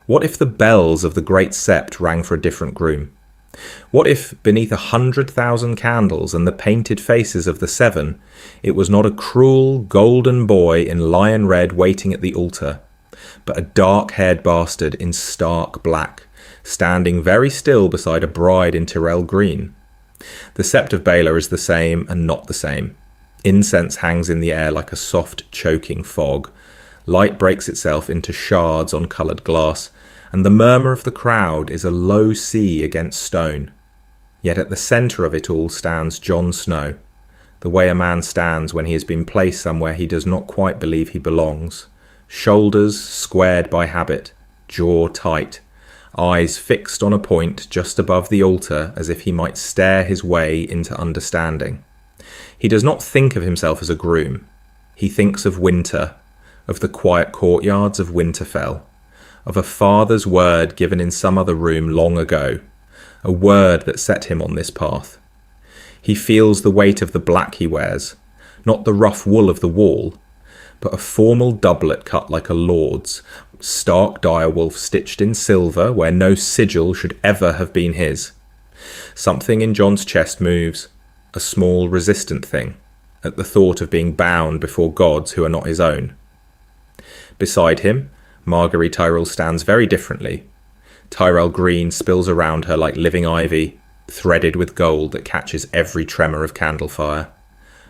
What if the bells of the Great Sept rang for a different groom? What if, beneath 100,000 candles and the painted faces of the seven, it was not a cruel, golden boy in lion red waiting at the altar, but a dark-haired bastard in stark black, standing very still beside a bride in Tyrell green? The Sept of Baelor is the same and not the same. Incense hangs in the air like a soft, choking fog. Light breaks itself into shards on coloured glass, and the murmur of the crowd is a low sea against stone. Yet at the centre of it all stands Jon Snow, the way a man stands when he has been placed somewhere he does not quite believe he belongs. Shoulders squared by habit, jaw tight, eyes fixed on a point just above the altar as if he might stare his way into understanding. He does not think of himself as a groom. He thinks of winter, of the quiet courtyards of Winterfell, of a father's word given in some other room long ago, a word that set him on this path. He feels the weight of the black he wears, not the rough wool of the wall, but a formal doublet cut like a lord's, stark direwolf stitched in silver where no sigil should ever have been his. Something in Jon's chest moves, a small resistant thing, at the thought of being bound before gods who are not his own. Beside him, Margaery Tyrell stands very differently. Tyrell green spills around her like living ivy, threaded with gold that catches every tremor of candle fire.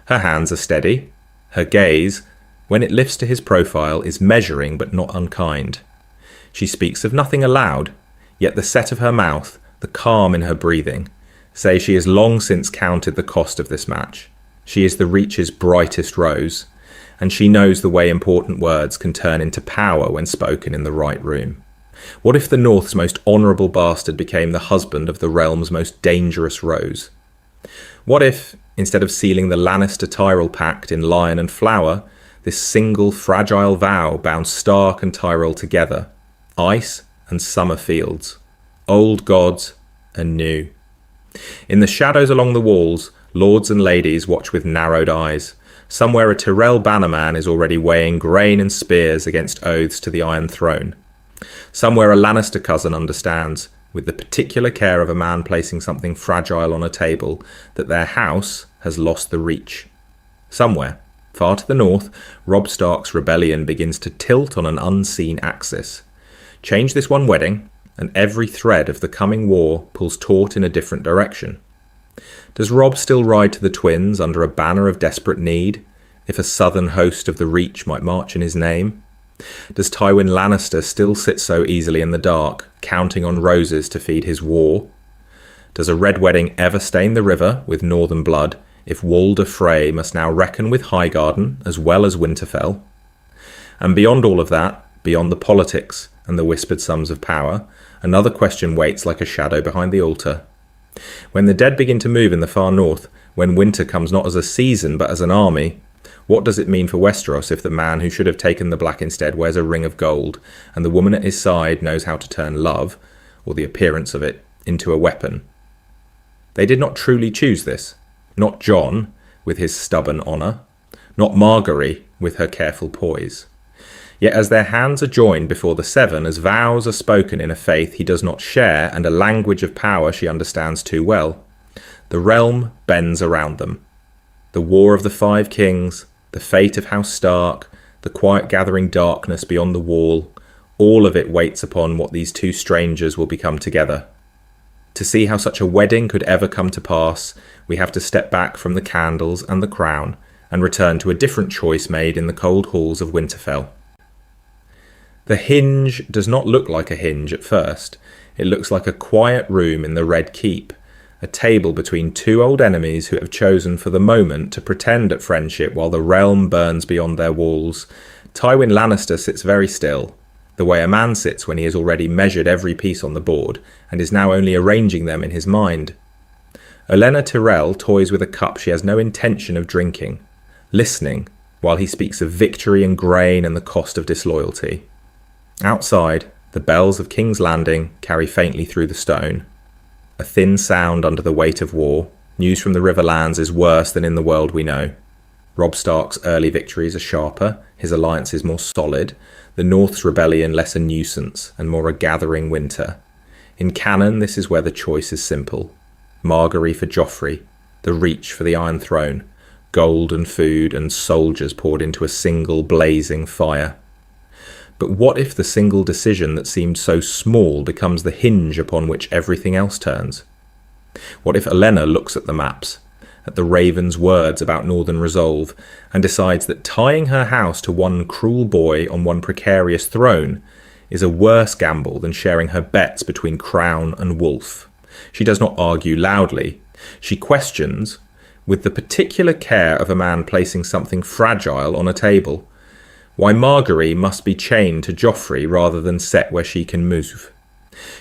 Her hands are steady. Her gaze, when it lifts to his profile, is measuring but not unkind. She speaks of nothing aloud, yet the set of her mouth, the calm in her breathing, say she has long since counted the cost of this match. She is the Reach's brightest rose, and she knows the way important words can turn into power when spoken in the right room. What if the North's most honourable bastard became the husband of the realm's most dangerous rose? What if, instead of sealing the Lannister-Tyrell pact in lion and flower, this single fragile vow bound Stark and Tyrell together, ice and summer fields, old gods and new? In the shadows along the walls, lords and ladies watch with narrowed eyes. Somewhere a Tyrell bannerman is already weighing grain and spears against oaths to the Iron Throne. Somewhere a Lannister cousin understands, with the particular care of a man placing something fragile on a table, that their house has lost the Reach. Somewhere, far to the north, Robb Stark's rebellion begins to tilt on an unseen axis. Change this one wedding, and every thread of the coming war pulls taut in a different direction. Does Robb still ride to the Twins under a banner of desperate need, if a southern host of the Reach might march in his name? Does Tywin Lannister still sit so easily in the dark, counting on roses to feed his war? Does a red wedding ever stain the river with northern blood, if Walder Frey must now reckon with Highgarden as well as Winterfell? And beyond all of that, beyond the politics and the whispered sums of power, another question waits like a shadow behind the altar. When the dead begin to move in the far north, when winter comes not as a season but as an army, what does it mean for Westeros if the man who should have taken the black instead wears a ring of gold, and the woman at his side knows how to turn love, or the appearance of it, into a weapon? They did not truly choose this. Not Jon, with his stubborn honour. Not Margaery, with her careful poise. Yet as their hands are joined before the Seven, as vows are spoken in a faith he does not share and a language of power she understands too well, the realm bends around them. The war of the Five Kings, the fate of House Stark, the quiet gathering darkness beyond the wall, all of it waits upon what these two strangers will become together. To see how such a wedding could ever come to pass, we have to step back from the candles and the crown and return to a different choice made in the cold halls of Winterfell. The hinge does not look like a hinge at first. It looks like a quiet room in the Red Keep, a table between two old enemies who have chosen for the moment to pretend at friendship while the realm burns beyond their walls. Tywin Lannister sits very still, the way a man sits when he has already measured every piece on the board and is now only arranging them in his mind. Olenna Tyrell toys with a cup she has no intention of drinking, listening while he speaks of victory and grain and the cost of disloyalty. Outside, the bells of King's Landing carry faintly through the stone. A thin sound under the weight of war. News from the Riverlands is worse than in the world we know. Robb Stark's early victories are sharper, his alliances more solid. the North's rebellion less a nuisance and more a gathering winter. In canon, this is where the choice is simple. Margaery for Joffrey, the Reach for the Iron Throne, gold and food and soldiers poured into a single blazing fire. But what if the single decision that seemed so small becomes the hinge upon which everything else turns? What if Olenna looks at the maps, at the Raven's words about Northern resolve, and decides that tying her house to one cruel boy on one precarious throne is a worse gamble than sharing her bets between crown and wolf? She does not argue loudly. She questions, with the particular care of a man placing something fragile on a table, why Margaery must be chained to Joffrey rather than set where she can move.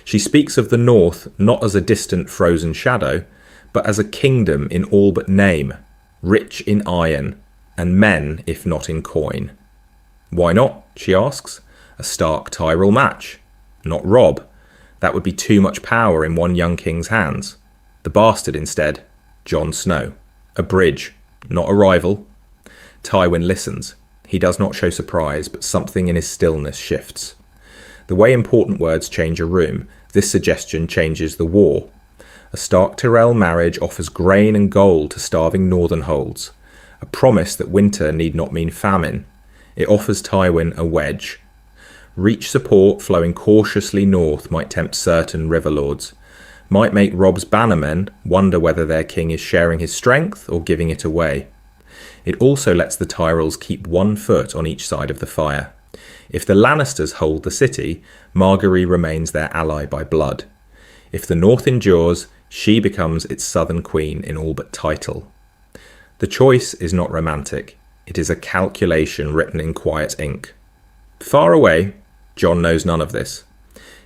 She speaks of the North not as a distant frozen shadow, but as a kingdom in all but name, rich in iron, and men if not in coin. Why not, she asks, a Stark Tyrell match? Not Robb. That would be too much power in one young king's hands. The bastard instead, Jon Snow. A bridge, not a rival. Tywin listens. He does not show surprise, but something in his stillness shifts. The way important words change a room, this suggestion changes the war. A Stark-Tyrell marriage offers grain and gold to starving northern holds, a promise that winter need not mean famine. It offers Tywin a wedge. Reach support flowing cautiously north might tempt certain river lords, might make Robb's bannermen wonder whether their king is sharing his strength or giving it away. It also lets the Tyrells keep one foot on each side of the fire. If the Lannisters hold the city, Margaery remains their ally by blood. If the North endures, she becomes its southern queen in all but title. The choice is not romantic. It is a calculation written in quiet ink. Far away, Jon knows none of this.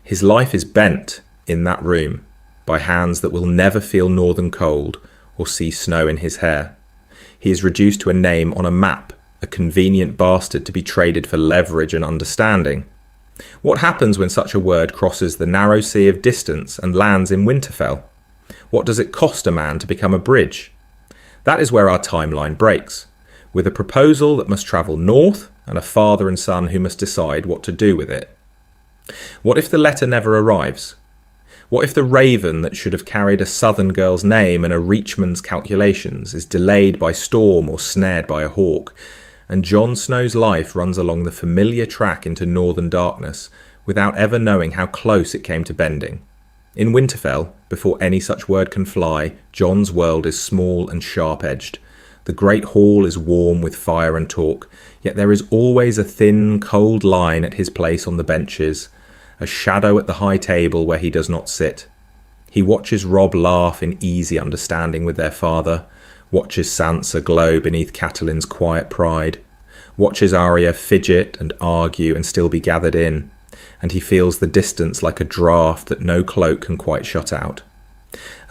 His life is bent in that room by hands that will never feel northern cold or see snow in his hair. He is reduced to a name on a map, a convenient bastard to be traded for leverage and understanding. What happens when such a word crosses the narrow sea of distance and lands in Winterfell? What does it cost a man to become a bridge? That is where our timeline breaks, with a proposal that must travel north and a father and son who must decide what to do with it. What if the letter never arrives? What if the raven that should have carried a southern girl's name and a reachman's calculations is delayed by storm or snared by a hawk, and Jon Snow's life runs along the familiar track into northern darkness without ever knowing how close it came to bending? In Winterfell, before any such word can fly, Jon's world is small and sharp-edged. The great hall is warm with fire and talk, yet there is always a thin, cold line at his place on the benches, a shadow at the high table where he does not sit. He watches Robb laugh in easy understanding with their father, watches Sansa glow beneath Catelyn's quiet pride, watches Arya fidget and argue and still be gathered in, and he feels the distance like a draught that no cloak can quite shut out.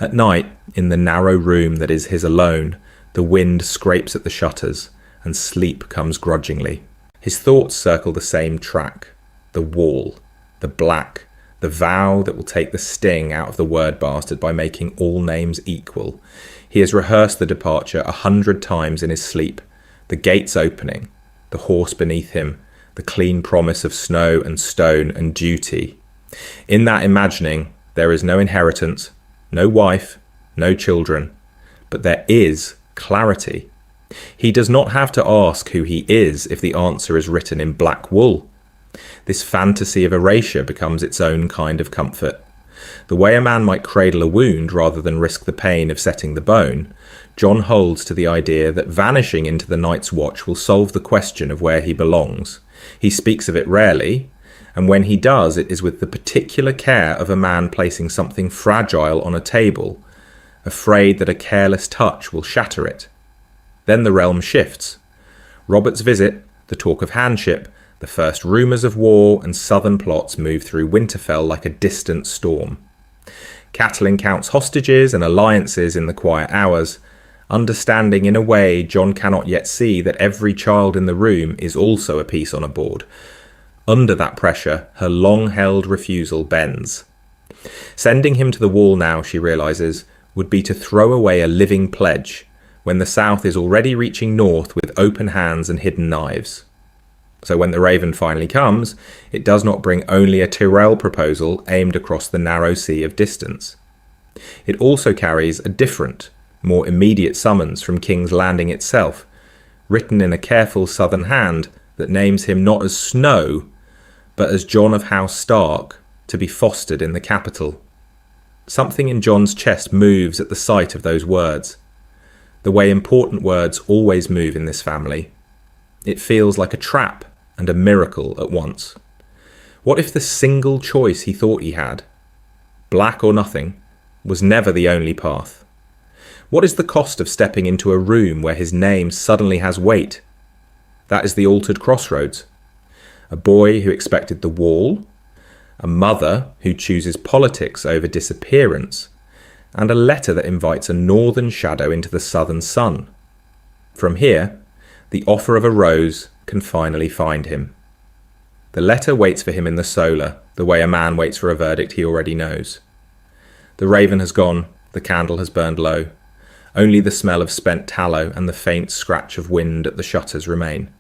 At night, in the narrow room that is his alone, the wind scrapes at the shutters, and sleep comes grudgingly. His thoughts circle the same track, the wall, the black, the vow that will take the sting out of the word bastard by making all names equal. He has rehearsed the departure 100 times in his sleep, the gates opening, the horse beneath him, the clean promise of snow and stone and duty. In that imagining, there is no inheritance, no wife, no children, but there is clarity. He does not have to ask who he is if the answer is written in black wool. This fantasy of erasure becomes its own kind of comfort. The way a man might cradle a wound rather than risk the pain of setting the bone, Jon holds to the idea that vanishing into the Night's Watch will solve the question of where he belongs. He speaks of it rarely, and when he does, it is with the particular care of a man placing something fragile on a table, afraid that a careless touch will shatter it. Then the realm shifts. Robert's visit, the talk of handship, the first rumours of war and southern plots move through Winterfell like a distant storm. Catelyn counts hostages and alliances in the quiet hours, understanding in a way Jon cannot yet see that every child in the room is also a piece on a board. Under that pressure, her long-held refusal bends. Sending him to the wall now, she realises, would be to throw away a living pledge, when the south is already reaching north with open hands and hidden knives. So when the Raven finally comes, it does not bring only a Tyrell proposal aimed across the narrow sea of distance. It also carries a different, more immediate summons from King's Landing itself, written in a careful southern hand that names him not as Snow, but as Jon of House Stark, to be fostered in the capital. Something in Jon's chest moves at the sight of those words, the way important words always move in this family. It feels like a trap and a miracle at once. What if the single choice he thought he had, black or nothing, was never the only path? What is the cost of stepping into a room where his name suddenly has weight? That is the altered crossroads. A boy who expected the wall, a mother who chooses politics over disappearance, and a letter that invites a northern shadow into the southern sun. From here, the offer of a rose can finally find him. The letter waits for him in the solar, the way a man waits for a verdict he already knows. The raven has gone, the candle has burned low. Only the smell of spent tallow and the faint scratch of wind at the shutters remain.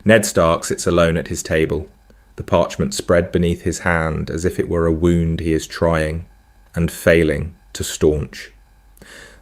Ned Stark sits alone at his table, the parchment spread beneath his hand as if it were a wound he is trying, and failing, to staunch.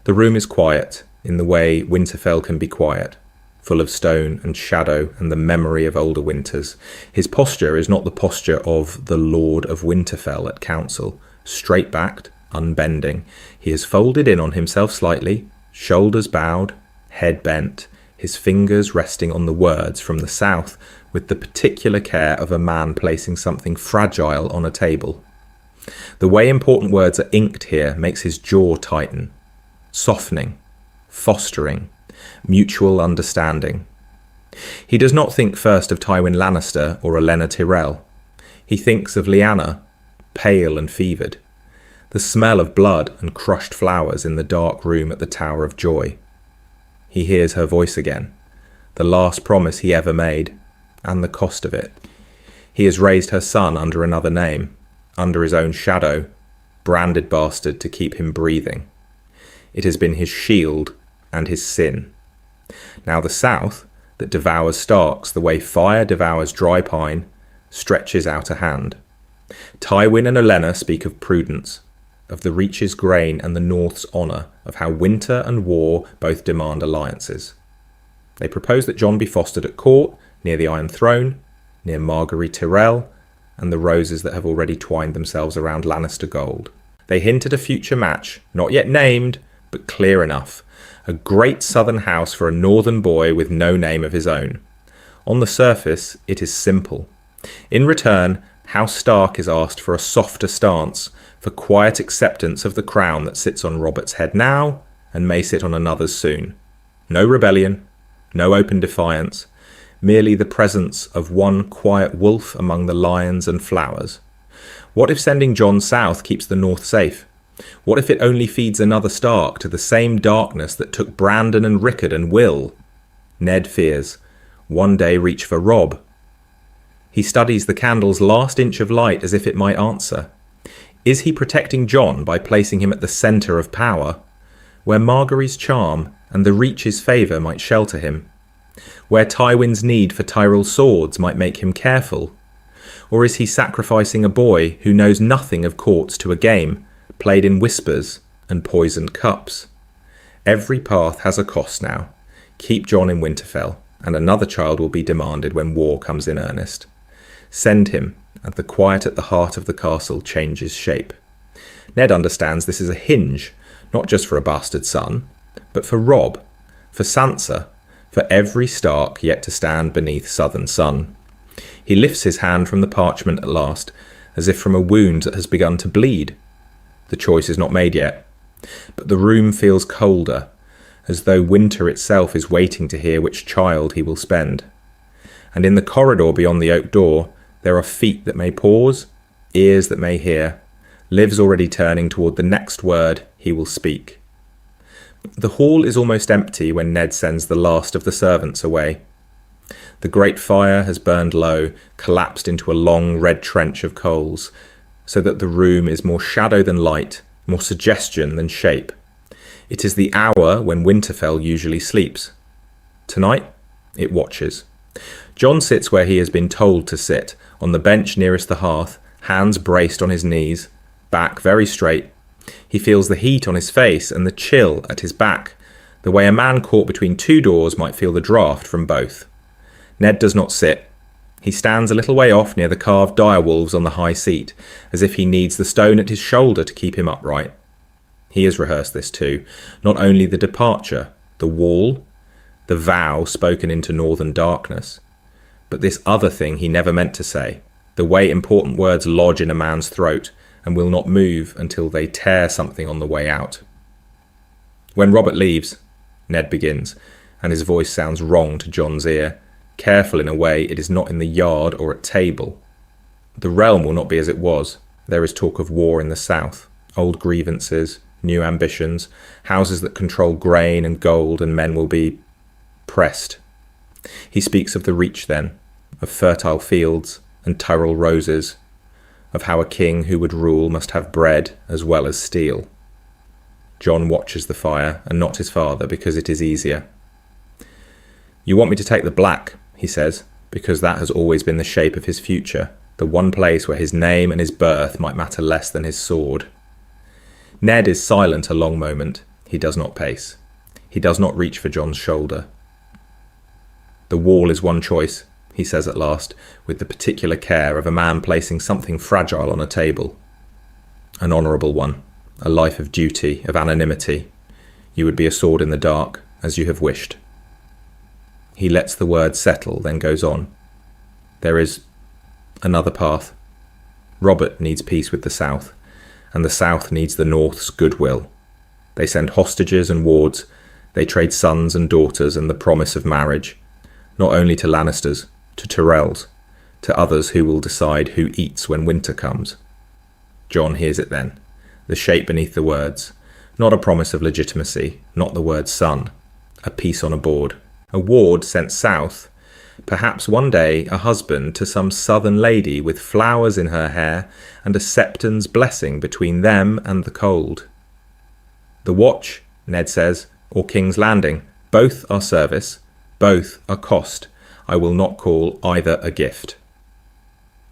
The room is quiet, in the way Winterfell can be quiet, full of stone and shadow and the memory of older winters. His posture is not the posture of the Lord of Winterfell at council, straight-backed, unbending. He is folded in on himself slightly, shoulders bowed, head bent, his fingers resting on the words from the south with the particular care of a man placing something fragile on a table. The way important words are inked here makes his jaw tighten, softening, fostering, mutual understanding. He does not think first of Tywin Lannister or Olenna Tyrell. He thinks of Lyanna, pale and fevered, the smell of blood and crushed flowers in the dark room at the Tower of Joy. He hears her voice again, the last promise he ever made, and the cost of it. He has raised her son under another name, under his own shadow, branded bastard to keep him breathing. It has been his shield and his sin. Now the south, that devours Starks the way fire devours dry pine, stretches out a hand. Tywin and Olenna speak of prudence, of the Reach's grain and the North's honour, of how winter and war both demand alliances. They propose that Jon be fostered at court, near the Iron Throne, near Margaery Tyrell, and the roses that have already twined themselves around Lannister gold. They hint at a future match, not yet named, but clear enough. A great southern house for a northern boy with no name of his own. On the surface, it is simple. In return, House Stark is asked for a softer stance, for quiet acceptance of the crown that sits on Robert's head now, and may sit on another's soon. No rebellion, no open defiance, merely the presence of one quiet wolf among the lions and flowers. What if sending Jon south keeps the North safe? What if it only feeds another Stark to the same darkness that took Brandon and Rickard and Will? Ned fears. One day reach for Robb. He studies the candle's last inch of light as if it might answer. Is he protecting Jon by placing him at the centre of power, where Margaery's charm and the Reach's favour might shelter him? Where Tywin's need for Tyrell swords might make him careful? Or is he sacrificing a boy who knows nothing of courts to a game, played in whispers and poisoned cups? Every path has a cost now. Keep Jon in Winterfell, and another child will be demanded when war comes in earnest. Send him, and the quiet at the heart of the castle changes shape. Ned understands this is a hinge, not just for a bastard son, but for Robb, for Sansa, for every Stark yet to stand beneath southern sun. He lifts his hand from the parchment at last, as if from a wound that has begun to bleed. The choice is not made yet, but the room feels colder, as though winter itself is waiting to hear which child he will spend. And in the corridor beyond the oak door, there are feet that may pause, ears that may hear, lives already turning toward the next word he will speak. The hall is almost empty when Ned sends the last of the servants away. The great fire has burned low, collapsed into a long red trench of coals, so that the room is more shadow than light, more suggestion than shape. It is the hour when Winterfell usually sleeps. Tonight, it watches. Jon sits where he has been told to sit, on the bench nearest the hearth, hands braced on his knees, back very straight. He feels the heat on his face and the chill at his back, the way a man caught between two doors might feel the draught from both. Ned does not sit. He stands a little way off near the carved direwolves on the high seat, as if he needs the stone at his shoulder to keep him upright. He has rehearsed this too, not only the departure, the wall, the vow spoken into northern darkness, but this other thing he never meant to say, the way important words lodge in a man's throat and will not move until they tear something on the way out. When Robert leaves, Ned begins, and his voice sounds wrong to Jon's ear, careful in a way it is not in the yard or at table. The realm will not be as it was. There is talk of war in the south, old grievances, new ambitions, houses that control grain and gold, and men will be pressed. He speaks of the Reach then, of fertile fields and Tyrell roses, of how a king who would rule must have bread as well as steel. Jon watches the fire, and not his father, because it is easier. You want me to take the black, he says, because that has always been the shape of his future, the one place where his name and his birth might matter less than his sword. Ned is silent a long moment. He does not pace. He does not reach for Jon's shoulder. The wall is one choice, he says at last, with the particular care of a man placing something fragile on a table. An honourable one, a life of duty, of anonymity. You would be a sword in the dark, as you have wished. He lets the words settle, then goes on. There is another path. Robert needs peace with the south, and the south needs the north's goodwill. They send hostages and wards. They trade sons and daughters and the promise of marriage, not only to Lannisters, to Tyrells, to others who will decide who eats when winter comes. Jon hears it then, the shape beneath the words, not a promise of legitimacy, not the word son, a piece on a board. A ward sent south, perhaps one day a husband to some southern lady with flowers in her hair and a septon's blessing between them and the cold. The watch, Ned says, or King's Landing, both are service, both are cost. I will not call either a gift.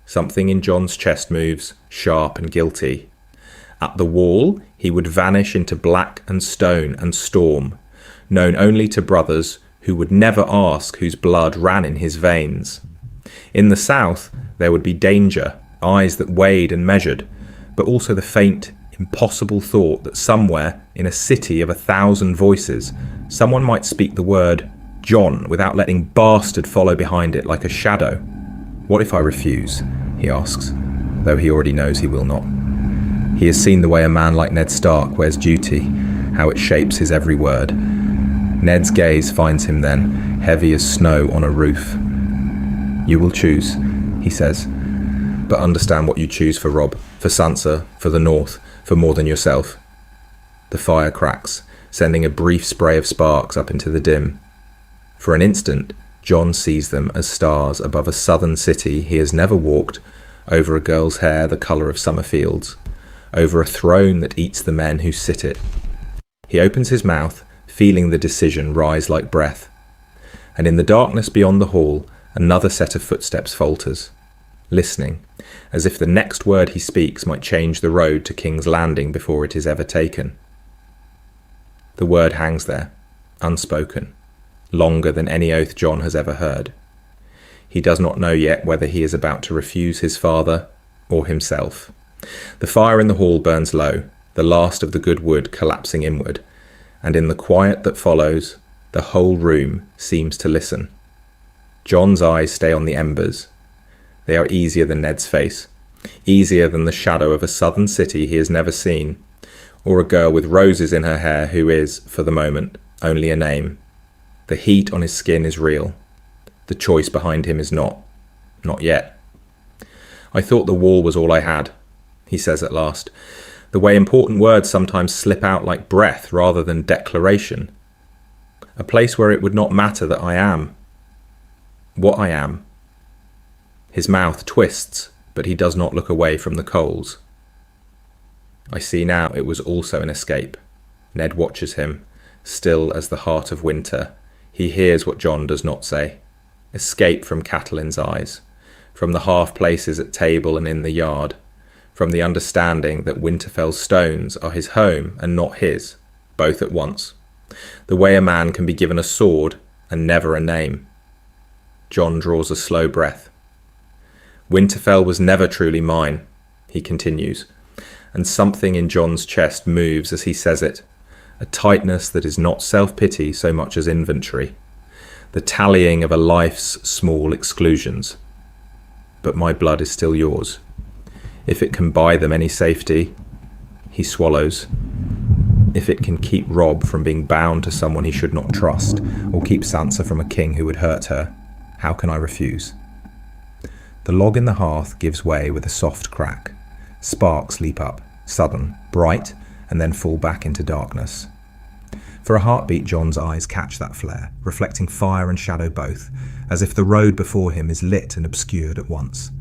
Something in Jon's chest moves, sharp and guilty. At the wall, he would vanish into black and stone and storm, known only to brothers who would never ask whose blood ran in his veins. In the south, there would be danger, eyes that weighed and measured, but also the faint, impossible thought that somewhere in a city of 1,000 voices, someone might speak the word Jon without letting bastard follow behind it like a shadow. What if I refuse? He asks, though he already knows he will not. He has seen the way a man like Ned Stark wears duty, how it shapes his every word. Ned's gaze finds him then, heavy as snow on a roof. You will choose, he says, but understand what you choose for Robb, for Sansa, for the North, for more than yourself. The fire cracks, sending a brief spray of sparks up into the dim. For an instant, Jon sees them as stars above a southern city he has never walked, over a girl's hair the colour of summer fields, over a throne that eats the men who sit it. He opens his mouth, feeling the decision rise like breath. And in the darkness beyond the hall, another set of footsteps falters, listening, as if the next word he speaks might change the road to King's Landing before it is ever taken. The word hangs there, unspoken, longer than any oath Jon has ever heard. He does not know yet whether he is about to refuse his father or himself. The fire in the hall burns low, the last of the good wood collapsing inward, and in the quiet that follows, the whole room seems to listen. Jon's eyes stay on the embers. They are easier than Ned's face, easier than the shadow of a southern city he has never seen, or a girl with roses in her hair who is, for the moment, only a name. The heat on his skin is real. The choice behind him is not. Not yet. I thought the wall was all I had, he says at last, the way important words sometimes slip out like breath rather than declaration. A place where it would not matter that I am. What I am. His mouth twists, but he does not look away from the coals. I see now it was also an escape. Ned watches him, still as the heart of winter. He hears what Jon does not say. escape from Catelyn's eyes, from the half-places at table and in the yard, from the understanding that Winterfell's stones are his home and not his, both at once, the way a man can be given a sword and never a name. Jon draws a slow breath. Winterfell was never truly mine, he continues, and something in Jon's chest moves as he says it, a tightness that is not self-pity so much as inventory, the tallying of a life's small exclusions. But my blood is still yours. If it can buy them any safety, he swallows. If it can keep Robb from being bound to someone he should not trust, or keep Sansa from a king who would hurt her, how can I refuse? The log in the hearth gives way with a soft crack. Sparks leap up, sudden, bright, and then fall back into darkness. For a heartbeat, Jon's eyes catch that flare, reflecting fire and shadow both, as if the road before him is lit and obscured at once.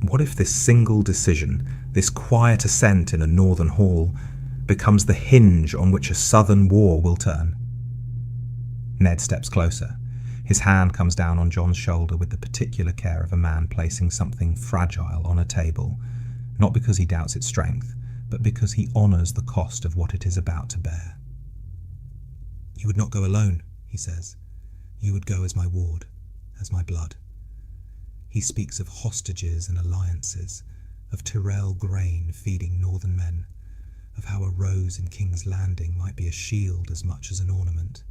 What if this single decision, this quiet ascent in a northern hall, becomes the hinge on which a southern war will turn? Ned steps closer. His hand comes down on Jon's shoulder with the particular care of a man placing something fragile on a table, not because he doubts its strength, but because he honours the cost of what it is about to bear. "You would not go alone," he says. "You would go as my ward, as my blood." He speaks of hostages and alliances, of Tyrell grain feeding northern men, of how a rose in King's Landing might be a shield as much as an ornament.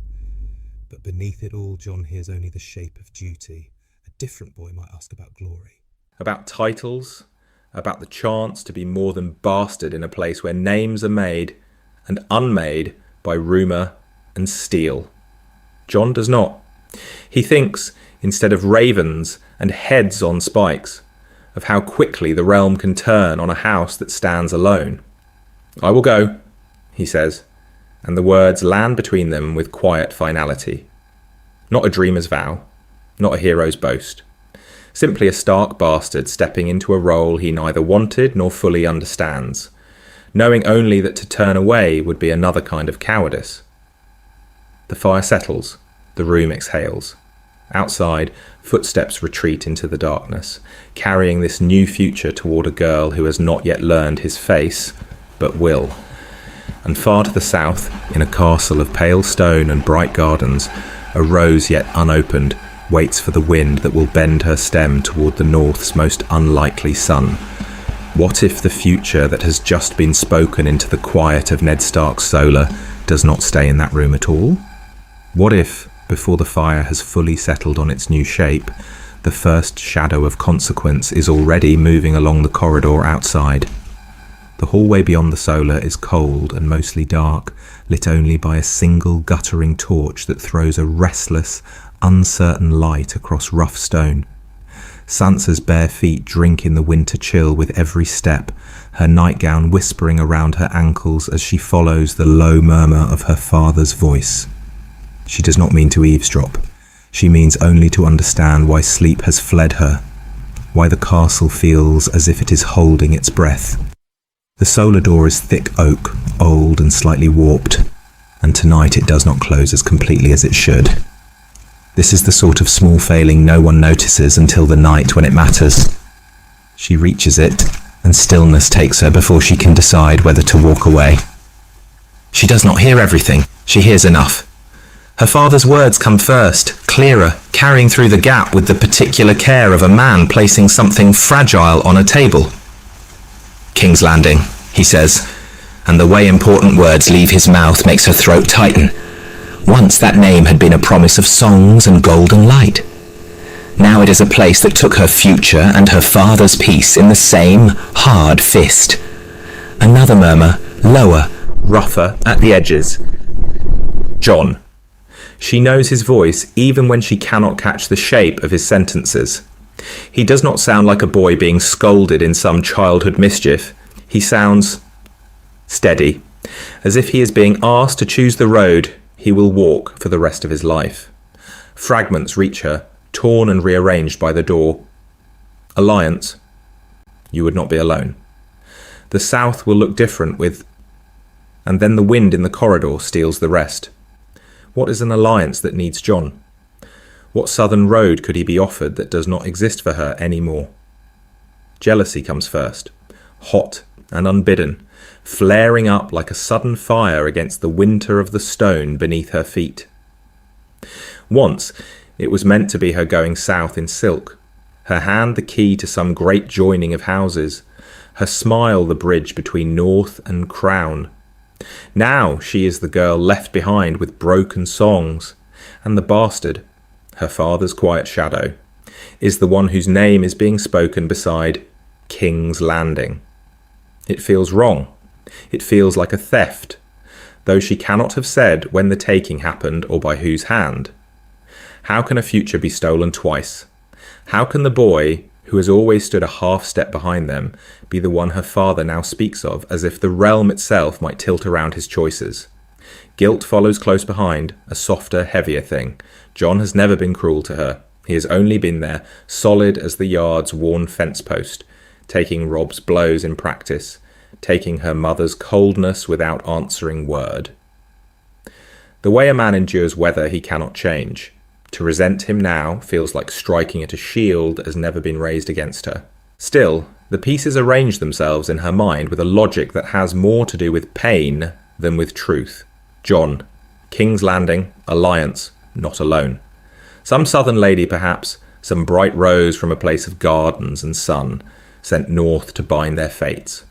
But beneath it all, Jon hears only the shape of duty. A different boy might ask about glory. About titles, about the chance to be more than bastard in a place where names are made and unmade by rumour and steel. Jon does not. He thinks, instead of ravens and heads on spikes, of how quickly the realm can turn on a house that stands alone. "I will go," he says, and the words land between them with quiet finality. Not a dreamer's vow, not a hero's boast. Simply a stark bastard stepping into a role he neither wanted nor fully understands, knowing only that to turn away would be another kind of cowardice. The fire settles, the room exhales. Outside, footsteps retreat into the darkness, carrying this new future toward a girl who has not yet learned his face, but will. And far to the south, in a castle of pale stone and bright gardens, a rose yet unopened waits for the wind that will bend her stem toward the north's most unlikely sun. What if the future that has just been spoken into the quiet of Ned Stark's solar does not stay in that room at all? What if, before the fire has fully settled on its new shape, the first shadow of consequence is already moving along the corridor outside? The hallway beyond the solar is cold and mostly dark, lit only by a single guttering torch that throws a restless, uncertain light across rough stone. Sansa's bare feet drink in the winter chill with every step, her nightgown whispering around her ankles as she follows the low murmur of her father's voice. She does not mean to eavesdrop. She means only to understand why sleep has fled her, why the castle feels as if it is holding its breath. The solar door is thick oak, old and slightly warped, and tonight it does not close as completely as it should. This is the sort of small failing no one notices until the night when it matters. She reaches it, and stillness takes her before she can decide whether to walk away. She does not hear everything. She hears enough. Her father's words come first, clearer, carrying through the gap with the particular care of a man placing something fragile on a table. "King's Landing," he says, and the way important words leave his mouth makes her throat tighten. Once that name had been a promise of songs and golden light. Now it is a place that took her future and her father's peace in the same hard fist. Another murmur, lower, rougher at the edges. "Jon." She knows his voice even when she cannot catch the shape of his sentences. He does not sound like a boy being scolded in some childhood mischief. He sounds steady, as if he is being asked to choose the road he will walk for the rest of his life. Fragments reach her, torn and rearranged by the door. "Alliance. You would not be alone. The south will look different with..." And then the wind in the corridor steals the rest. What is an alliance that needs Jon? What southern road could he be offered that does not exist for her any more? Jealousy comes first, hot and unbidden, flaring up like a sudden fire against the winter of the stone beneath her feet. Once, it was meant to be her going south in silk, her hand the key to some great joining of houses, her smile the bridge between north and crown. Now she is the girl left behind with broken songs, and the bastard, her father's quiet shadow, is the one whose name is being spoken beside King's Landing. It feels wrong. It feels like a theft, though she cannot have said when the taking happened or by whose hand. How can a future be stolen twice? How can the boy, who has always stood a half step behind them, be the one her father now speaks of, as if the realm itself might tilt around his choices? Guilt follows close behind, a softer, heavier thing. Jon has never been cruel to her. He has only been there, solid as the yard's worn fence post, taking Robb's blows in practice, taking her mother's coldness without answering word. The way a man endures weather he cannot change. To resent him now feels like striking at a shield that has never been raised against her. Still, the pieces arrange themselves in her mind with a logic that has more to do with pain than with truth. Jon, King's Landing, alliance, not alone. Some southern lady perhaps, some bright rose from a place of gardens and sun, sent north to bind their fates.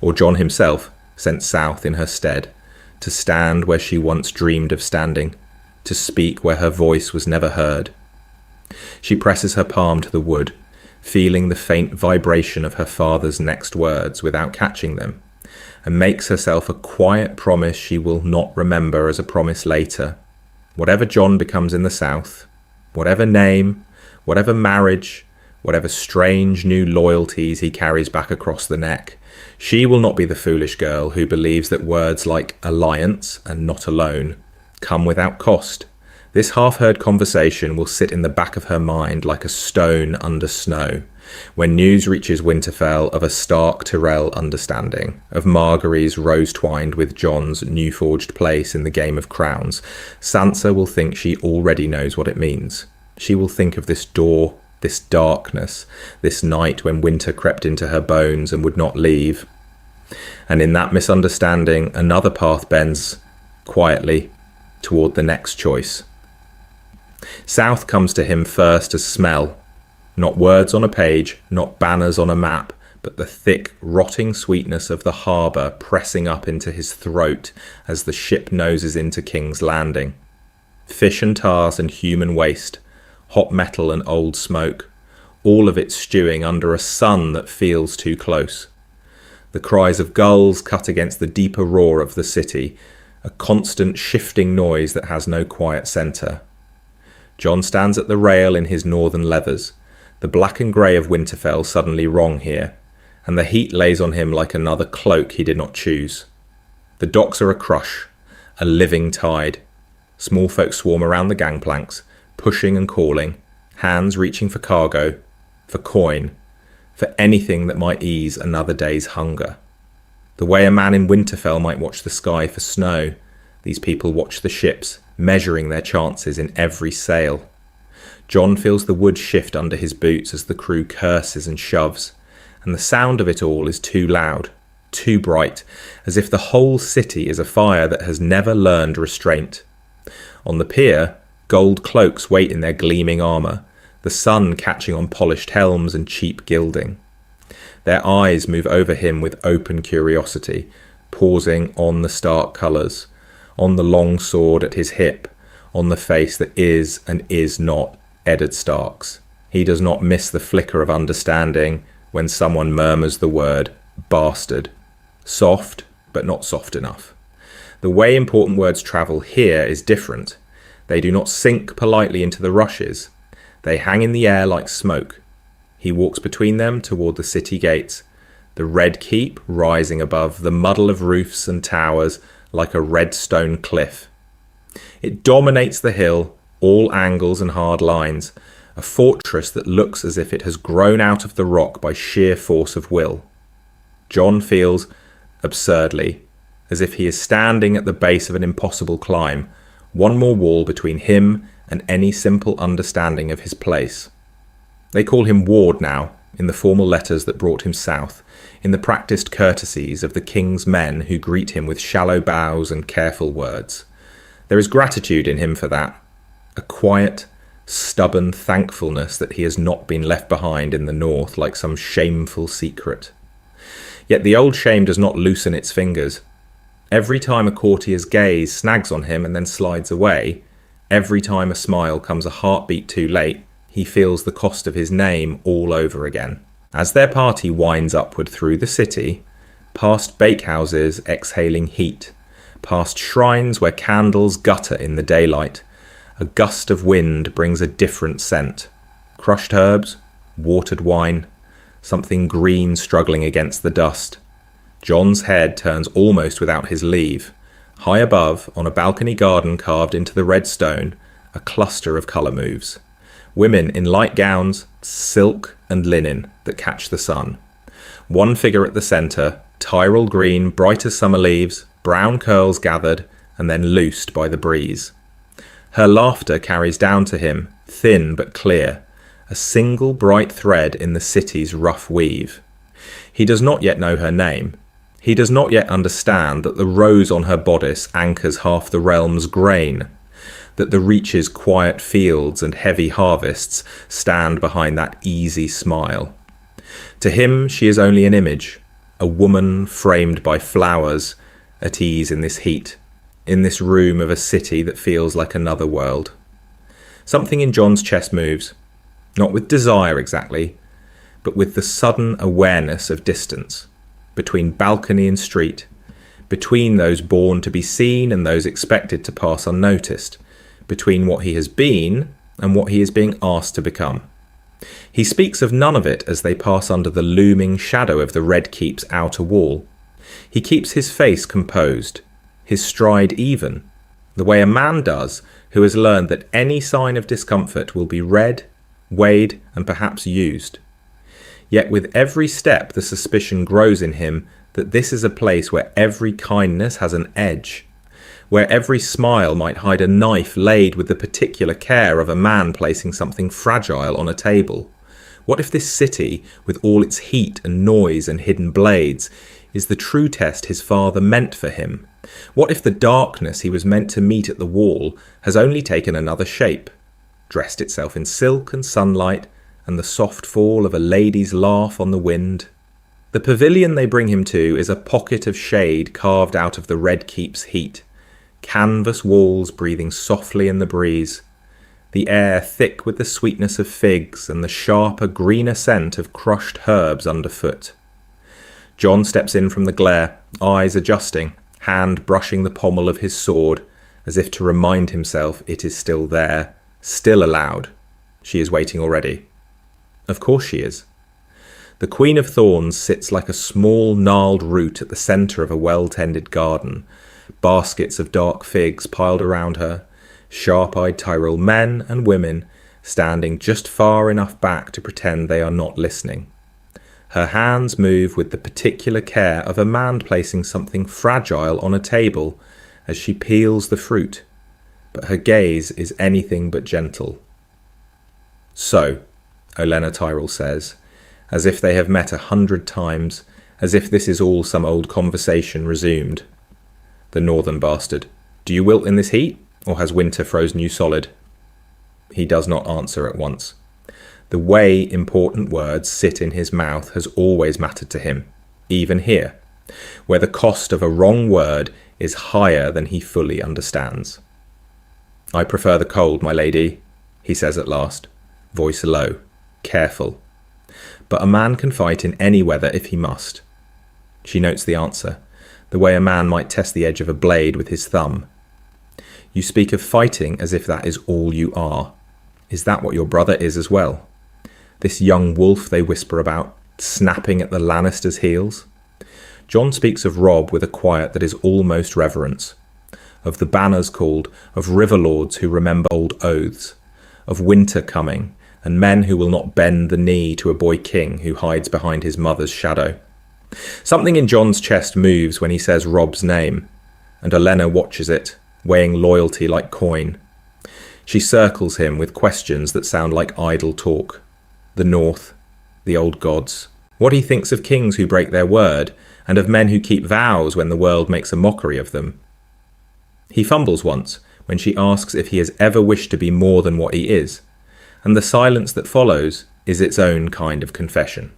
Or Jon himself, sent south in her stead, to stand where she once dreamed of standing, to speak where her voice was never heard. She presses her palm to the wood, feeling the faint vibration of her father's next words without catching them, and makes herself a quiet promise she will not remember as a promise later. Whatever Jon becomes in the south, whatever name, whatever marriage, whatever strange new loyalties he carries back across the neck, she will not be the foolish girl who believes that words like alliance and not alone come without cost. This half-heard conversation will sit in the back of her mind like a stone under snow, when news reaches Winterfell of a Stark Tyrell understanding, of Margaery's rose-twined with Jon's new-forged place in the Game of Crowns. Sansa will think she already knows what it means. She will think of this door, this darkness, this night when winter crept into her bones and would not leave. And in that misunderstanding, another path bends, quietly, toward the next choice. South comes to him first as smell, not words on a page, not banners on a map, but the thick, rotting sweetness of the harbour pressing up into his throat as the ship noses into King's Landing. Fish and tars and human waste, hot metal and old smoke, all of it stewing under a sun that feels too close. The cries of gulls cut against the deeper roar of the city, a constant shifting noise that has no quiet centre. Jon stands at the rail in his northern leathers, the black and grey of Winterfell suddenly wrong here, and the heat lays on him like another cloak he did not choose. The docks are a crush, a living tide. Small folk swarm around the gangplanks, pushing and calling, hands reaching for cargo, for coin, for anything that might ease another day's hunger. The way a man in Winterfell might watch the sky for snow, these people watch the ships, measuring their chances in every sail. Jon feels the wood shift under his boots as the crew curses and shoves, and the sound of it all is too loud, too bright, as if the whole city is a fire that has never learned restraint. On the pier, gold cloaks wait in their gleaming armour, the sun catching on polished helms and cheap gilding. Their eyes move over him with open curiosity, pausing on the stark colours, on the long sword at his hip, on the face that is and is not Eddard Stark's. He does not miss the flicker of understanding when someone murmurs the word bastard. Soft, but not soft enough. The way important words travel here is different. They do not sink politely into the rushes. They hang in the air like smoke. He walks between them toward the city gates, the red keep rising above the muddle of roofs and towers like a red stone cliff. It dominates the hill, all angles and hard lines, a fortress that looks as if it has grown out of the rock by sheer force of will. Jon feels, absurdly, as if he is standing at the base of an impossible climb, one more wall between him and any simple understanding of his place. They call him Ward now, in the formal letters that brought him south, in the practised courtesies of the king's men who greet him with shallow bows and careful words. There is gratitude in him for that, a quiet, stubborn thankfulness that he has not been left behind in the north like some shameful secret. Yet the old shame does not loosen its fingers. Every time a courtier's gaze snags on him and then slides away, every time a smile comes a heartbeat too late, he feels the cost of his name all over again. As their party winds upward through the city, past bakehouses exhaling heat, past shrines where candles gutter in the daylight, a gust of wind brings a different scent. Crushed herbs, watered wine, something green struggling against the dust. Jon's head turns almost without his leave. High above, on a balcony garden carved into the red stone, a cluster of colour moves. Women in light gowns, silk and linen that catch the sun. One figure at the centre, Tyrell green, bright as summer leaves, brown curls gathered and then loosed by the breeze. Her laughter carries down to him, thin but clear, a single bright thread in the city's rough weave. He does not yet know her name. He does not yet understand that the rose on her bodice anchors half the realm's grain, that the Reach's quiet fields and heavy harvests stand behind that easy smile. To him she is only an image, a woman framed by flowers, at ease in this heat, in this room of a city that feels like another world. Something in Jon's chest moves, not with desire exactly, but with the sudden awareness of distance, between balcony and street, between those born to be seen and those expected to pass unnoticed, between what he has been and what he is being asked to become. He speaks of none of it as they pass under the looming shadow of the Red Keep's outer wall. He keeps his face composed, his stride even, the way a man does who has learned that any sign of discomfort will be read, weighed, and perhaps used. Yet with every step the suspicion grows in him that this is a place where every kindness has an edge, where every smile might hide a knife laid with the particular care of a man placing something fragile on a table. What if this city, with all its heat and noise and hidden blades, is the true test his father meant for him? What if the darkness he was meant to meet at the wall has only taken another shape, dressed itself in silk and sunlight and the soft fall of a lady's laugh on the wind? The pavilion they bring him to is a pocket of shade carved out of the Red Keep's heat, canvas walls breathing softly in the breeze, the air thick with the sweetness of figs and the sharper, greener scent of crushed herbs underfoot. Jon steps in from the glare, eyes adjusting, hand brushing the pommel of his sword, as if to remind himself it is still there, still allowed. She is waiting already. Of course she is. The Queen of Thorns sits like a small gnarled root at the centre of a well-tended garden, baskets of dark figs piled around her, sharp-eyed Tyrell men and women standing just far enough back to pretend they are not listening. Her hands move with the particular care of a man placing something fragile on a table as she peels the fruit, but her gaze is anything but gentle. So, Olenna Tyrell says, as if they have met 100 times, as if this is all some old conversation resumed. The northern bastard. Do you wilt in this heat, or has winter frozen you solid? He does not answer at once. The way important words sit in his mouth has always mattered to him, even here, where the cost of a wrong word is higher than he fully understands. I prefer the cold, my lady, he says at last, voice low, careful. But a man can fight in any weather if he must. She notes the answer, the way a man might test the edge of a blade with his thumb. You speak of fighting as if that is all you are. Is that what your brother is as well? This young wolf they whisper about, snapping at the Lannisters' heels? Jon speaks of Robb with a quiet that is almost reverence, of the banners called, of river lords who remember old oaths, of winter coming, and men who will not bend the knee to a boy king who hides behind his mother's shadow. Something in Jon's chest moves when he says Robb's name, and Olenna watches it, weighing loyalty like coin. She circles him with questions that sound like idle talk. The North, the old gods, what he thinks of kings who break their word, and of men who keep vows when the world makes a mockery of them. He fumbles once when she asks if he has ever wished to be more than what he is, and the silence that follows is its own kind of confession.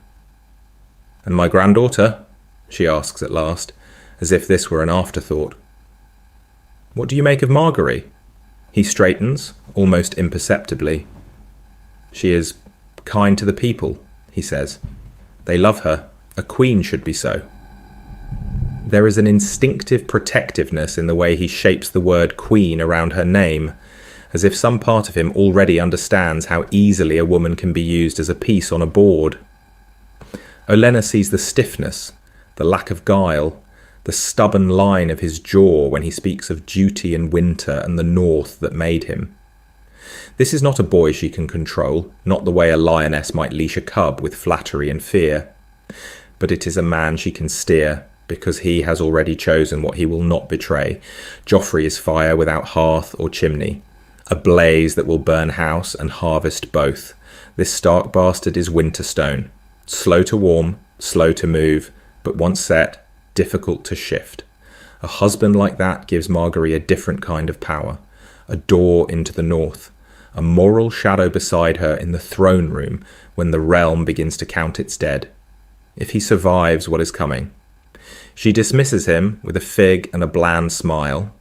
"And my granddaughter?" she asks at last, as if this were an afterthought. "What do you make of Margaery?" He straightens, almost imperceptibly. "She is kind to the people," he says. "They love her. A queen should be so." There is an instinctive protectiveness in the way he shapes the word queen around her name, as if some part of him already understands how easily a woman can be used as a piece on a board. Olenna sees the stiffness, the lack of guile, the stubborn line of his jaw when he speaks of duty and winter and the North that made him. This is not a boy she can control, not the way a lioness might leash a cub with flattery and fear, but it is a man she can steer, because he has already chosen what he will not betray. Joffrey is fire without hearth or chimney, a blaze that will burn house and harvest both. This Stark bastard is Winterstone, slow to warm, slow to move, but once set, difficult to shift. A husband like that gives Margaery a different kind of power, a door into the North, a moral shadow beside her in the throne room when the realm begins to count its dead. If he survives what is coming. She dismisses him with a fig and a bland smile,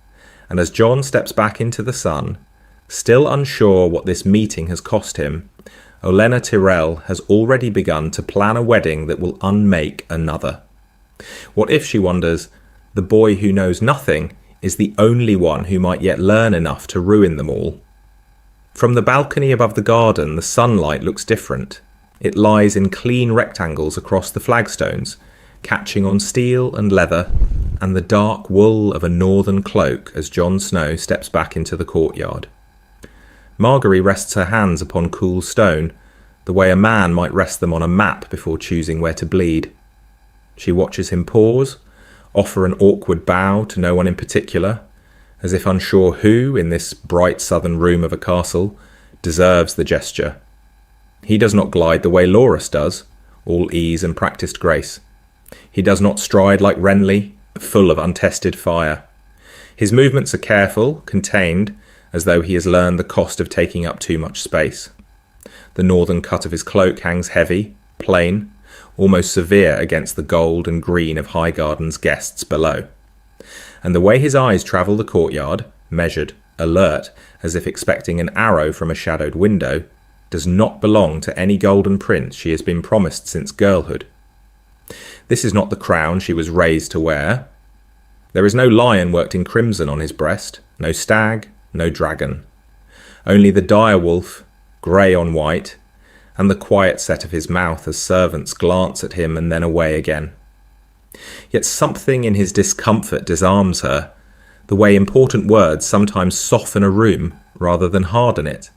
and as Jon steps back into the sun, still unsure what this meeting has cost him, Olenna Tyrell has already begun to plan a wedding that will unmake another. What if, she wonders, the boy who knows nothing is the only one who might yet learn enough to ruin them all? From the balcony above the garden, the sunlight looks different. It lies in clean rectangles across the flagstones, catching on steel and leather, and the dark wool of a northern cloak as Jon Snow steps back into the courtyard. Margaery rests her hands upon cool stone, the way a man might rest them on a map before choosing where to bleed. She watches him pause, offer an awkward bow to no one in particular, as if unsure who, in this bright southern room of a castle, deserves the gesture. He does not glide the way Loras does, all ease and practised grace. He does not stride like Renly, full of untested fire. His movements are careful, contained, as though he has learned the cost of taking up too much space. The northern cut of his cloak hangs heavy, plain, almost severe against the gold and green of Highgarden's guests below. And the way his eyes travel the courtyard, measured, alert, as if expecting an arrow from a shadowed window, does not belong to any golden prince she has been promised since girlhood. This is not the crown she was raised to wear. There is no lion worked in crimson on his breast, no stag, no dragon. Only the dire wolf, grey on white, and the quiet set of his mouth as servants glance at him and then away again. Yet something in his discomfort disarms her, the way important words sometimes soften a room rather than harden it.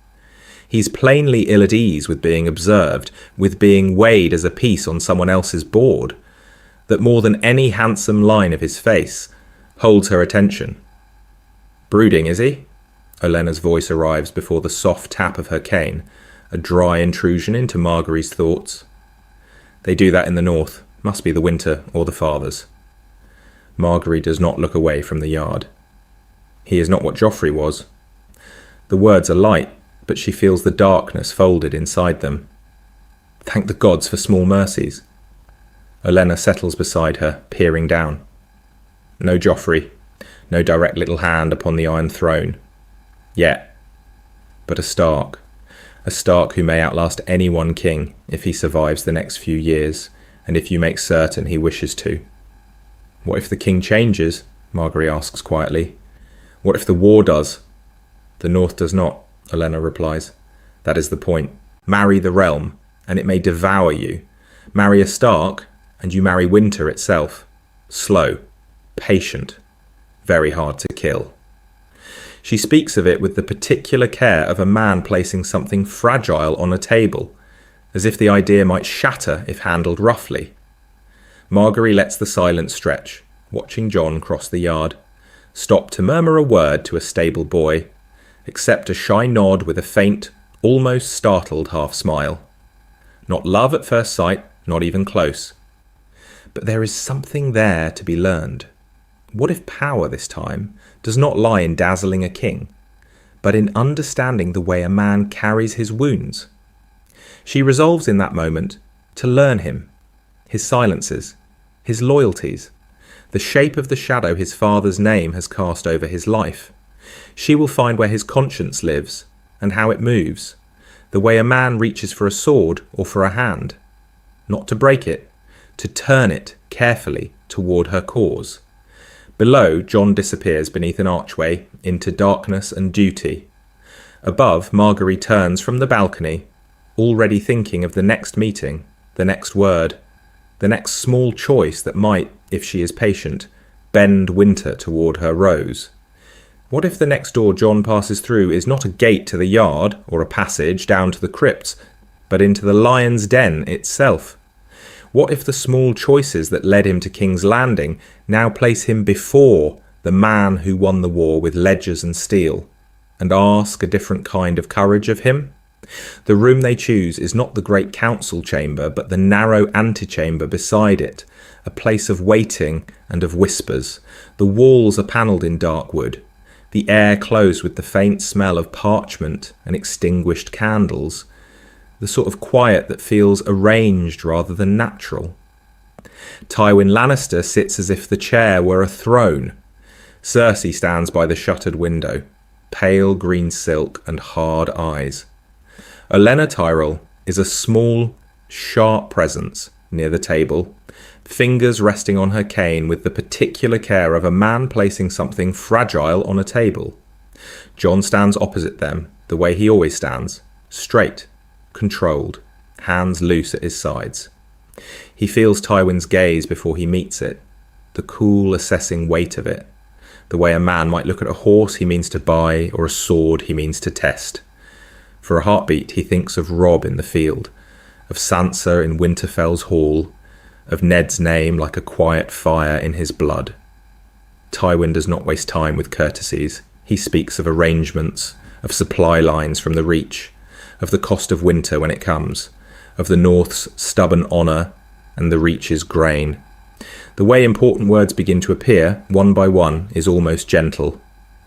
He's plainly ill at ease with being observed, with being weighed as a piece on someone else's board, that more than any handsome line of his face holds her attention. "Brooding, is he?" Olenna's voice arrives before the soft tap of her cane, a dry intrusion into Margaery's thoughts. They do that in the North, must be the winter or the fathers. Margaery does not look away from the yard. He is not what Joffrey was. The words are light, but she feels the darkness folded inside them. Thank the gods for small mercies. Olenna settles beside her, peering down. No Joffrey, no direct little hand upon the Iron Throne. Yet. But a Stark who may outlast any one king if he survives the next few years, and if you make certain he wishes to. What if the king changes? Margaery asks quietly. What if the war does? The North does not, Olenna replies. That is the point. Marry the realm, and it may devour you. Marry a Stark, and you marry winter itself. Slow, patient, very hard to kill. She speaks of it with the particular care of a man placing something fragile on a table, as if the idea might shatter if handled roughly. Margaery lets the silence stretch, watching Jon cross the yard, stop to murmur a word to a stable boy, except a shy nod with a faint, almost startled half-smile. Not love at first sight, not even close. But there is something there to be learned. What if power this time does not lie in dazzling a king, but in understanding the way a man carries his wounds? She resolves in that moment to learn him, his silences, his loyalties, the shape of the shadow his father's name has cast over his life. She will find where his conscience lives and how it moves, the way a man reaches for a sword or for a hand, not to break it, to turn it carefully toward her cause. Below, Jon disappears beneath an archway into darkness and duty. Above, Margaery turns from the balcony, already thinking of the next meeting, the next word, the next small choice that might, if she is patient, bend winter toward her rose. What if the next door Jon passes through is not a gate to the yard or a passage down to the crypts, but into the lion's den itself? What if the small choices that led him to King's Landing now place him before the man who won the war with ledgers and steel, and ask a different kind of courage of him? The room they choose is not the great council chamber, but the narrow antechamber beside it, a place of waiting and of whispers. The walls are panelled in dark wood, the air closed with the faint smell of parchment and extinguished candles, the sort of quiet that feels arranged rather than natural. Tywin Lannister sits as if the chair were a throne. Cersei stands by the shuttered window, pale green silk and hard eyes. Olenna Tyrell is a small, sharp presence near the table, fingers resting on her cane with the particular care of a man placing something fragile on a table. Jon stands opposite them, the way he always stands, straight, controlled, hands loose at his sides. He feels Tywin's gaze before he meets it, the cool, assessing weight of it, the way a man might look at a horse he means to buy or a sword he means to test. For a heartbeat he thinks of Robb in the field, of Sansa in Winterfell's hall, of Ned's name like a quiet fire in his blood. Tywin does not waste time with courtesies. He speaks of arrangements, of supply lines from the Reach, of the cost of winter when it comes, of the North's stubborn honour and the Reach's grain. The way important words begin to appear, one by one, is almost gentle.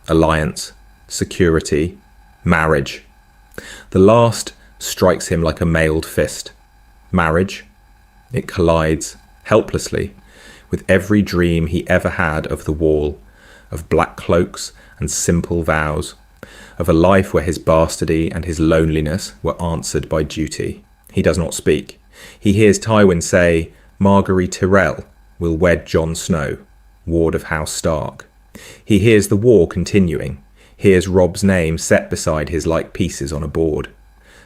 Alliance, security, marriage. The last strikes him like a mailed fist. Marriage. It collides, helplessly, with every dream he ever had of the Wall, of black cloaks and simple vows, of a life where his bastardy and his loneliness were answered by duty. He does not speak. He hears Tywin say, Margaery Tyrell will wed Jon Snow, ward of House Stark. He hears the war continuing, hears Robb's name set beside his like pieces on a board.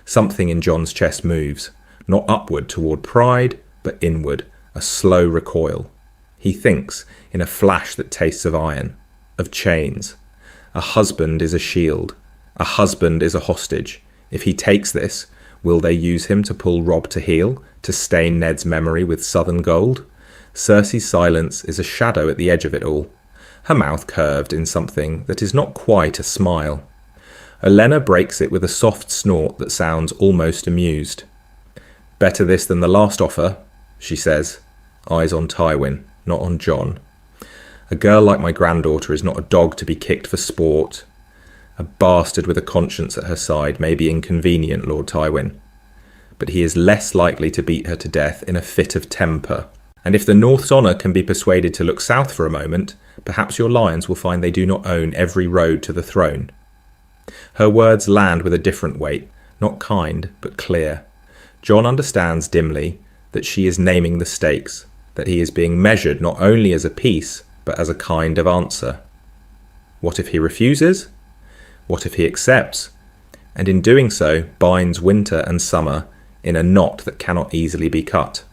Something in Jon's chest moves, not upward toward pride, but inward, a slow recoil. He thinks, in a flash that tastes of iron, of chains. A husband is a shield. A husband is a hostage. If he takes this, will they use him to pull Robb to heel, to stain Ned's memory with southern gold? Cersei's silence is a shadow at the edge of it all, her mouth curved in something that is not quite a smile. Olenna breaks it with a soft snort that sounds almost amused. Better this than the last offer, she says, eyes on Tywin, not on Jon. A girl like my granddaughter is not a dog to be kicked for sport. A bastard with a conscience at her side may be inconvenient, Lord Tywin, but he is less likely to beat her to death in a fit of temper. And if the North's honour can be persuaded to look south for a moment, perhaps your lions will find they do not own every road to the throne. Her words land with a different weight, not kind, but clear. Jon understands dimly that she is naming the stakes, that he is being measured not only as a peace, but as a kind of answer. What if he refuses? What if he accepts, and in doing so binds winter and summer in a knot that cannot easily be cut?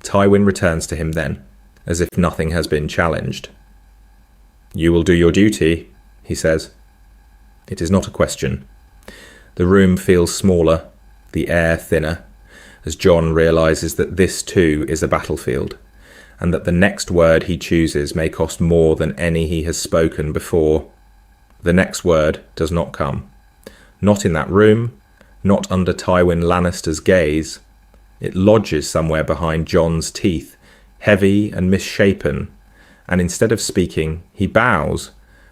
Tywin returns to him then, as if nothing has been challenged. You will do your duty, he says. It is not a question. The room feels smaller, the air thinner, as Jon realises that this too is a battlefield, and that the next word he chooses may cost more than any he has spoken before. The next word does not come. Not in that room, not under Tywin Lannister's gaze. It lodges somewhere behind Jon's teeth, heavy and misshapen, and instead of speaking, he bows,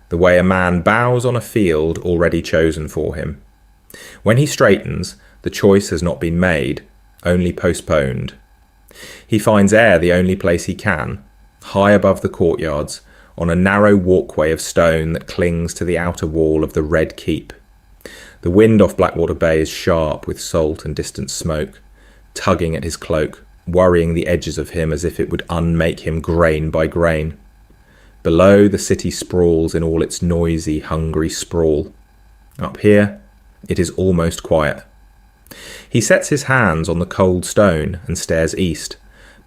the way a man bows on a field already chosen for him. When he straightens, the choice has not been made, only postponed. He finds air the only place he can, high above the courtyards, on a narrow walkway of stone that clings to the outer wall of the Red Keep. The wind off Blackwater Bay is sharp with salt and distant smoke, tugging at his cloak, worrying the edges of him as if it would unmake him grain by grain. Below, the city sprawls in all its noisy, hungry sprawl. Up here, it is almost quiet. He sets his hands on the cold stone and stares east,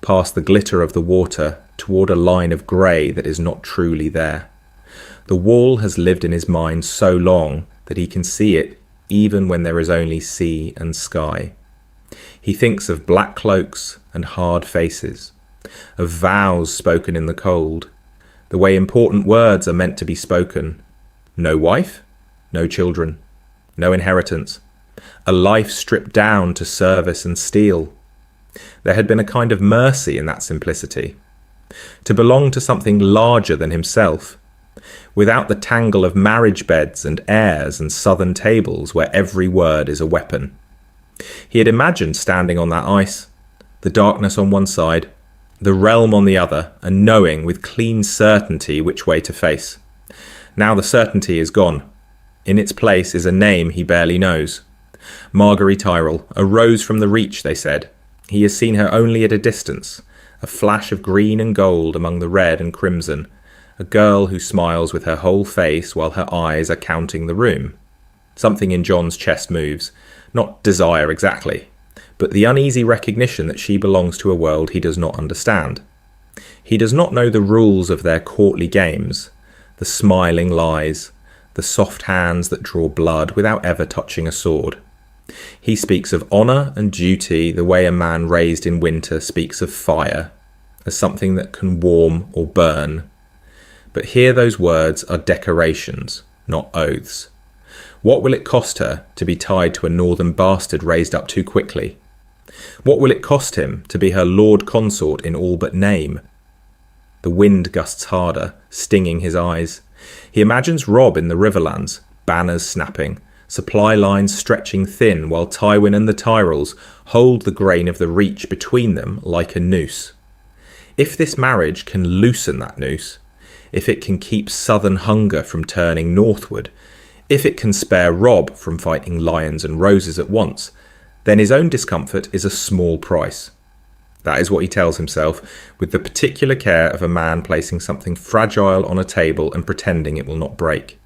past the glitter of the water, toward a line of grey that is not truly there. The wall has lived in his mind so long that he can see it even when there is only sea and sky. He thinks of black cloaks and hard faces, of vows spoken in the cold, the way important words are meant to be spoken. No wife, no children, no inheritance, a life stripped down to service and steel. There had been a kind of mercy in that simplicity. To belong to something larger than himself, without the tangle of marriage beds and heirs and southern tables where every word is a weapon. He had imagined standing on that ice, the darkness on one side, the realm on the other, and knowing with clean certainty which way to face. Now the certainty is gone. In its place is a name he barely knows. Margaery Tyrell, a rose from the reach, they said. He has seen her only at a distance, a flash of green and gold among the red and crimson, a girl who smiles with her whole face while her eyes are counting the room. Something in Jon's chest moves, not desire exactly, but the uneasy recognition that she belongs to a world he does not understand. He does not know the rules of their courtly games, the smiling lies, the soft hands that draw blood without ever touching a sword. He speaks of honour and duty the way a man raised in winter speaks of fire, as something that can warm or burn. But here those words are decorations, not oaths. What will it cost her to be tied to a northern bastard raised up too quickly? What will it cost him to be her lord consort in all but name? The wind gusts harder, stinging his eyes. He imagines Robb in the Riverlands, banners snapping, supply lines stretching thin while Tywin and the Tyrells hold the grain of the reach between them like a noose. If this marriage can loosen that noose, if it can keep southern hunger from turning northward, if it can spare Robb from fighting lions and roses at once, then his own discomfort is a small price. That is what he tells himself, with the particular care of a man placing something fragile on a table and pretending it will not break.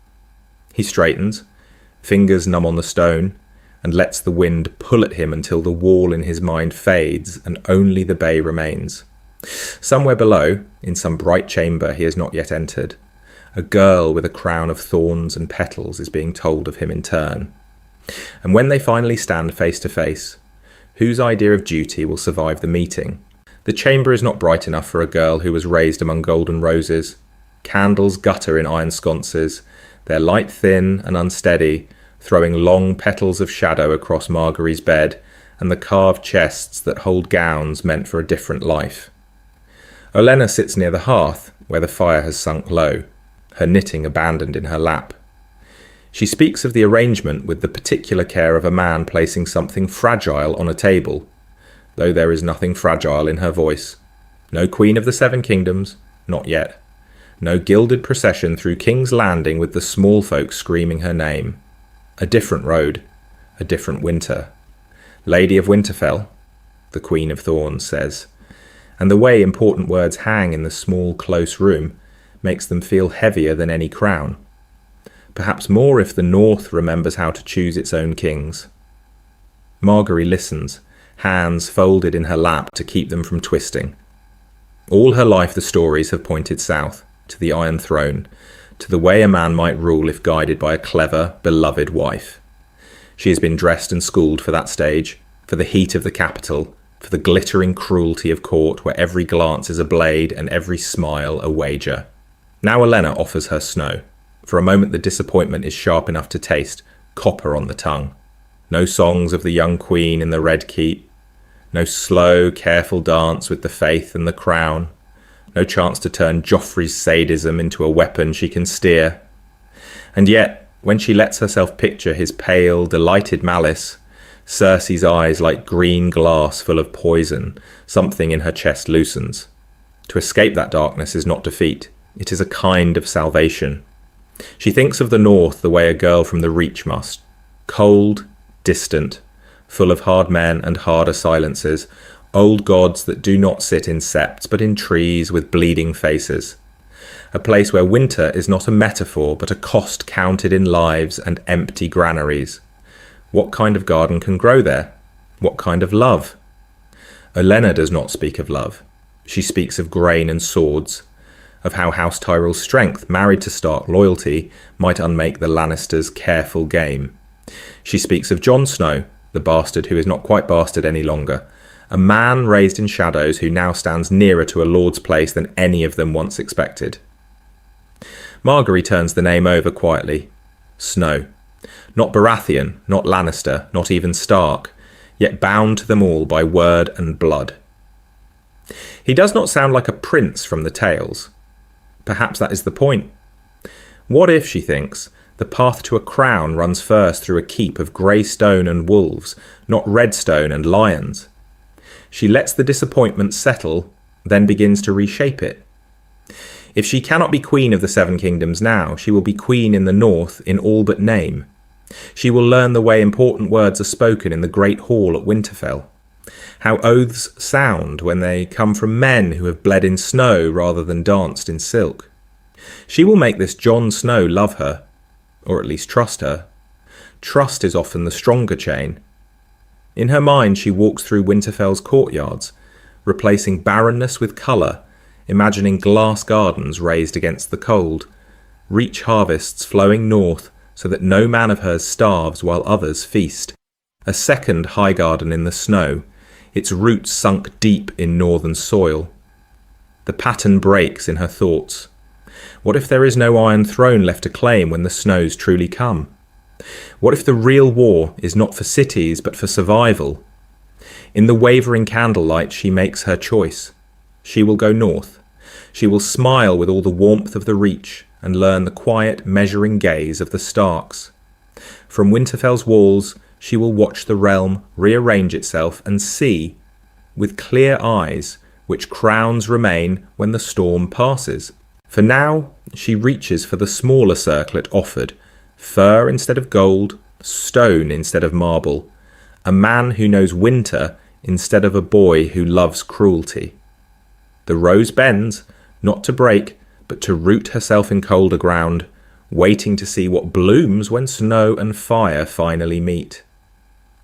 He straightens, fingers numb on the stone, and lets the wind pull at him until the wall in his mind fades and only the bay remains. Somewhere below, in some bright chamber he has not yet entered, a girl with a crown of thorns and petals is being told of him in turn. And when they finally stand face to face, whose idea of duty will survive the meeting? The chamber is not bright enough for a girl who was raised among golden roses. Candles gutter in iron sconces, their light thin and unsteady, throwing long petals of shadow across Margaery's bed and the carved chests that hold gowns meant for a different life. Olenna sits near the hearth, where the fire has sunk low, her knitting abandoned in her lap. She speaks of the arrangement with the particular care of a man placing something fragile on a table, though there is nothing fragile in her voice. No Queen of the Seven Kingdoms, not yet. No gilded procession through King's Landing with the small folk screaming her name. A different road, a different winter. Lady of Winterfell, the Queen of Thorns says, and the way important words hang in the small, close room makes them feel heavier than any crown. Perhaps more if the North remembers how to choose its own kings. Margaery listens, hands folded in her lap to keep them from twisting. All her life the stories have pointed south, to the Iron Throne, to the way a man might rule if guided by a clever, beloved wife. She has been dressed and schooled for that stage, for the heat of the capital, for the glittering cruelty of court where every glance is a blade and every smile a wager. Now Olenna offers her snow. For a moment the disappointment is sharp enough to taste, copper on the tongue. No songs of the young queen in the Red Keep. No slow, careful dance with the faith and the crown. No chance to turn Joffrey's sadism into a weapon she can steer. And yet, when she lets herself picture his pale, delighted malice, Cersei's eyes like green glass full of poison, something in her chest loosens. To escape that darkness is not defeat. It is a kind of salvation. She thinks of the north the way a girl from the Reach must. Cold, distant, full of hard men and harder silences, old gods that do not sit in septs but in trees with bleeding faces. A place where winter is not a metaphor but a cost counted in lives and empty granaries. What kind of garden can grow there? What kind of love? Olenna does not speak of love. She speaks of grain and swords, of how House Tyrell's strength, married to Stark loyalty, might unmake the Lannisters' careful game. She speaks of Jon Snow, the bastard who is not quite bastard any longer, a man raised in shadows who now stands nearer to a lord's place than any of them once expected. Margaery turns the name over quietly. Snow. Not Baratheon, not Lannister, not even Stark, yet bound to them all by word and blood. He does not sound like a prince from the tales. Perhaps that is the point. What if, she thinks, the path to a crown runs first through a keep of grey stone and wolves, not red stone and lions? She lets the disappointment settle, then begins to reshape it. If she cannot be queen of the Seven Kingdoms now, she will be queen in the north in all but name. She will learn the way important words are spoken in the great hall at Winterfell, how oaths sound when they come from men who have bled in snow rather than danced in silk. She will make this Jon Snow love her, or at least trust her. Trust is often the stronger chain. In her mind she walks through Winterfell's courtyards, replacing barrenness with colour, imagining glass gardens raised against the cold, Reach harvests flowing north so that no man of hers starves while others feast. A second Highgarden in the snow, its roots sunk deep in northern soil. The pattern breaks in her thoughts. What if there is no Iron Throne left to claim when the snows truly come? What if the real war is not for cities but for survival? In the wavering candlelight she makes her choice. She will go north. She will smile with all the warmth of the Reach and learn the quiet, measuring gaze of the Starks. From Winterfell's walls she will watch the realm rearrange itself and see, with clear eyes, which crowns remain when the storm passes. For now she reaches for the smaller circlet offered, fur instead of gold, stone instead of marble, a man who knows winter instead of a boy who loves cruelty. The rose bends, not to break, but to root herself in colder ground, waiting to see what blooms when snow and fire finally meet.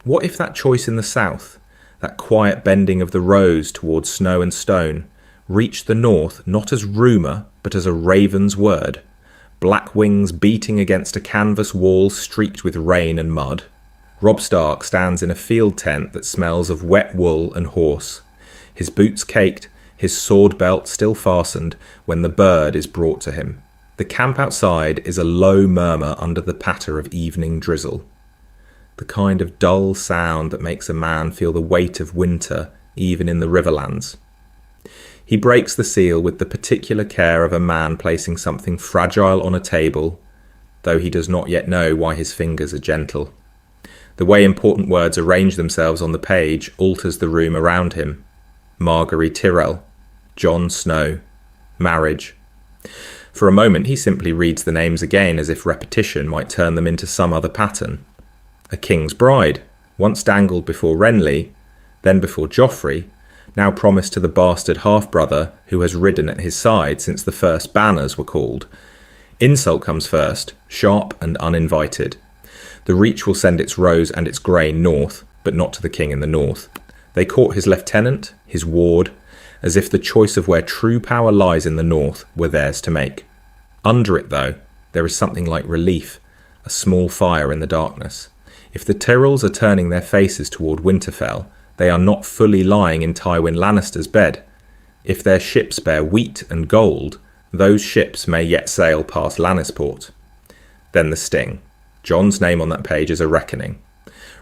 What if that choice in the south, that quiet bending of the rose towards snow and stone, reached the north not as rumour but as a raven's word, black wings beating against a canvas wall streaked with rain and mud? Robb Stark stands in a field tent that smells of wet wool and horse, his boots caked, his sword belt still fastened when the bird is brought to him. The camp outside is a low murmur under the patter of evening drizzle, the kind of dull sound that makes a man feel the weight of winter even in the Riverlands. He breaks the seal with the particular care of a man placing something fragile on a table, though he does not yet know why his fingers are gentle. The way important words arrange themselves on the page alters the room around him. Margaery Tyrell, Jon Snow, marriage. For a moment he simply reads the names again as if repetition might turn them into some other pattern. A king's bride, once dangled before Renly, then before Joffrey, now promised to the bastard half-brother who has ridden at his side since the first banners were called. Insult comes first, sharp and uninvited. The Reach will send its rose and its grain north, but not to the king in the north. They court his lieutenant, his ward, as if the choice of where true power lies in the north were theirs to make. Under it, though, there is something like relief, a small fire in the darkness. If the Tyrells are turning their faces toward Winterfell, they are not fully lying in Tywin Lannister's bed. If their ships bear wheat and gold, those ships may yet sail past Lannisport. Then the sting. Jon's name on that page is a reckoning.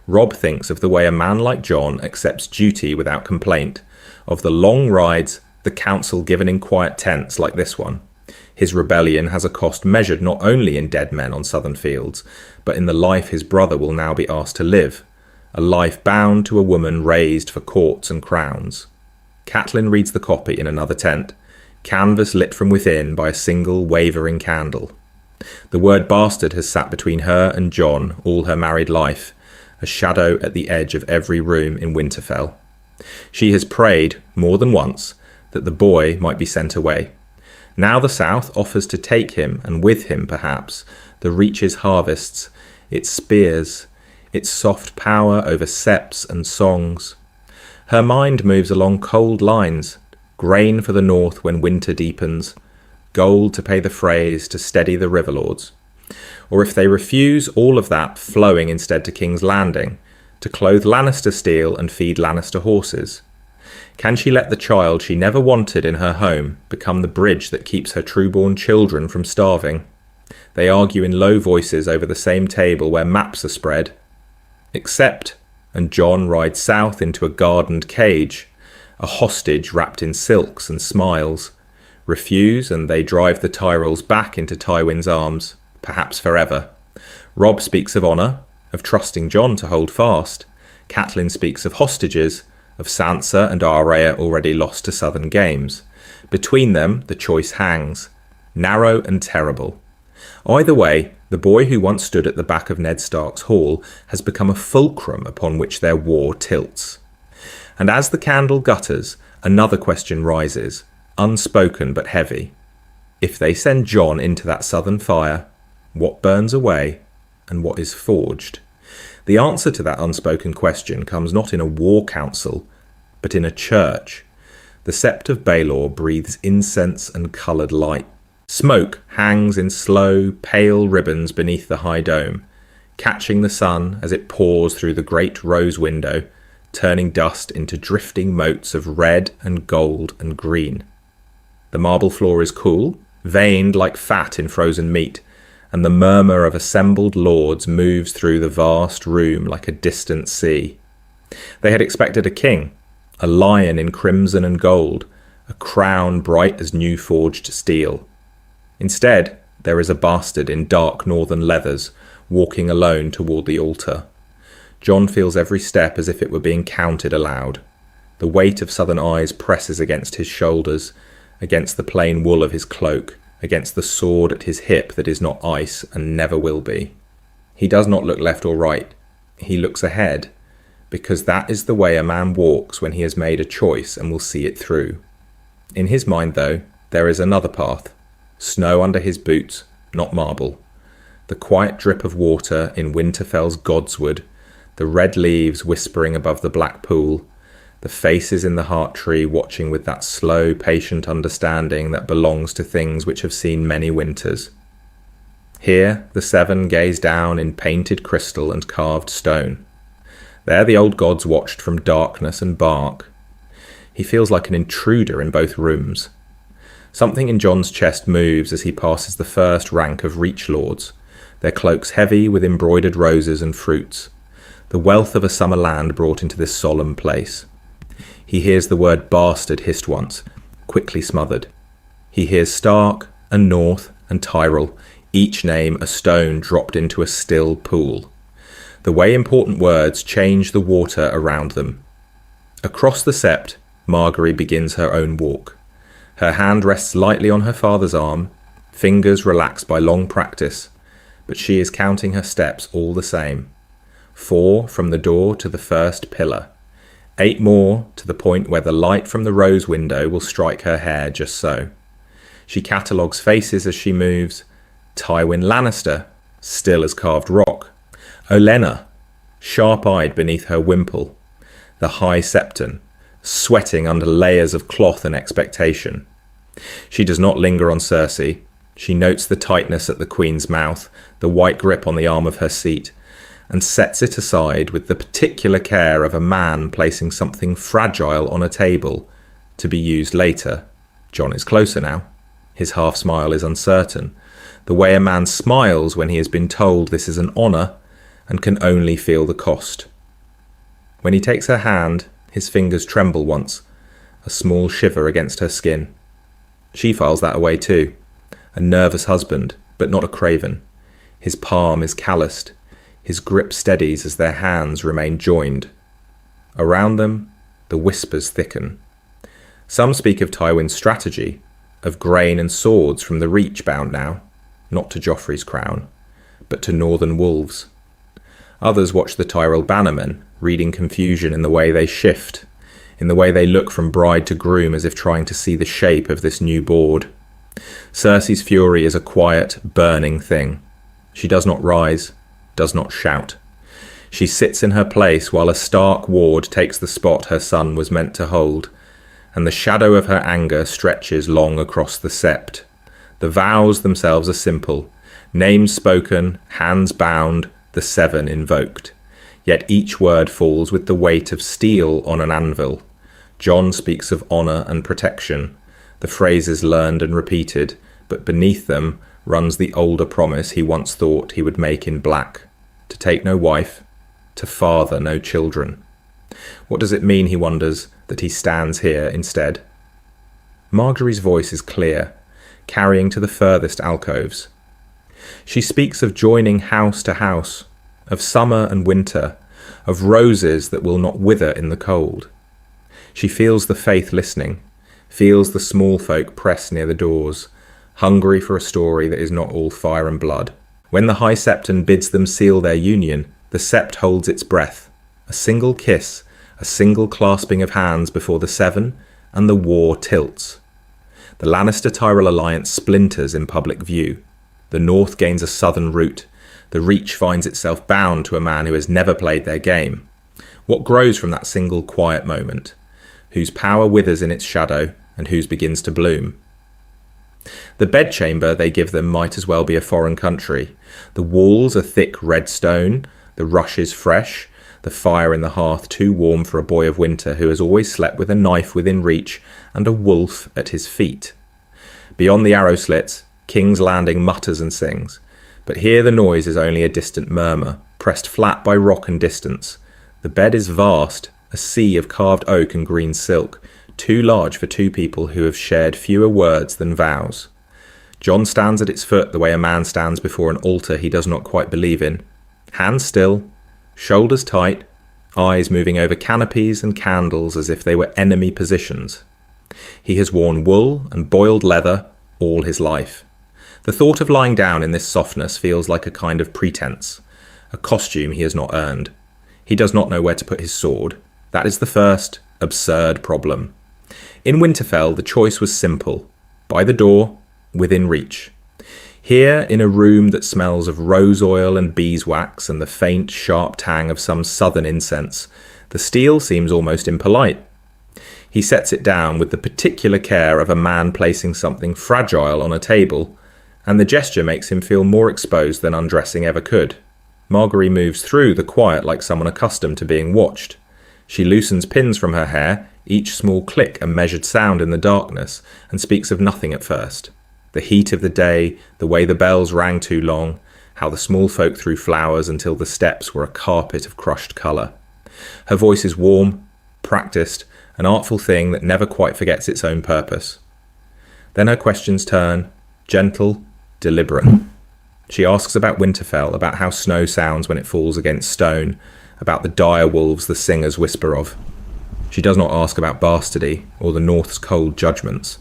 Robb thinks of the way a man like Jon accepts duty without complaint, of the long rides, the counsel given in quiet tents like this one. His rebellion has a cost measured not only in dead men on southern fields, but in the life his brother will now be asked to live, a life bound to a woman raised for courts and crowns. Catelyn reads the copy in another tent, canvas lit from within by a single wavering candle. The word bastard has sat between her and Jon all her married life, a shadow at the edge of every room in Winterfell. She has prayed, more than once, that the boy might be sent away. Now the South offers to take him, and with him, perhaps, the Reach's harvests, its spears, its soft power over septs and songs. Her mind moves along cold lines, grain for the north when winter deepens, gold to pay the Freys to steady the riverlords. Or if they refuse all of that, flowing instead to King's Landing, to clothe Lannister steel and feed Lannister horses. Can she let the child she never wanted in her home become the bridge that keeps her true-born children from starving? They argue in low voices over the same table where maps are spread. Accept, and Jon rides south into a gardened cage, a hostage wrapped in silks and smiles. Refuse, and they drive the Tyrells back into Tywin's arms, perhaps forever. Robb speaks of honour, of trusting Jon to hold fast. Catelyn speaks of hostages, of Sansa and Arya already lost to southern games. Between them, the choice hangs, narrow and terrible. Either way, the boy who once stood at the back of Ned Stark's hall has become a fulcrum upon which their war tilts. And as the candle gutters, another question rises, unspoken but heavy. If they send Jon into that southern fire, what burns away and what is forged? The answer to that unspoken question comes not in a war council, but in a church. The Sept of Baelor breathes incense and coloured light. Smoke hangs in slow, pale ribbons beneath the high dome, catching the sun as it pours through the great rose window, turning dust into drifting motes of red and gold and green. The marble floor is cool, veined like fat in frozen meat, and the murmur of assembled lords moves through the vast room like a distant sea. They had expected a king, a lion in crimson and gold, a crown bright as new forged steel. Instead, there is a bastard in dark northern leathers, walking alone toward the altar. Jon feels every step as if it were being counted aloud. The weight of southern eyes presses against his shoulders, against the plain wool of his cloak, against the sword at his hip that is not ice and never will be. He does not look left or right. He looks ahead, because that is the way a man walks when he has made a choice and will see it through. In his mind, though, there is another path. Snow under his boots, not marble. The quiet drip of water in Winterfell's godswood, the red leaves whispering above the black pool, the faces in the heart tree watching with that slow, patient understanding that belongs to things which have seen many winters. Here the seven gaze down in painted crystal and carved stone. There the old gods watched from darkness and bark. He feels like an intruder in both rooms. Something in Jon's chest moves as he passes the first rank of Reach Lords, their cloaks heavy with embroidered roses and fruits, the wealth of a summer land brought into this solemn place. He hears the word bastard hissed once, quickly smothered. He hears Stark and North and Tyrell, each name a stone dropped into a still pool. The way important words change the water around them. Across the sept, Margaery begins her own walk. Her hand rests lightly on her father's arm, fingers relaxed by long practice, but she is counting her steps all the same. 4 from the door to the first pillar. 8 more to the point where the light from the rose window will strike her hair just so. She catalogues faces as she moves. Tywin Lannister, still as carved rock. Olenna, sharp-eyed beneath her wimple. The High Septon, sweating under layers of cloth and expectation. She does not linger on Cersei. She notes the tightness at the Queen's mouth, the white grip on the arm of her seat, and sets it aside with the particular care of a man placing something fragile on a table to be used later. Jon is closer now. His half-smile is uncertain, the way a man smiles when he has been told this is an honour and can only feel the cost. When he takes her hand, his fingers tremble once, a small shiver against her skin. She files that away too, a nervous husband, but not a craven. His palm is calloused, his grip steadies as their hands remain joined. Around them, the whispers thicken. Some speak of Tywin's strategy, of grain and swords from the Reach bound now, not to Joffrey's crown, but to northern wolves. Others watch the Tyrell bannermen, reading confusion in the way they shift, in the way they look from bride to groom as if trying to see the shape of this new board. Cersei's fury is a quiet, burning thing. She does not rise, does not shout. She sits in her place while a Stark ward takes the spot her son was meant to hold, and the shadow of her anger stretches long across the sept. The vows themselves are simple, names spoken, hands bound, the seven invoked. Yet each word falls with the weight of steel on an anvil. Jon speaks of honour and protection, the phrases learned and repeated, but beneath them runs the older promise he once thought he would make in black, to take no wife, to father no children. What does it mean, he wonders, that he stands here instead? Margaery's voice is clear, carrying to the furthest alcoves. She speaks of joining house to house, of summer and winter, of roses that will not wither in the cold. She feels the faith listening, feels the small folk press near the doors, hungry for a story that is not all fire and blood. When the High Septon bids them seal their union, the sept holds its breath. A single kiss, a single clasping of hands before the seven, and the war tilts. The Lannister-Tyrell alliance splinters in public view. The north gains a southern route. The Reach finds itself bound to a man who has never played their game. What grows from that single quiet moment? Whose power withers in its shadow, and whose begins to bloom? The bedchamber they give them might as well be a foreign country. The walls are thick red stone, the rushes fresh, the fire in the hearth too warm for a boy of winter who has always slept with a knife within reach and a wolf at his feet. Beyond the arrow slits, King's Landing mutters and sings, but here the noise is only a distant murmur, pressed flat by rock and distance. The bed is vast, a sea of carved oak and green silk, too large for two people who have shared fewer words than vows. Jon stands at its foot the way a man stands before an altar he does not quite believe in. Hands still, shoulders tight, eyes moving over canopies and candles as if they were enemy positions. He has worn wool and boiled leather all his life. The thought of lying down in this softness feels like a kind of pretense, a costume he has not earned. He does not know where to put his sword. That is the first, absurd problem. In Winterfell, the choice was simple. By the door, within reach. Here, in a room that smells of rose oil and beeswax and the faint, sharp tang of some southern incense, the steel seems almost impolite. He sets it down with the particular care of a man placing something fragile on a table, and the gesture makes him feel more exposed than undressing ever could. Margaery moves through the quiet like someone accustomed to being watched. She loosens pins from her hair, each small click a measured sound in the darkness, and speaks of nothing at first. The heat of the day, the way the bells rang too long, how the small folk threw flowers until the steps were a carpet of crushed colour. Her voice is warm, practised, an artful thing that never quite forgets its own purpose. Then her questions turn, gentle, deliberate. She asks about Winterfell, about how snow sounds when it falls against stone, about the dire wolves the singers whisper of. She does not ask about bastardy or the North's cold judgments,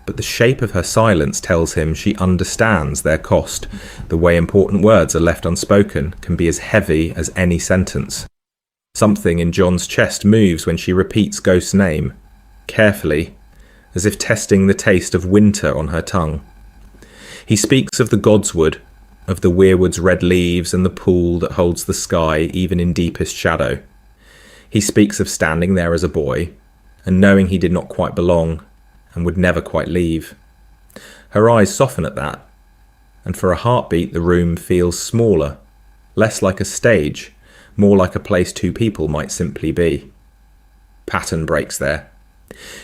but the shape of her silence tells him she understands their cost. The way important words are left unspoken can be as heavy as any sentence. Something in Jon's chest moves when she repeats Ghost's name, carefully, as if testing the taste of winter on her tongue. He speaks of the godswood, of the weirwood's red leaves and the pool that holds the sky even in deepest shadow. He speaks of standing there as a boy, and knowing he did not quite belong, and would never quite leave. Her eyes soften at that, and for a heartbeat the room feels smaller, less like a stage, more like a place two people might simply be. Pattern breaks there.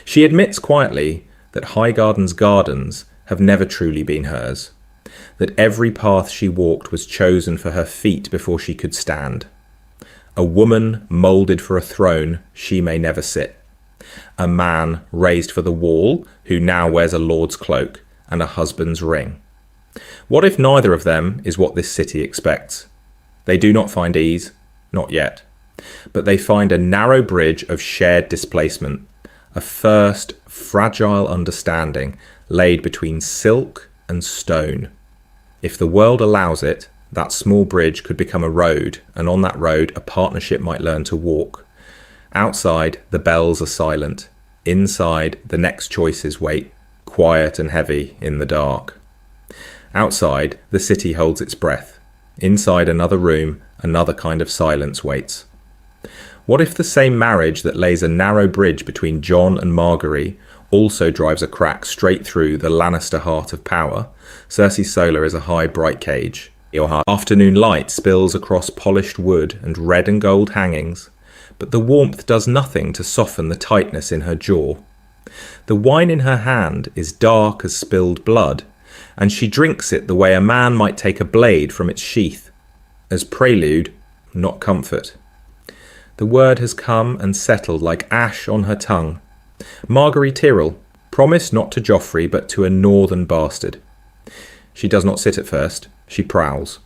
She admits quietly that Highgarden's gardens have never truly been hers, that every path she walked was chosen for her feet before she could stand. A woman moulded for a throne she may never sit. A man raised for the wall who now wears a lord's cloak and a husband's ring. What if neither of them is what this city expects? They do not find ease, not yet, but they find a narrow bridge of shared displacement, a first fragile understanding laid between silk and stone. If the world allows it, that small bridge could become a road, and on that road a partnership might learn to walk. Outside, the bells are silent. Inside, the next choices wait, quiet and heavy in the dark. Outside, the city holds its breath. Inside another room, another kind of silence waits. What if the same marriage that lays a narrow bridge between Jon and Margaery also drives a crack straight through the Lannister heart of power? Cersei Solar is a high, bright cage. Afternoon light spills across polished wood and red and gold hangings, but the warmth does nothing to soften the tightness in her jaw. The wine in her hand is dark as spilled blood, and she drinks it the way a man might take a blade from its sheath, as prelude, not comfort. The word has come and settled like ash on her tongue. Margaery Tyrell, promised not to Joffrey but to a northern bastard. She does not sit at first, she prowls.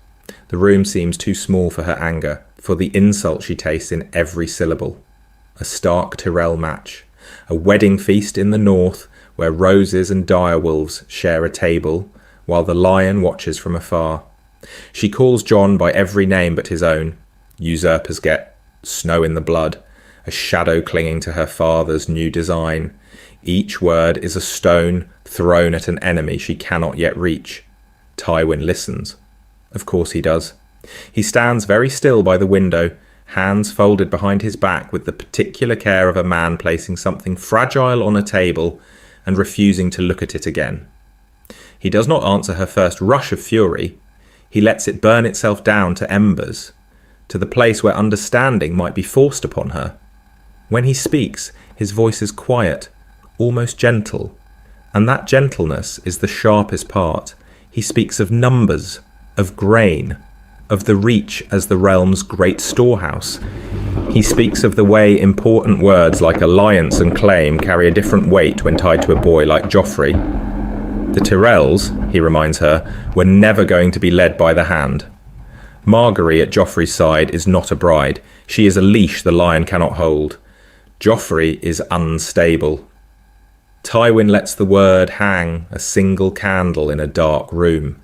The room seems too small for her anger, for the insult she tastes in every syllable. A Stark Tyrell match, a wedding feast in the north where roses and direwolves share a table, while the lion watches from afar. She calls Jon by every name but his own. Usurpers get, snow in the blood, a shadow clinging to her father's new design. Each word is a stone thrown at an enemy she cannot yet reach. Tywin listens. Of course he does. He stands very still by the window, hands folded behind his back with the particular care of a man placing something fragile on a table and refusing to look at it again. He does not answer her first rush of fury. He lets it burn itself down to embers, to the place where understanding might be forced upon her. When he speaks, his voice is quiet, almost gentle, and that gentleness is the sharpest part. He speaks of numbers, of grain, of the reach as the realm's great storehouse. He speaks of the way important words like alliance and claim carry a different weight when tied to a boy like Joffrey. The Tyrells, he reminds her, were never going to be led by the hand. Margaery at Joffrey's side is not a bride. She is a leash the lion cannot hold. Joffrey is unstable. Tywin lets the word hang, a single candle in a dark room.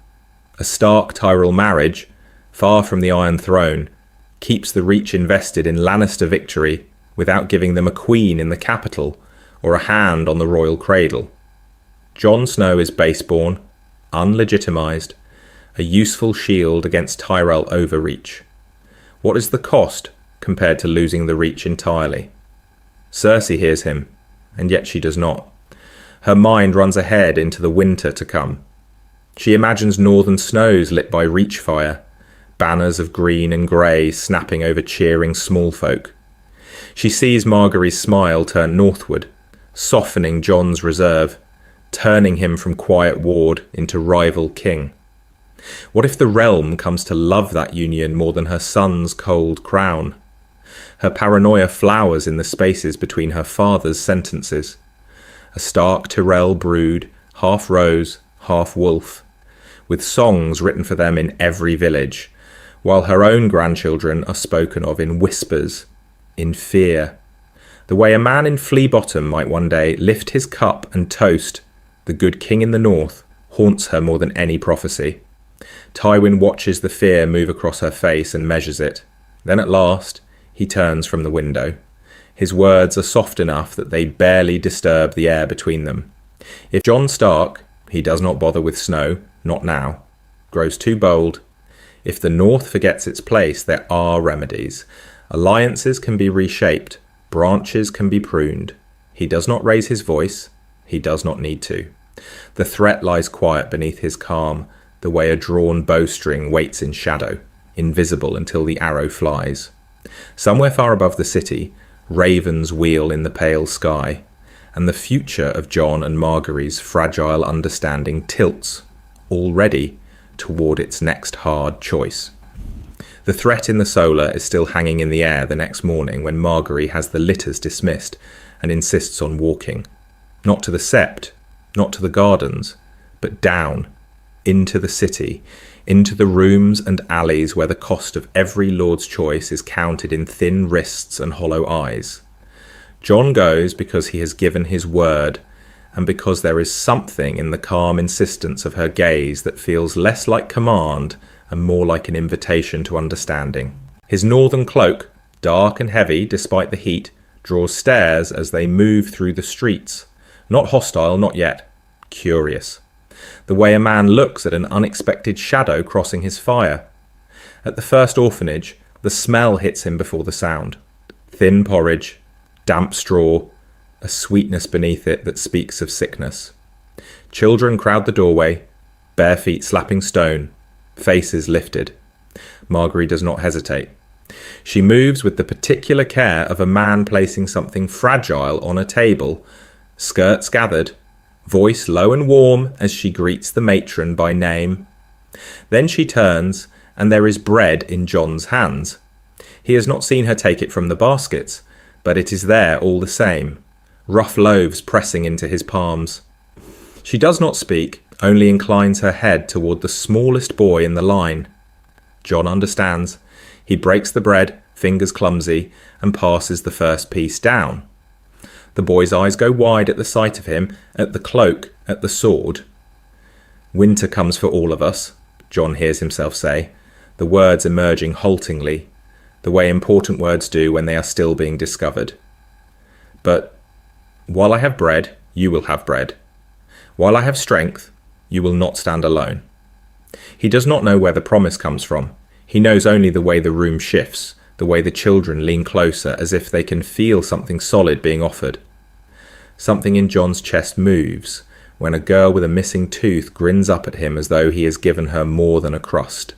A Stark Tyrell marriage, far from the Iron Throne, keeps the Reach invested in Lannister victory without giving them a queen in the capital or a hand on the royal cradle. Jon Snow is baseborn, unlegitimised, a useful shield against Tyrell overreach. What is the cost compared to losing the Reach entirely? Cersei hears him, and yet she does not. Her mind runs ahead into the winter to come. She imagines northern snows lit by Reach fire, banners of green and grey snapping over cheering small folk. She sees Margaery's smile turn northward, softening Jon's reserve, turning him from quiet ward into rival king. What if the realm comes to love that union more than her son's cold crown? Her paranoia flowers in the spaces between her father's sentences. A Stark Tyrell brood, half rose, half wolf, with songs written for them in every village, while her own grandchildren are spoken of in whispers, in fear. The way a man in Flea Bottom might one day lift his cup and toast, the good king in the north, haunts her more than any prophecy. Tywin watches the fear move across her face and measures it. Then at last, he turns from the window. His words are soft enough that they barely disturb the air between them. If Jon Stark, he does not bother with snow, not now, grows too bold. If the north forgets its place, there are remedies. Alliances can be reshaped, branches can be pruned. He does not raise his voice, he does not need to. The threat lies quiet beneath his calm, the way a drawn bowstring waits in shadow, invisible until the arrow flies. Somewhere far above the city, ravens wheel in the pale sky. and the future of Jon and Margaery's fragile understanding tilts, already, toward its next hard choice. The threat in the Solar is still hanging in the air the next morning when Margaery has the litters dismissed and insists on walking. Not to the Sept, not to the gardens, but down, into the city, into the rooms and alleys where the cost of every lord's choice is counted in thin wrists and hollow eyes. Jon goes because he has given his word, and because there is something in the calm insistence of her gaze that feels less like command and more like an invitation to understanding. His northern cloak, dark and heavy despite the heat, draws stares as they move through the streets. Not hostile, not yet. Curious. The way a man looks at an unexpected shadow crossing his fire. At the first orphanage, the smell hits him before the sound. Thin porridge, damp straw, a sweetness beneath it that speaks of sickness. Children crowd the doorway, bare feet slapping stone, faces lifted. Margaery does not hesitate. She moves with the particular care of a man placing something fragile on a table, skirts gathered, voice low and warm as she greets the matron by name. Then she turns, and there is bread in Jon's hands. He has not seen her take it from the baskets, but it is there all the same, rough loaves pressing into his palms. She does not speak, only inclines her head toward the smallest boy in the line. Jon understands. He breaks the bread, fingers clumsy, and passes the first piece down. The boy's eyes go wide at the sight of him, at the cloak, at the sword. "Winter comes for all of us," Jon hears himself say, the words emerging haltingly, the way important words do when they are still being discovered. "But while I have bread, you will have bread. While I have strength, you will not stand alone." He does not know where the promise comes from. He knows only the way the room shifts, the way the children lean closer as if they can feel something solid being offered. Something in Jon's chest moves when a girl with a missing tooth grins up at him as though he has given her more than a crust.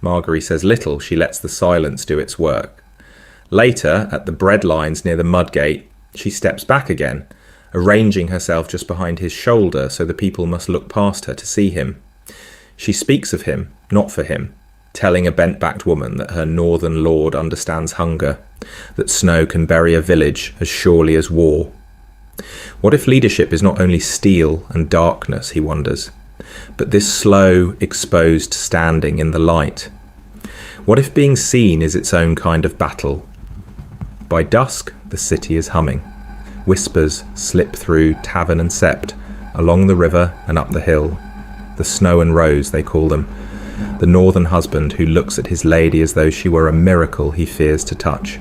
Margaery says little. She lets the silence do its work. Later, at the bread lines near the mudgate, she steps back again, arranging herself just behind his shoulder so the people must look past her to see him. She speaks of him, not for him, telling a bent-backed woman that her northern lord understands hunger, that snow can bury a village as surely as war. What if leadership is not only steel and darkness, he wonders, but this slow, exposed standing in the light? What if being seen is its own kind of battle? By dusk, the city is humming. Whispers slip through tavern and sept, along the river and up the hill. The Snow and Rose, they call them. The northern husband who looks at his lady as though she were a miracle he fears to touch.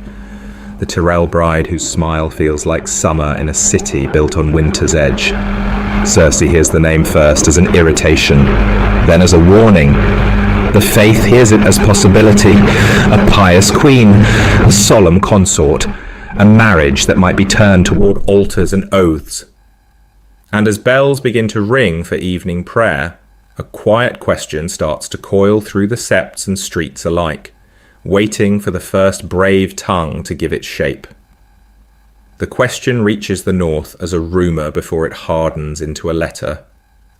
The Tyrell bride whose smile feels like summer in a city built on winter's edge. Cersei hears the name first as an irritation, then as a warning. The faith hears it as possibility, a pious queen, a solemn consort, a marriage that might be turned toward altars and oaths. And as bells begin to ring for evening prayer, a quiet question starts to coil through the septs and streets alike, waiting for the first brave tongue to give it shape. The question reaches the north as a rumour before it hardens into a letter,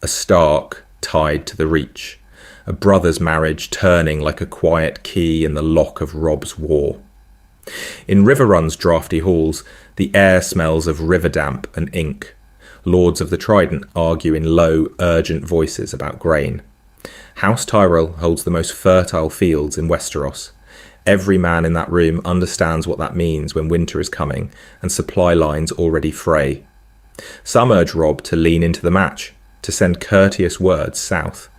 a Stark tied to the Reach, a brother's marriage turning like a quiet key in the lock of Robb's war. In Riverrun's draughty halls, the air smells of river damp and ink. Lords of the Trident argue in low, urgent voices about grain. House Tyrell holds the most fertile fields in Westeros. Every man in that room understands what that means when winter is coming and supply lines already fray. Some urge Robb to lean into the match, to send courteous words south,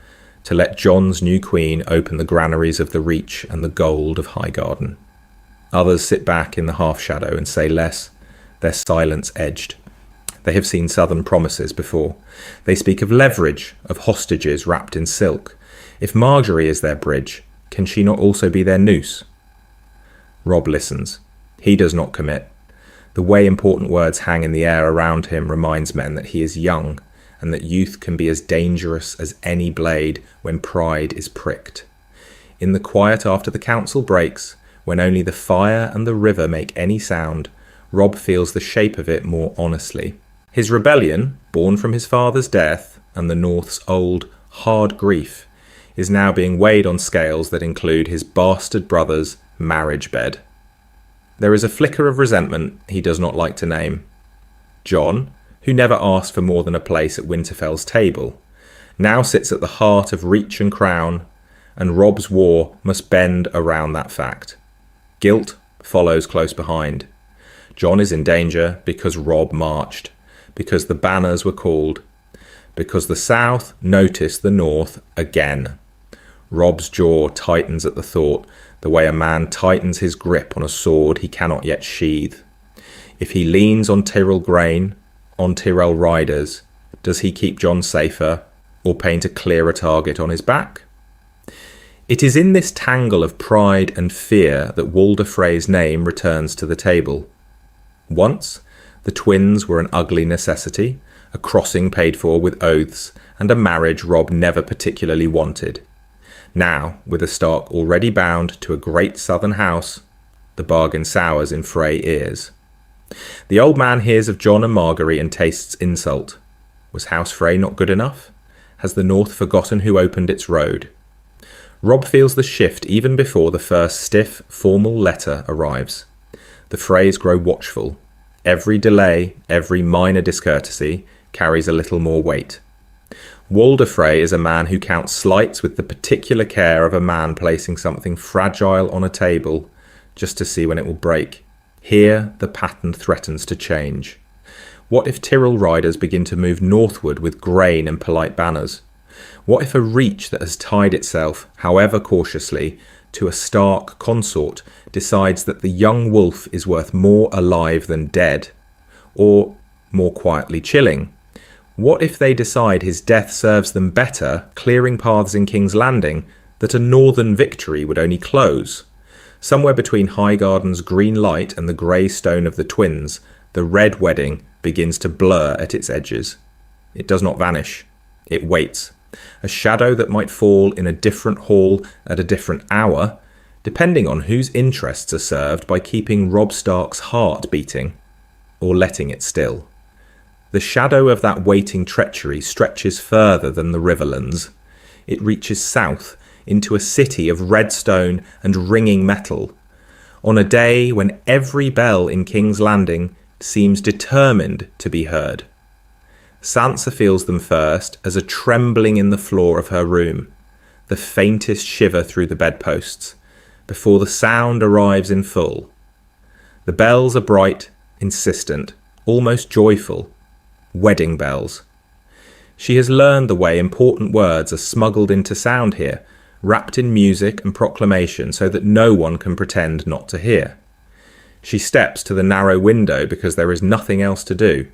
to let Jon's new queen open the granaries of the Reach and the gold of Highgarden. Others sit back in the half-shadow and say less, their silence edged. They have seen southern promises before. They speak of leverage, of hostages wrapped in silk. If Margaery is their bridge, can she not also be their noose? Robb listens. He does not commit. The way important words hang in the air around him reminds men that he is young, and that youth can be as dangerous as any blade when pride is pricked. In the quiet after the council breaks, when only the fire and the river make any sound, Robb feels the shape of it more honestly. His rebellion, born from his father's death and the North's old, hard grief, is now being weighed on scales that include his bastard brother's marriage bed. There is a flicker of resentment he does not like to name. Jon, who never asked for more than a place at Winterfell's table, now sits at the heart of reach and crown, and Robb's war must bend around that fact. Guilt follows close behind. Jon is in danger because Robb marched, because the banners were called, because the South noticed the North again. Robb's jaw tightens at the thought, the way a man tightens his grip on a sword he cannot yet sheathe. If he leans on Tyrell grain, on Tyrell riders, does he keep Jon safer, or paint a clearer target on his back? It is in this tangle of pride and fear that Walder Frey's name returns to the table. Once, the twins were an ugly necessity, a crossing paid for with oaths, and a marriage Robb never particularly wanted. Now, with a Stark already bound to a great southern house, the bargain sours in Frey ears. The old man hears of Jon and Margaery and tastes insult. Was House Frey not good enough? Has the North forgotten who opened its road? Robb feels the shift even before the first stiff, formal letter arrives. The Freys grow watchful. Every delay, every minor discourtesy, carries a little more weight. Walder Frey is a man who counts slights with the particular care of a man placing something fragile on a table just to see when it will break. Here, the pattern threatens to change. What if Tyrell riders begin to move northward with grain and polite banners? What if a reach that has tied itself, however cautiously, to a Stark consort decides that the young wolf is worth more alive than dead? Or, more quietly chilling, what if they decide his death serves them better, clearing paths in King's Landing that a northern victory would only close? Somewhere between Highgarden's green light and the grey stone of the twins, the red wedding begins to blur at its edges. It does not vanish. It waits. A shadow that might fall in a different hall at a different hour, depending on whose interests are served by keeping Robb Stark's heart beating, or letting it still. The shadow of that waiting treachery stretches further than the Riverlands. It reaches south into a city of red stone and ringing metal, on a day when every bell in King's Landing seems determined to be heard. Sansa feels them first as a trembling in the floor of her room, the faintest shiver through the bedposts, before the sound arrives in full. The bells are bright, insistent, almost joyful. Wedding bells. She has learned the way important words are smuggled into sound here, wrapped in music and proclamation so that no one can pretend not to hear. She steps to the narrow window because there is nothing else to do.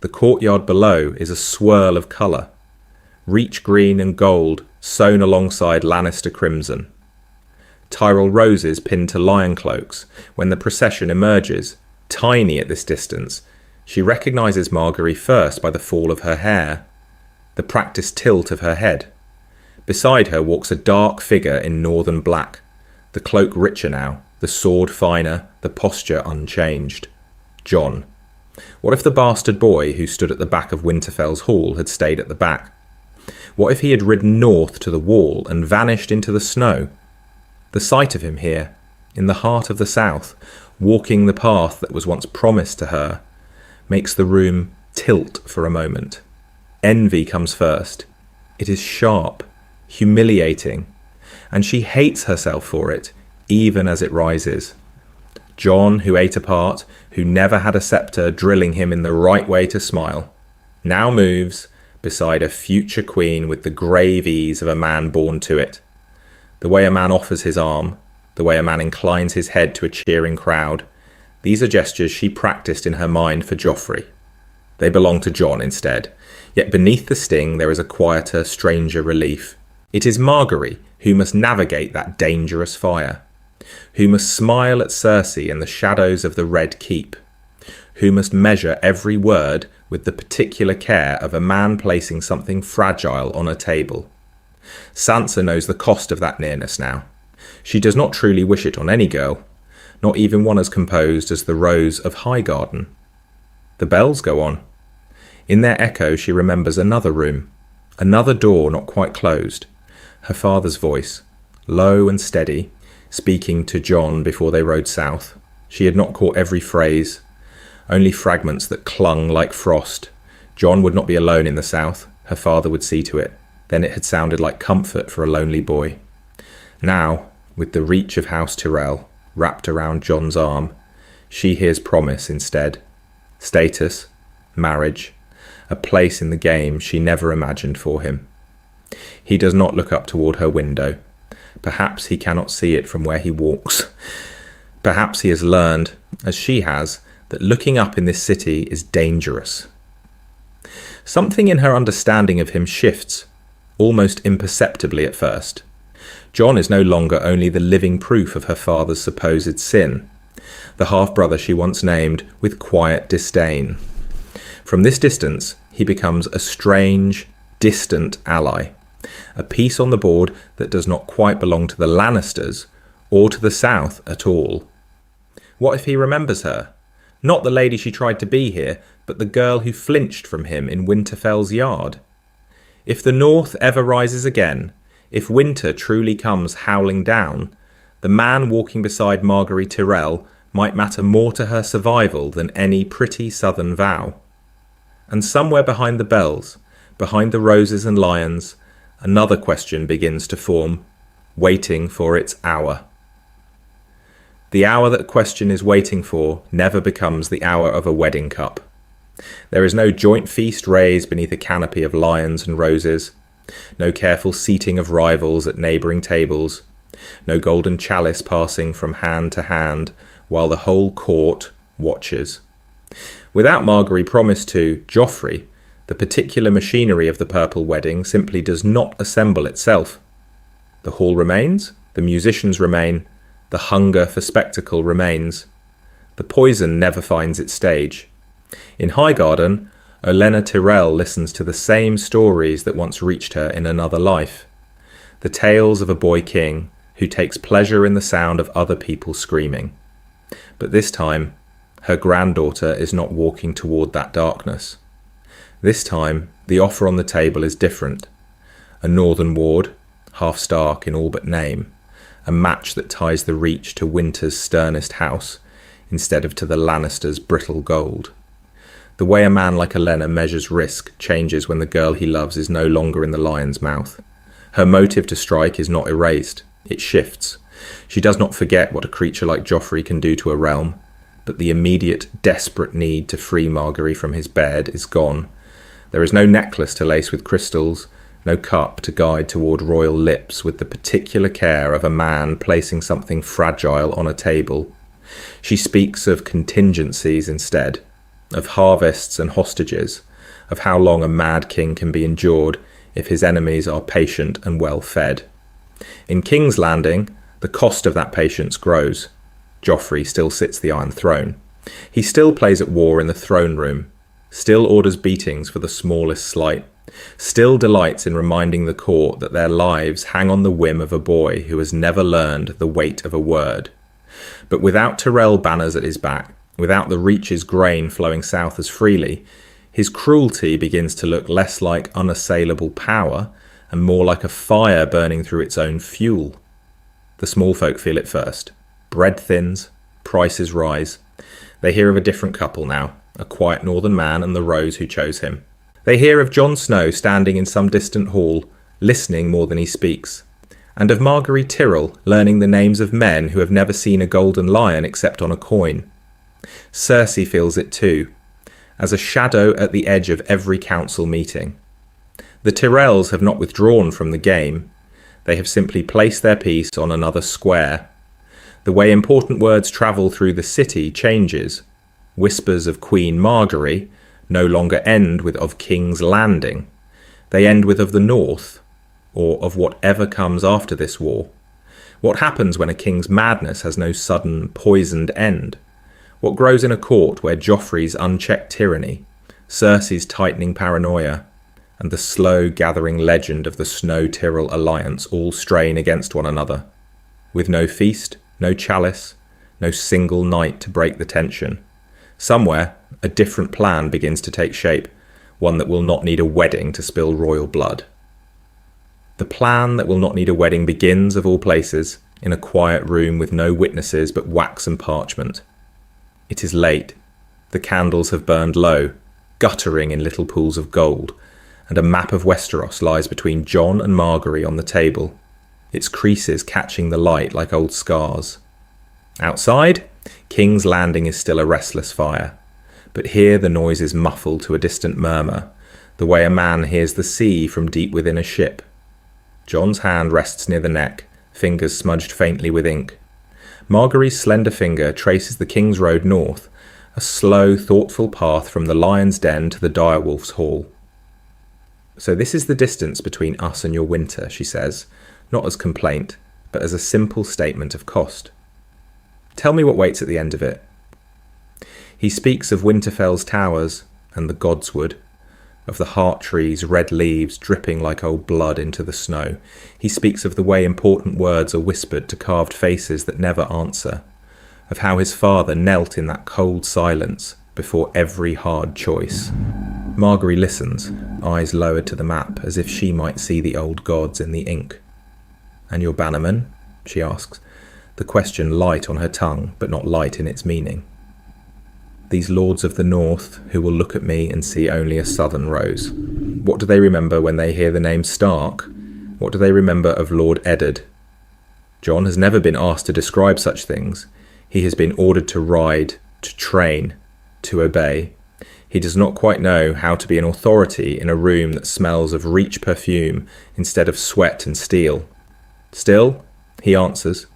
The courtyard below is a swirl of colour. Reach green and gold sewn alongside Lannister crimson. Tyrell roses pinned to lion cloaks when the procession emerges, tiny at this distance. She recognises Margaery first by the fall of her hair, the practised tilt of her head. Beside her walks a dark figure in northern black, the cloak richer now, the sword finer, the posture unchanged. Jon. What if the bastard boy who stood at the back of Winterfell's hall had stayed at the back? What if he had ridden north to the wall and vanished into the snow? The sight of him here, in the heart of the south, walking the path that was once promised to her, makes the room tilt for a moment. Envy comes first. It is sharp, humiliating, and she hates herself for it, even as it rises. Jon, who ate apart, who never had a sceptre drilling him in the right way to smile, now moves beside a future queen with the grave ease of a man born to it. The way a man offers his arm, the way a man inclines his head to a cheering crowd, these are gestures she practiced in her mind for Joffrey. They belong to Jon instead, yet beneath the sting there is a quieter, stranger relief. It is Margaery who must navigate that dangerous fire, who must smile at Cersei in the shadows of the Red Keep, who must measure every word with the particular care of a man placing something fragile on a table. Sansa knows the cost of that nearness now. She does not truly wish it on any girl, not even one as composed as the Rose of Highgarden. The bells go on. In their echo she remembers another room, another door not quite closed, her father's voice, low and steady, speaking to Jon before they rode south. She had not caught every phrase, only fragments that clung like frost. Jon would not be alone in the south, her father would see to it. Then it had sounded like comfort for a lonely boy. Now, with the reach of House Tyrell wrapped around Jon's arm, she hears promise instead. Status, marriage, a place in the game she never imagined for him. He does not look up toward her window. Perhaps he cannot see it from where he walks. Perhaps he has learned, as she has, that looking up in this city is dangerous. Something in her understanding of him shifts, almost imperceptibly at first. Jon is no longer only the living proof of her father's supposed sin, the half-brother she once named with quiet disdain. From this distance, he becomes a strange, distant ally, a piece on the board that does not quite belong to the Lannisters or to the south at all. What if he remembers her? Not the lady she tried to be here, but the girl who flinched from him in Winterfell's yard. If the north ever rises again, if winter truly comes howling down, the man walking beside Margaery Tyrell might matter more to her survival than any pretty southern vow. And somewhere behind the bells, behind the roses and lions, another question begins to form, waiting for its hour. The hour that question is waiting for never becomes the hour of a wedding cup. There is no joint feast raised beneath a canopy of lions and roses, no careful seating of rivals at neighbouring tables, no golden chalice passing from hand to hand while the whole court watches. Without Margaery promised to Joffrey, the particular machinery of the purple wedding simply does not assemble itself. The hall remains, the musicians remain, the hunger for spectacle remains. The poison never finds its stage. In Highgarden, Olenna Tyrell listens to the same stories that once reached her in another life. The tales of a boy king who takes pleasure in the sound of other people screaming. But this time, her granddaughter is not walking toward that darkness. This time, the offer on the table is different. A northern ward, half Stark in all but name, a match that ties the reach to winter's sternest house, instead of to the Lannisters' brittle gold. The way a man like Olenna measures risk changes when the girl he loves is no longer in the lion's mouth. Her motive to strike is not erased, it shifts. She does not forget what a creature like Joffrey can do to a realm, but the immediate, desperate need to free Margaery from his bed is gone. There is no necklace to lace with crystals, no cup to guide toward royal lips with the particular care of a man placing something fragile on a table. She speaks of contingencies instead, of harvests and hostages, of how long a mad king can be endured if his enemies are patient and well fed. In King's Landing, the cost of that patience grows. Joffrey still sits the Iron Throne. He still plays at war in the throne room, still orders beatings for the smallest slight, still delights in reminding the court that their lives hang on the whim of a boy who has never learned the weight of a word. But without Tyrell banners at his back, without the Reach's grain flowing south as freely, his cruelty begins to look less like unassailable power and more like a fire burning through its own fuel. The small folk feel it first. Bread thins, prices rise. They hear of a different couple now, a quiet northern man and the rose who chose him. They hear of Jon Snow standing in some distant hall, listening more than he speaks, and of Margaery Tyrell learning the names of men who have never seen a golden lion except on a coin. Cersei feels it too, as a shadow at the edge of every council meeting. The Tyrells have not withdrawn from the game. They have simply placed their piece on another square. The way important words travel through the city changes. Whispers of Queen Margaery no longer end with of King's Landing. They end with of the North, or of whatever comes after this war. What happens when a king's madness has no sudden, poisoned end? What grows in a court where Joffrey's unchecked tyranny, Cersei's tightening paranoia, and the slow gathering legend of the Snow-Tyrell alliance all strain against one another? With no feast, no chalice, no single night to break the tension. Somewhere, a different plan begins to take shape, one that will not need a wedding to spill royal blood. The plan that will not need a wedding begins, of all places, in a quiet room with no witnesses but wax and parchment. It is late. The candles have burned low, guttering in little pools of gold, and a map of Westeros lies between Jon and Margaery on the table, its creases catching the light like old scars. Outside, King's Landing is still a restless fire, but here the noise is muffled to a distant murmur, the way a man hears the sea from deep within a ship. Jon's hand rests near the neck, fingers smudged faintly with ink. Margaery's slender finger traces the King's Road north, a slow, thoughtful path from the Lion's Den to the Direwolf's Hall. So this is the distance between us and your winter, she says, not as complaint, but as a simple statement of cost. Tell me what waits at the end of it. He speaks of Winterfell's towers and the godswood, of the heart trees' red leaves dripping like old blood into the snow. He speaks of the way important words are whispered to carved faces that never answer, of how his father knelt in that cold silence before every hard choice. Margaery listens, eyes lowered to the map, as if she might see the old gods in the ink. "And your bannerman?" she asks, the question light on her tongue, but not light in its meaning. "These lords of the north, who will look at me and see only a southern rose. What do they remember when they hear the name Stark? What do they remember of Lord Eddard?" Jon has never been asked to describe such things. He has been ordered to ride, to train, to obey. He does not quite know how to be an authority in a room that smells of reach perfume instead of sweat and steel. Still, he answers,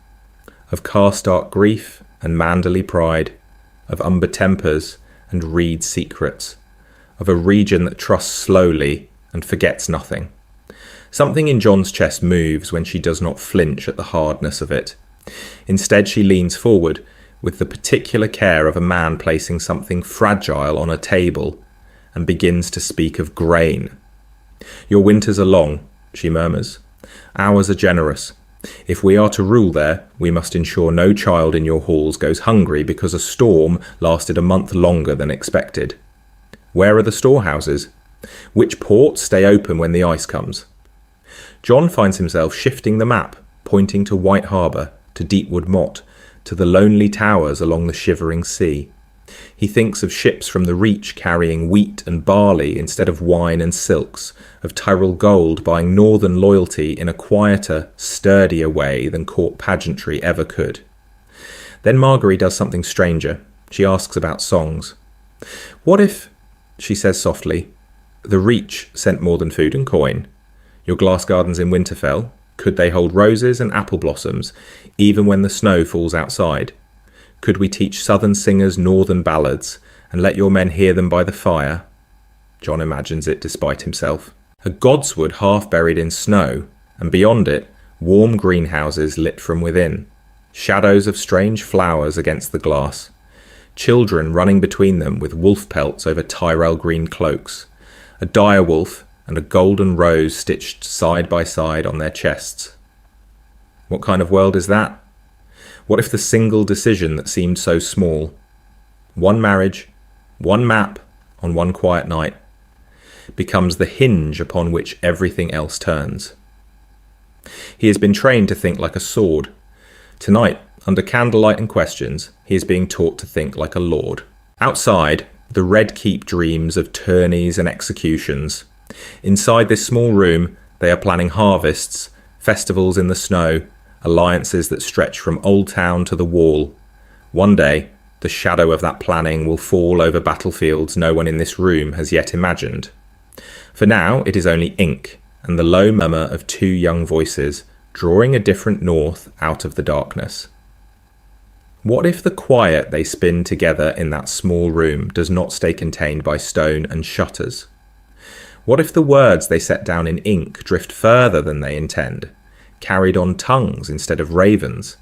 of Karstark grief and manderly pride, of umber tempers and reed secrets, of a region that trusts slowly and forgets nothing. Something in Jon's chest moves when she does not flinch at the hardness of it. Instead, she leans forward, with the particular care of a man placing something fragile on a table, and begins to speak of grain. "Your winters are long," she murmurs. "Ours are generous. If we are to rule there, we must ensure no child in your halls goes hungry because a storm lasted a month longer than expected. Where are the storehouses? Which ports stay open when the ice comes?" Jon finds himself shifting the map, pointing to White Harbour, to Deepwood Motte, to the lonely towers along the shivering sea. He thinks of ships from the Reach carrying wheat and barley instead of wine and silks, of Tyrell gold buying northern loyalty in a quieter, sturdier way than court pageantry ever could. Then Margaery does something stranger. She asks about songs. "What if," she says softly, "the Reach sent more than food and coin? Your glass gardens in Winterfell, could they hold roses and apple blossoms, even when the snow falls outside? Could we teach southern singers northern ballads, and let your men hear them by the fire?" Jon imagines it despite himself. A godswood half buried in snow, and beyond it, warm greenhouses lit from within. Shadows of strange flowers against the glass. Children running between them with wolf pelts over Tyrell green cloaks. A direwolf and a golden rose stitched side by side on their chests. What kind of world is that? What if the single decision that seemed so small, one marriage, one map on one quiet night, becomes the hinge upon which everything else turns? He has been trained to think like a sword. Tonight, under candlelight and questions, he is being taught to think like a lord. Outside, the Red Keep dreams of tourneys and executions. Inside this small room, they are planning harvests, festivals in the snow, alliances that stretch from Old Town to the Wall. One day, the shadow of that planning will fall over battlefields no one in this room has yet imagined. For now, it is only ink and the low murmur of two young voices, drawing a different north out of the darkness. What if the quiet they spin together in that small room does not stay contained by stone and shutters? What if the words they set down in ink drift further than they intend, carried on tongues instead of ravens,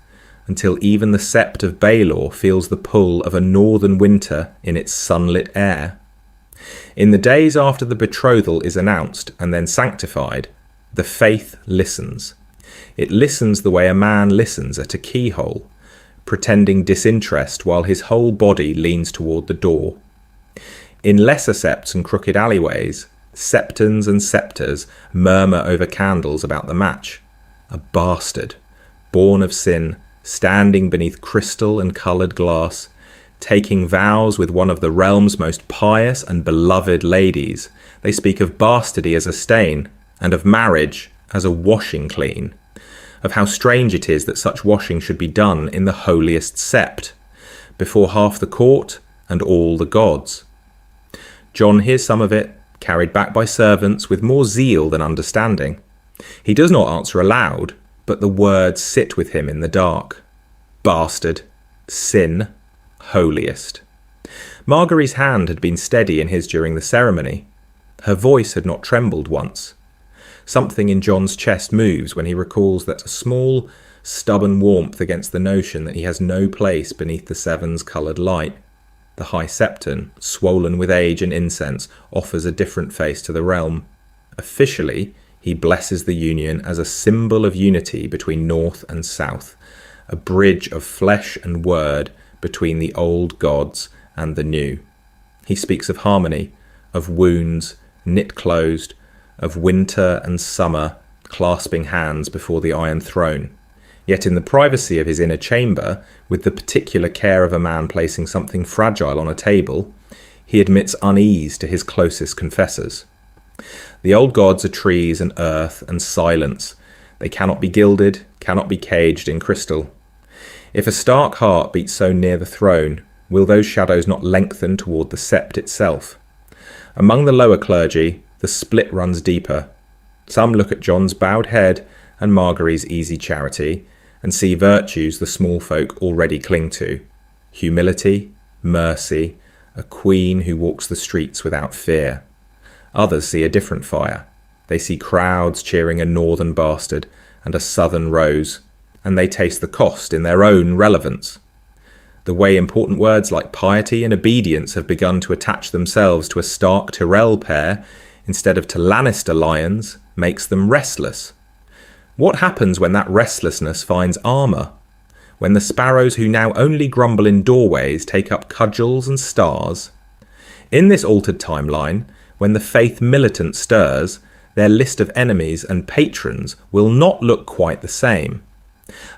until even the sept of Baelor feels the pull of a northern winter in its sunlit air? In the days after the betrothal is announced and then sanctified, the faith listens. It listens the way a man listens at a keyhole, pretending disinterest while his whole body leans toward the door. In lesser septs and crooked alleyways, septons and septors murmur over candles about the match. A bastard, born of sin, standing beneath crystal and coloured glass, taking vows with one of the realm's most pious and beloved ladies. They speak of bastardy as a stain, and of marriage as a washing clean, of how strange it is that such washing should be done in the holiest sept, before half the court and all the gods. Jon hears some of it, carried back by servants with more zeal than understanding. He does not answer aloud, but the words sit with him in the dark. Bastard, sin, holiest. Margaery's hand had been steady in his during the ceremony. Her voice had not trembled once. Something in Jon's chest moves when he recalls that a small, stubborn warmth against the notion that he has no place beneath the Seven's coloured light. The High Septon, swollen with age and incense, offers a different face to the realm. Officially, he blesses the union as a symbol of unity between North and South, a bridge of flesh and word between the old gods and the new. He speaks of harmony, of wounds knit closed, of winter and summer clasping hands before the Iron Throne. Yet in the privacy of his inner chamber, with the particular care of a man placing something fragile on a table, he admits unease to his closest confessors. The old gods are trees and earth and silence. They cannot be gilded, cannot be caged in crystal. If a Stark heart beats so near the throne, will those shadows not lengthen toward the sept itself? Among the lower clergy, the split runs deeper. Some look at Jon's bowed head and Margaery's easy charity and see virtues the small folk already cling to. Humility, mercy, a queen who walks the streets without fear. Others see a different fire. They see crowds cheering a northern bastard and a southern rose, and they taste the cost in their own relevance. The way important words like piety and obedience have begun to attach themselves to a Stark Tyrell pair instead of to Lannister lions makes them restless. What happens when that restlessness finds armour? When the sparrows who now only grumble in doorways take up cudgels and stars? In this altered timeline, when the faith militant stirs, their list of enemies and patrons will not look quite the same.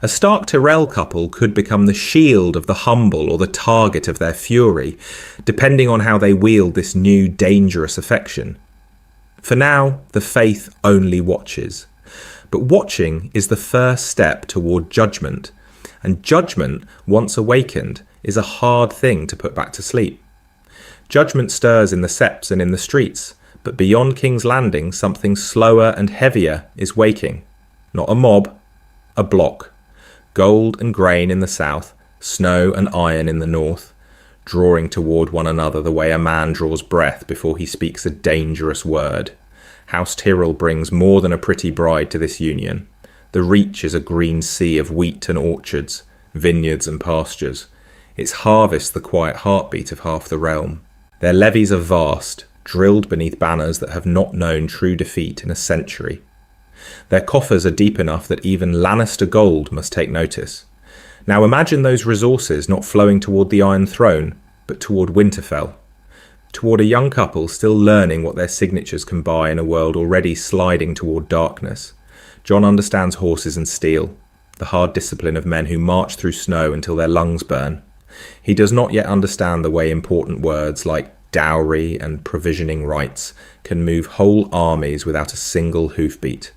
A Stark Tyrell couple could become the shield of the humble or the target of their fury, depending on how they wield this new dangerous affection. For now, the faith only watches. But watching is the first step toward judgment, and judgment, once awakened, is a hard thing to put back to sleep. Judgment stirs in the septs and in the streets, but beyond King's Landing something slower and heavier is waking. Not a mob, a block. Gold and grain in the south, snow and iron in the north, drawing toward one another the way a man draws breath before he speaks a dangerous word. House Tyrell brings more than a pretty bride to this union. The Reach is a green sea of wheat and orchards, vineyards and pastures. Its harvest the quiet heartbeat of half the realm. Their levies are vast, drilled beneath banners that have not known true defeat in a century. Their coffers are deep enough that even Lannister gold must take notice. Now imagine those resources not flowing toward the Iron Throne, but toward Winterfell. Toward a young couple still learning what their signatures can buy in a world already sliding toward darkness. Jon understands horses and steel, the hard discipline of men who march through snow until their lungs burn. He does not yet understand the way important words like dowry and provisioning rights can move whole armies without a single hoofbeat.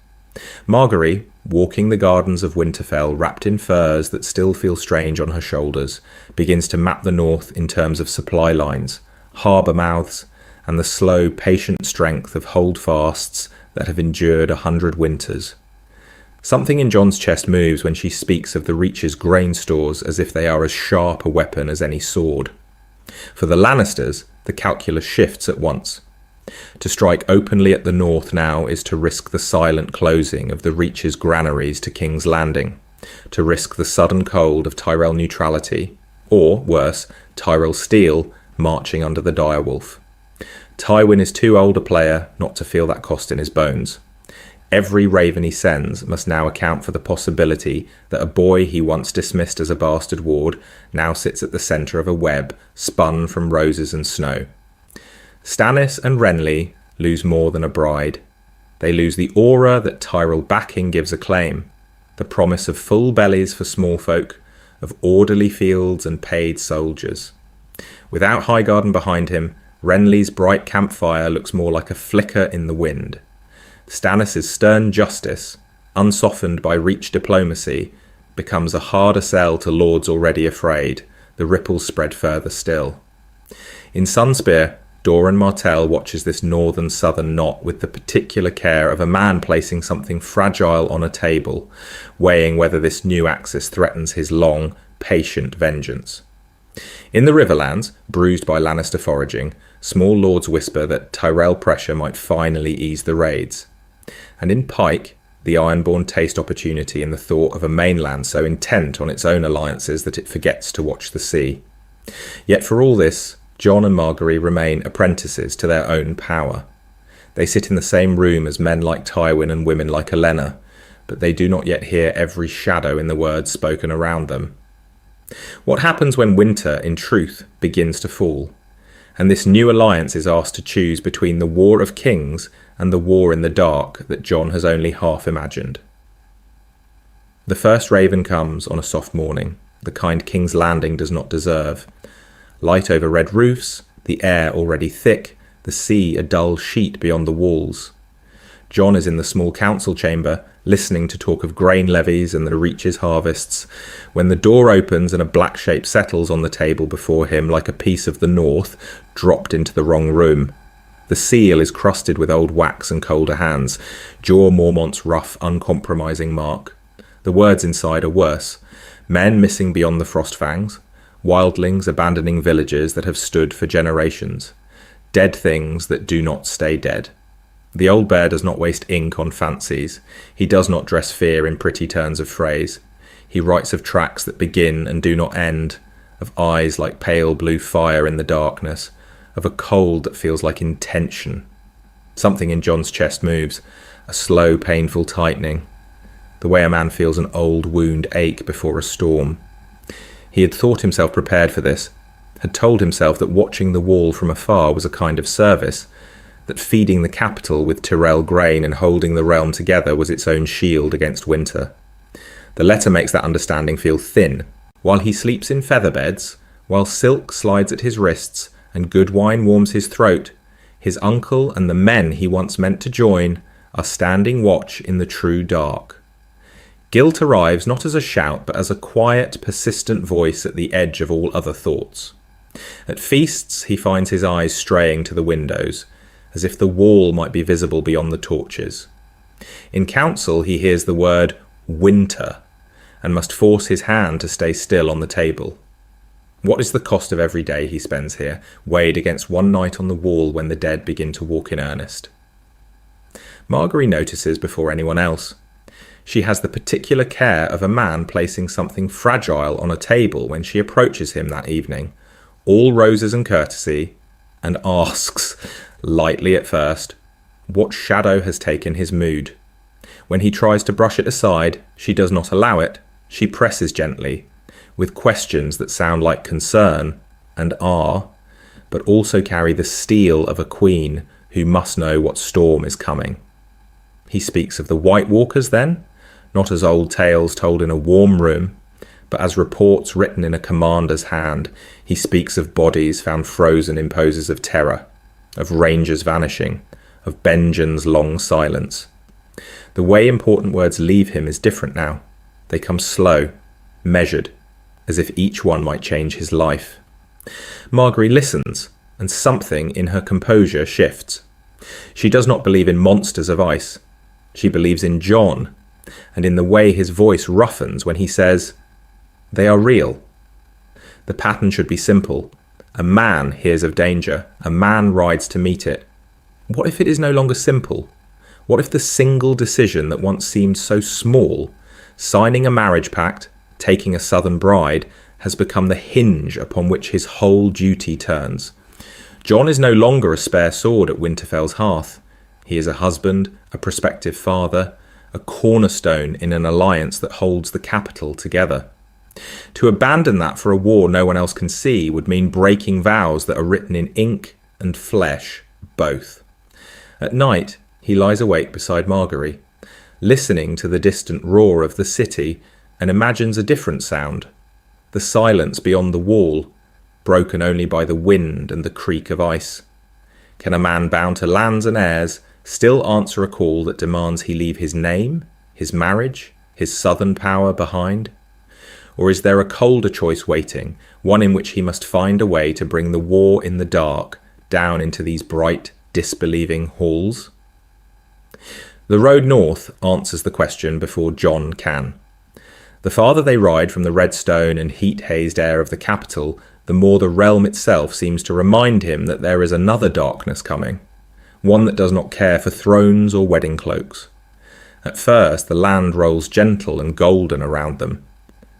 Margaery, walking the gardens of Winterfell wrapped in furs that still feel strange on her shoulders, begins to map the north in terms of supply lines, harbour mouths, and the slow, patient strength of holdfasts that have endured 100 winters. Something in Jon's chest moves when she speaks of the Reach's grain stores as if they are as sharp a weapon as any sword. For the Lannisters, the calculus shifts at once. To strike openly at the north now is to risk the silent closing of the Reach's granaries to King's Landing, to risk the sudden cold of Tyrell neutrality, or, worse, Tyrell steel marching under the direwolf. Tywin is too old a player not to feel that cost in his bones. Every raven he sends must now account for the possibility that a boy he once dismissed as a bastard ward now sits at the centre of a web spun from roses and snow. Stannis and Renly lose more than a bride. They lose the aura that Tyrell backing gives a claim, the promise of full bellies for small folk, of orderly fields and paid soldiers. Without Highgarden behind him, Renly's bright campfire looks more like a flicker in the wind. Stannis' stern justice, unsoftened by reach diplomacy, becomes a harder sell to lords already afraid. The ripples spread further still. In Sunspear, Doran Martell watches this northern-southern knot with the particular care of a man placing something fragile on a table, weighing whether this new axis threatens his long, patient vengeance. In the Riverlands, bruised by Lannister foraging, small lords whisper that Tyrell pressure might finally ease the raids. And in Pike, the Ironborn taste opportunity in the thought of a mainland so intent on its own alliances that it forgets to watch the sea. Yet for all this, Jon and Margaery remain apprentices to their own power. They sit in the same room as men like Tywin and women like Olenna, but they do not yet hear every shadow in the words spoken around them. What happens when winter, in truth, begins to fall, and this new alliance is asked to choose between the War of Kings and the war in the dark that Jon has only half imagined? The first raven comes on a soft morning, the kind King's Landing does not deserve. Light over red roofs, the air already thick, the sea a dull sheet beyond the walls. Jon is in the small council chamber, listening to talk of grain levies and the Reach's harvests, when the door opens and a black shape settles on the table before him like a piece of the north dropped into the wrong room. The seal is crusted with old wax and colder hands, Jorah Mormont's rough, uncompromising mark. The words inside are worse. Men missing beyond the Frostfangs, wildlings abandoning villages that have stood for generations, dead things that do not stay dead. The old bear does not waste ink on fancies. He does not dress fear in pretty turns of phrase. He writes of tracks that begin and do not end, of eyes like pale blue fire in the darkness, of a cold that feels like intention. Something in Jon's chest moves, a slow, painful tightening, the way a man feels an old wound ache before a storm. He had thought himself prepared for this, had told himself that watching the wall from afar was a kind of service, that feeding the capital with Tyrell grain and holding the realm together was its own shield against winter. The letter makes that understanding feel thin. While he sleeps in featherbeds, while silk slides at his wrists and good wine warms his throat, his uncle and the men he once meant to join are standing watch in the true dark. Guilt arrives not as a shout, but as a quiet, persistent voice at the edge of all other thoughts. At feasts, he finds his eyes straying to the windows, as if the wall might be visible beyond the torches. In council, he hears the word winter, and must force his hand to stay still on the table. What is the cost of every day he spends here, weighed against one night on the wall when the dead begin to walk in earnest? Margaery notices before anyone else. She has the particular care of a man placing something fragile on a table when she approaches him that evening, all roses and courtesy, and asks, lightly at first, what shadow has taken his mood. When he tries to brush it aside, she does not allow it. She presses gently, with questions that sound like concern and are, but also carry the steel of a queen who must know what storm is coming. He speaks of the White Walkers then, not as old tales told in a warm room, but as reports written in a commander's hand. He speaks of bodies found frozen in poses of terror, of rangers vanishing, of Benjen's long silence. The way important words leave him is different now. They come slow, measured, as if each one might change his life. Margaery listens, and something in her composure shifts. She does not believe in monsters of ice. She believes in Jon, and in the way his voice roughens when he says, "They are real." The pattern should be simple. A man hears of danger. A man rides to meet it. What if it is no longer simple? What if the single decision that once seemed so small, signing a marriage pact, taking a southern bride, has become the hinge upon which his whole duty turns? Jon is no longer a spare sword at Winterfell's hearth. He is a husband, a prospective father, a cornerstone in an alliance that holds the capital together. To abandon that for a war no one else can see would mean breaking vows that are written in ink and flesh, both. At night, he lies awake beside Margaery, listening to the distant roar of the city, and imagines a different sound, the silence beyond the wall, broken only by the wind and the creak of ice. Can a man bound to lands and heirs still answer a call that demands he leave his name, his marriage, his southern power behind? Or is there a colder choice waiting, one in which he must find a way to bring the war in the dark down into these bright, disbelieving halls? The road north answers the question before Jon can. The farther they ride from the red stone and heat-hazed air of the capital, the more the realm itself seems to remind him that there is another darkness coming, one that does not care for thrones or wedding cloaks. At first, the land rolls gentle and golden around them,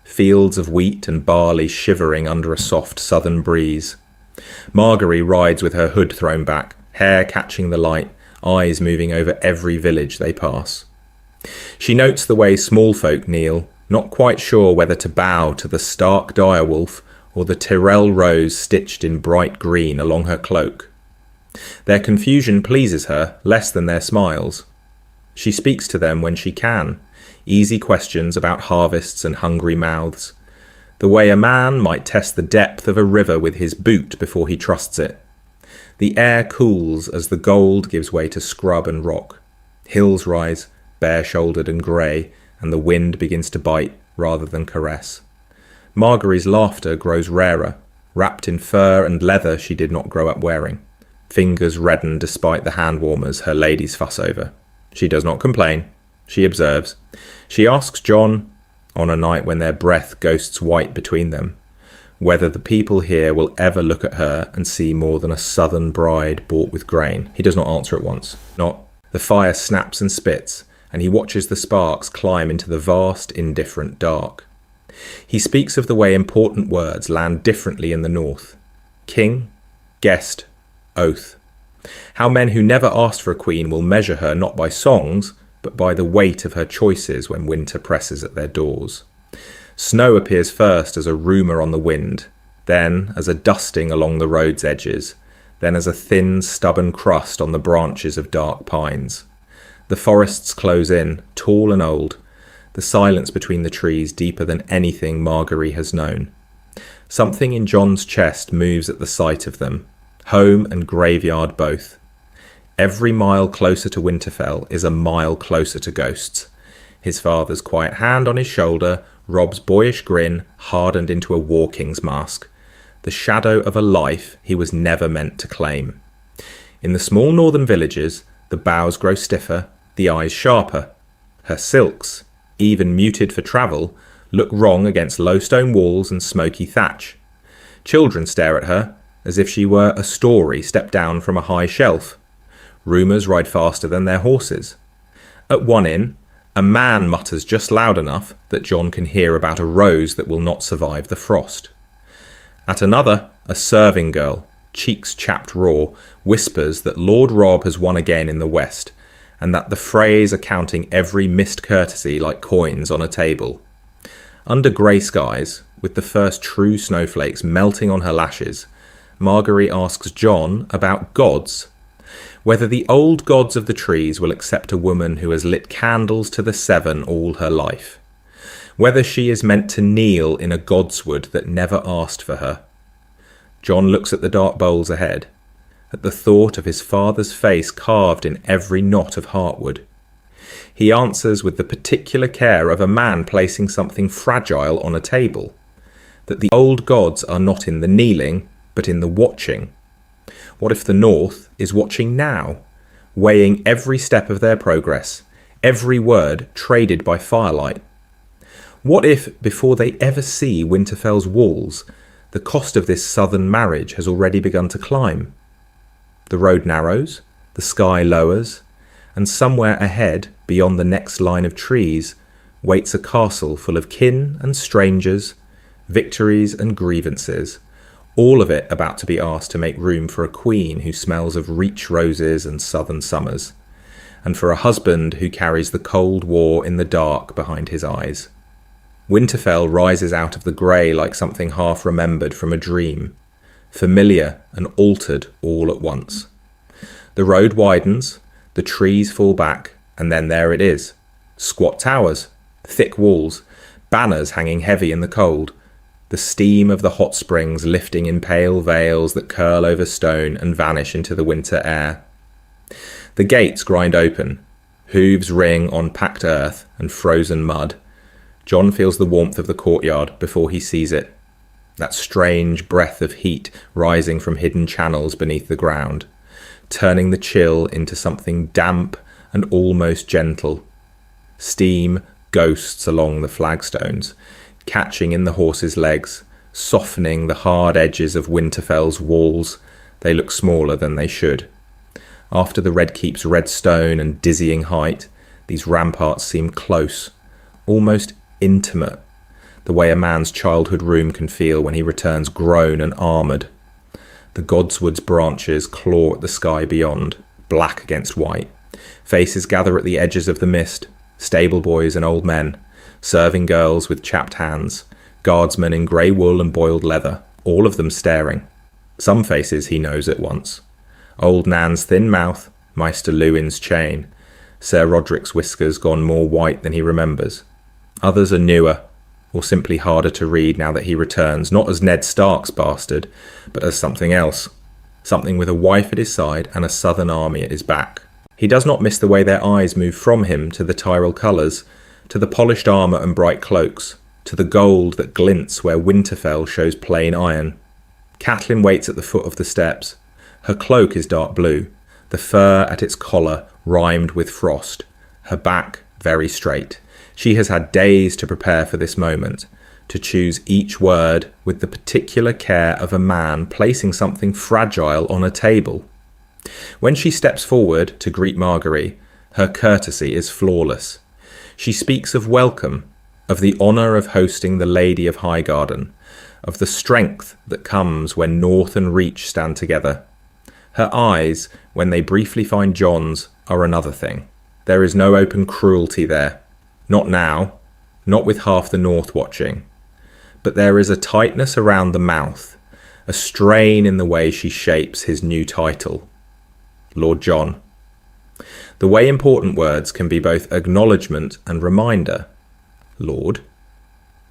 fields of wheat and barley shivering under a soft southern breeze. Margaery rides with her hood thrown back, hair catching the light, eyes moving over every village they pass. She notes the way small folk kneel, not quite sure whether to bow to the Stark direwolf or the Tyrell rose stitched in bright green along her cloak. Their confusion pleases her less than their smiles. She speaks to them when she can, easy questions about harvests and hungry mouths, the way a man might test the depth of a river with his boot before he trusts it. The air cools as the gold gives way to scrub and rock. Hills rise, bare-shouldered and grey, and the wind begins to bite rather than caress. Margaery's laughter grows rarer, wrapped in fur and leather she did not grow up wearing. Fingers redden despite the hand warmers her ladies fuss over. She does not complain. She observes. She asks Jon, on a night when their breath ghosts white between them, whether the people here will ever look at her and see more than a southern bride bought with grain. He does not answer at once. Not. The fire snaps and spits, and he watches the sparks climb into the vast, indifferent dark. He speaks of the way important words land differently in the north. King, guest, oath. How men who never asked for a queen will measure her not by songs, but by the weight of her choices when winter presses at their doors. Snow appears first as a rumour on the wind, then as a dusting along the road's edges, then as a thin, stubborn crust on the branches of dark pines. The forests close in, tall and old, the silence between the trees deeper than anything Margaery has known. Something in Jon's chest moves at the sight of them, home and graveyard both. Every mile closer to Winterfell is a mile closer to ghosts. His father's quiet hand on his shoulder, Rob's boyish grin hardened into a war king's mask, the shadow of a life he was never meant to claim. In the small northern villages, the bows grow stiffer, the eyes sharper. Her silks, even muted for travel, look wrong against low stone walls and smoky thatch. Children stare at her, as if she were a story stepped down from a high shelf. Rumours ride faster than their horses. At one inn, a man mutters just loud enough that Jon can hear about a rose that will not survive the frost. At another, a serving girl, cheeks chapped raw, whispers that Lord Robb has won again in the west, and that the Freys are counting every missed courtesy like coins on a table. Under grey skies, with the first true snowflakes melting on her lashes, Margaery asks Jon about gods, whether the old gods of the trees will accept a woman who has lit candles to the seven all her life, whether she is meant to kneel in a godswood that never asked for her. Jon looks at the dark bowls ahead, at the thought of his father's face carved in every knot of heartwood. He answers with the particular care of a man placing something fragile on a table, that the old gods are not in the kneeling, but in the watching. What if the North is watching now, weighing every step of their progress, every word traded by firelight? What if, before they ever see Winterfell's walls, the cost of this southern marriage has already begun to climb? The road narrows, the sky lowers, and somewhere ahead, beyond the next line of trees, waits a castle full of kin and strangers, victories and grievances, all of it about to be asked to make room for a queen who smells of reach roses and southern summers. and for a husband who carries the cold war in the dark behind his eyes. Winterfell rises out of the grey like something half remembered from a dream, familiar and altered all at once. The road widens, the trees fall back, and then there it is. Squat towers, thick walls, banners hanging heavy in the cold, the steam of the hot springs lifting in pale veils that curl over stone and vanish into the winter air. The gates grind open, hooves ring on packed earth and frozen mud. Jon feels the warmth of the courtyard before he sees it, that strange breath of heat rising from hidden channels beneath the ground, turning the chill into something damp and almost gentle. Steam ghosts along the flagstones, catching in the horses' legs, softening the hard edges of Winterfell's walls. They look smaller than they should. After the Red Keep's red stone and dizzying height, these ramparts seem close, almost intimate, the way a man's childhood room can feel when he returns grown and armoured. The godswood's branches claw at the sky beyond, black against white. Faces gather at the edges of the mist, stable boys and old men, serving girls with chapped hands, guardsmen in grey wool and boiled leather, all of them staring. Some faces he knows at once. Old Nan's thin mouth, Maester Luwin's chain, Ser Roderick's whiskers gone more white than he remembers. Others are newer, or simply harder to read now that he returns, not as Ned Stark's bastard, but as something else. Something with a wife at his side and a southern army at his back. He does not miss the way their eyes move from him to the Tyrell colours, to the polished armour and bright cloaks, to the gold that glints where Winterfell shows plain iron. Catelyn waits at the foot of the steps. Her cloak is dark blue, the fur at its collar rimed with frost, her back very straight. She has had days to prepare for this moment, to choose each word with the particular care of a man placing something fragile on a table. When she steps forward to greet Margaery, her courtesy is flawless. She speaks of welcome, of the honour of hosting the Lady of Highgarden, of the strength that comes when North and Reach stand together. Her eyes, when they briefly find Jon's, are another thing. There is no open cruelty there. Not now, not with half the North watching. But there is a tightness around the mouth, a strain in the way she shapes his new title. Lord Jon. The way important words can be both acknowledgement and reminder. Lord,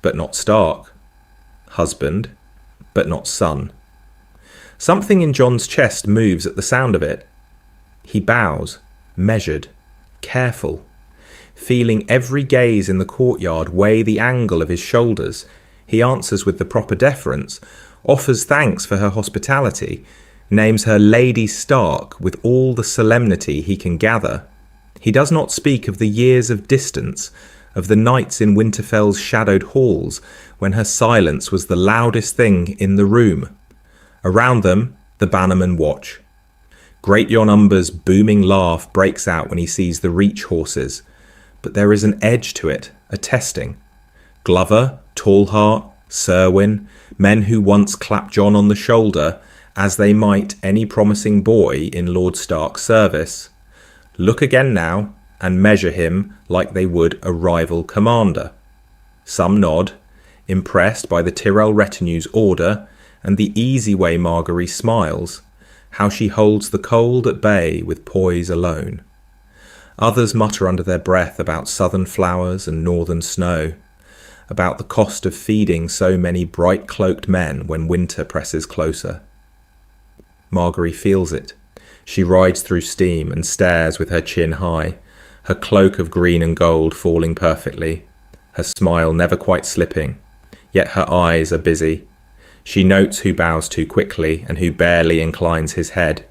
but not Stark. Husband, but not son. Something in Jon's chest moves at the sound of it. He bows, measured, careful, feeling every gaze in the courtyard weigh the angle of his shoulders. He answers with the proper deference, offers thanks for her hospitality, names her Lady Stark with all the solemnity he can gather. He does not speak of the years of distance, of the nights in Winterfell's shadowed halls, when her silence was the loudest thing in the room. Around them, the bannermen watch. Great Jon Umber's booming laugh breaks out when he sees the Reach horses, but there is an edge to it, a testing. Glover, Tallheart, Serwyn, men who once clapped Jon on the shoulder, as they might any promising boy in Lord Stark's service, look again now and measure him like they would a rival commander. Some nod, impressed by the Tyrell retinue's order and the easy way Margaery smiles, how she holds the cold at bay with poise alone. Others mutter under their breath about southern flowers and northern snow, about the cost of feeding so many bright-cloaked men when winter presses closer. Margaery feels it. She rides through steam and stares with her chin high, her cloak of green and gold falling perfectly, her smile never quite slipping, yet her eyes are busy. She notes who bows too quickly and who barely inclines his head,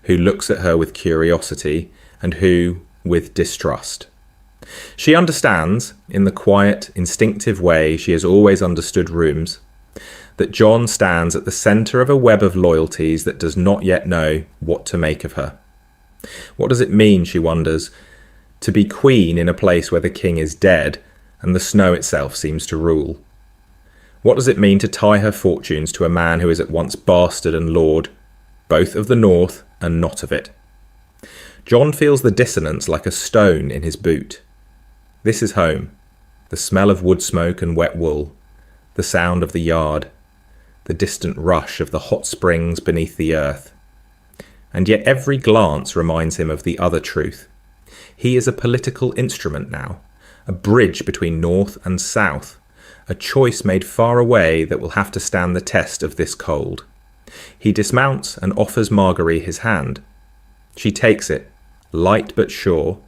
who looks at her with curiosity and who with distrust. She understands, in the quiet, instinctive way she has always understood rooms, that Jon stands at the centre of a web of loyalties that does not yet know what to make of her. What does it mean, she wonders, to be queen in a place where the king is dead and the snow itself seems to rule? What does it mean to tie her fortunes to a man who is at once bastard and lord, both of the north and not of it? Jon feels the dissonance like a stone in his boot. This is home. The smell of wood smoke and wet wool, the sound of the yard, the distant rush of the hot springs beneath the earth. And yet every glance reminds him of the other truth. He is a political instrument now, a bridge between north and south, a choice made far away that will have to stand the test of this cold. He dismounts and offers Margaery his hand. She takes it, light but sure,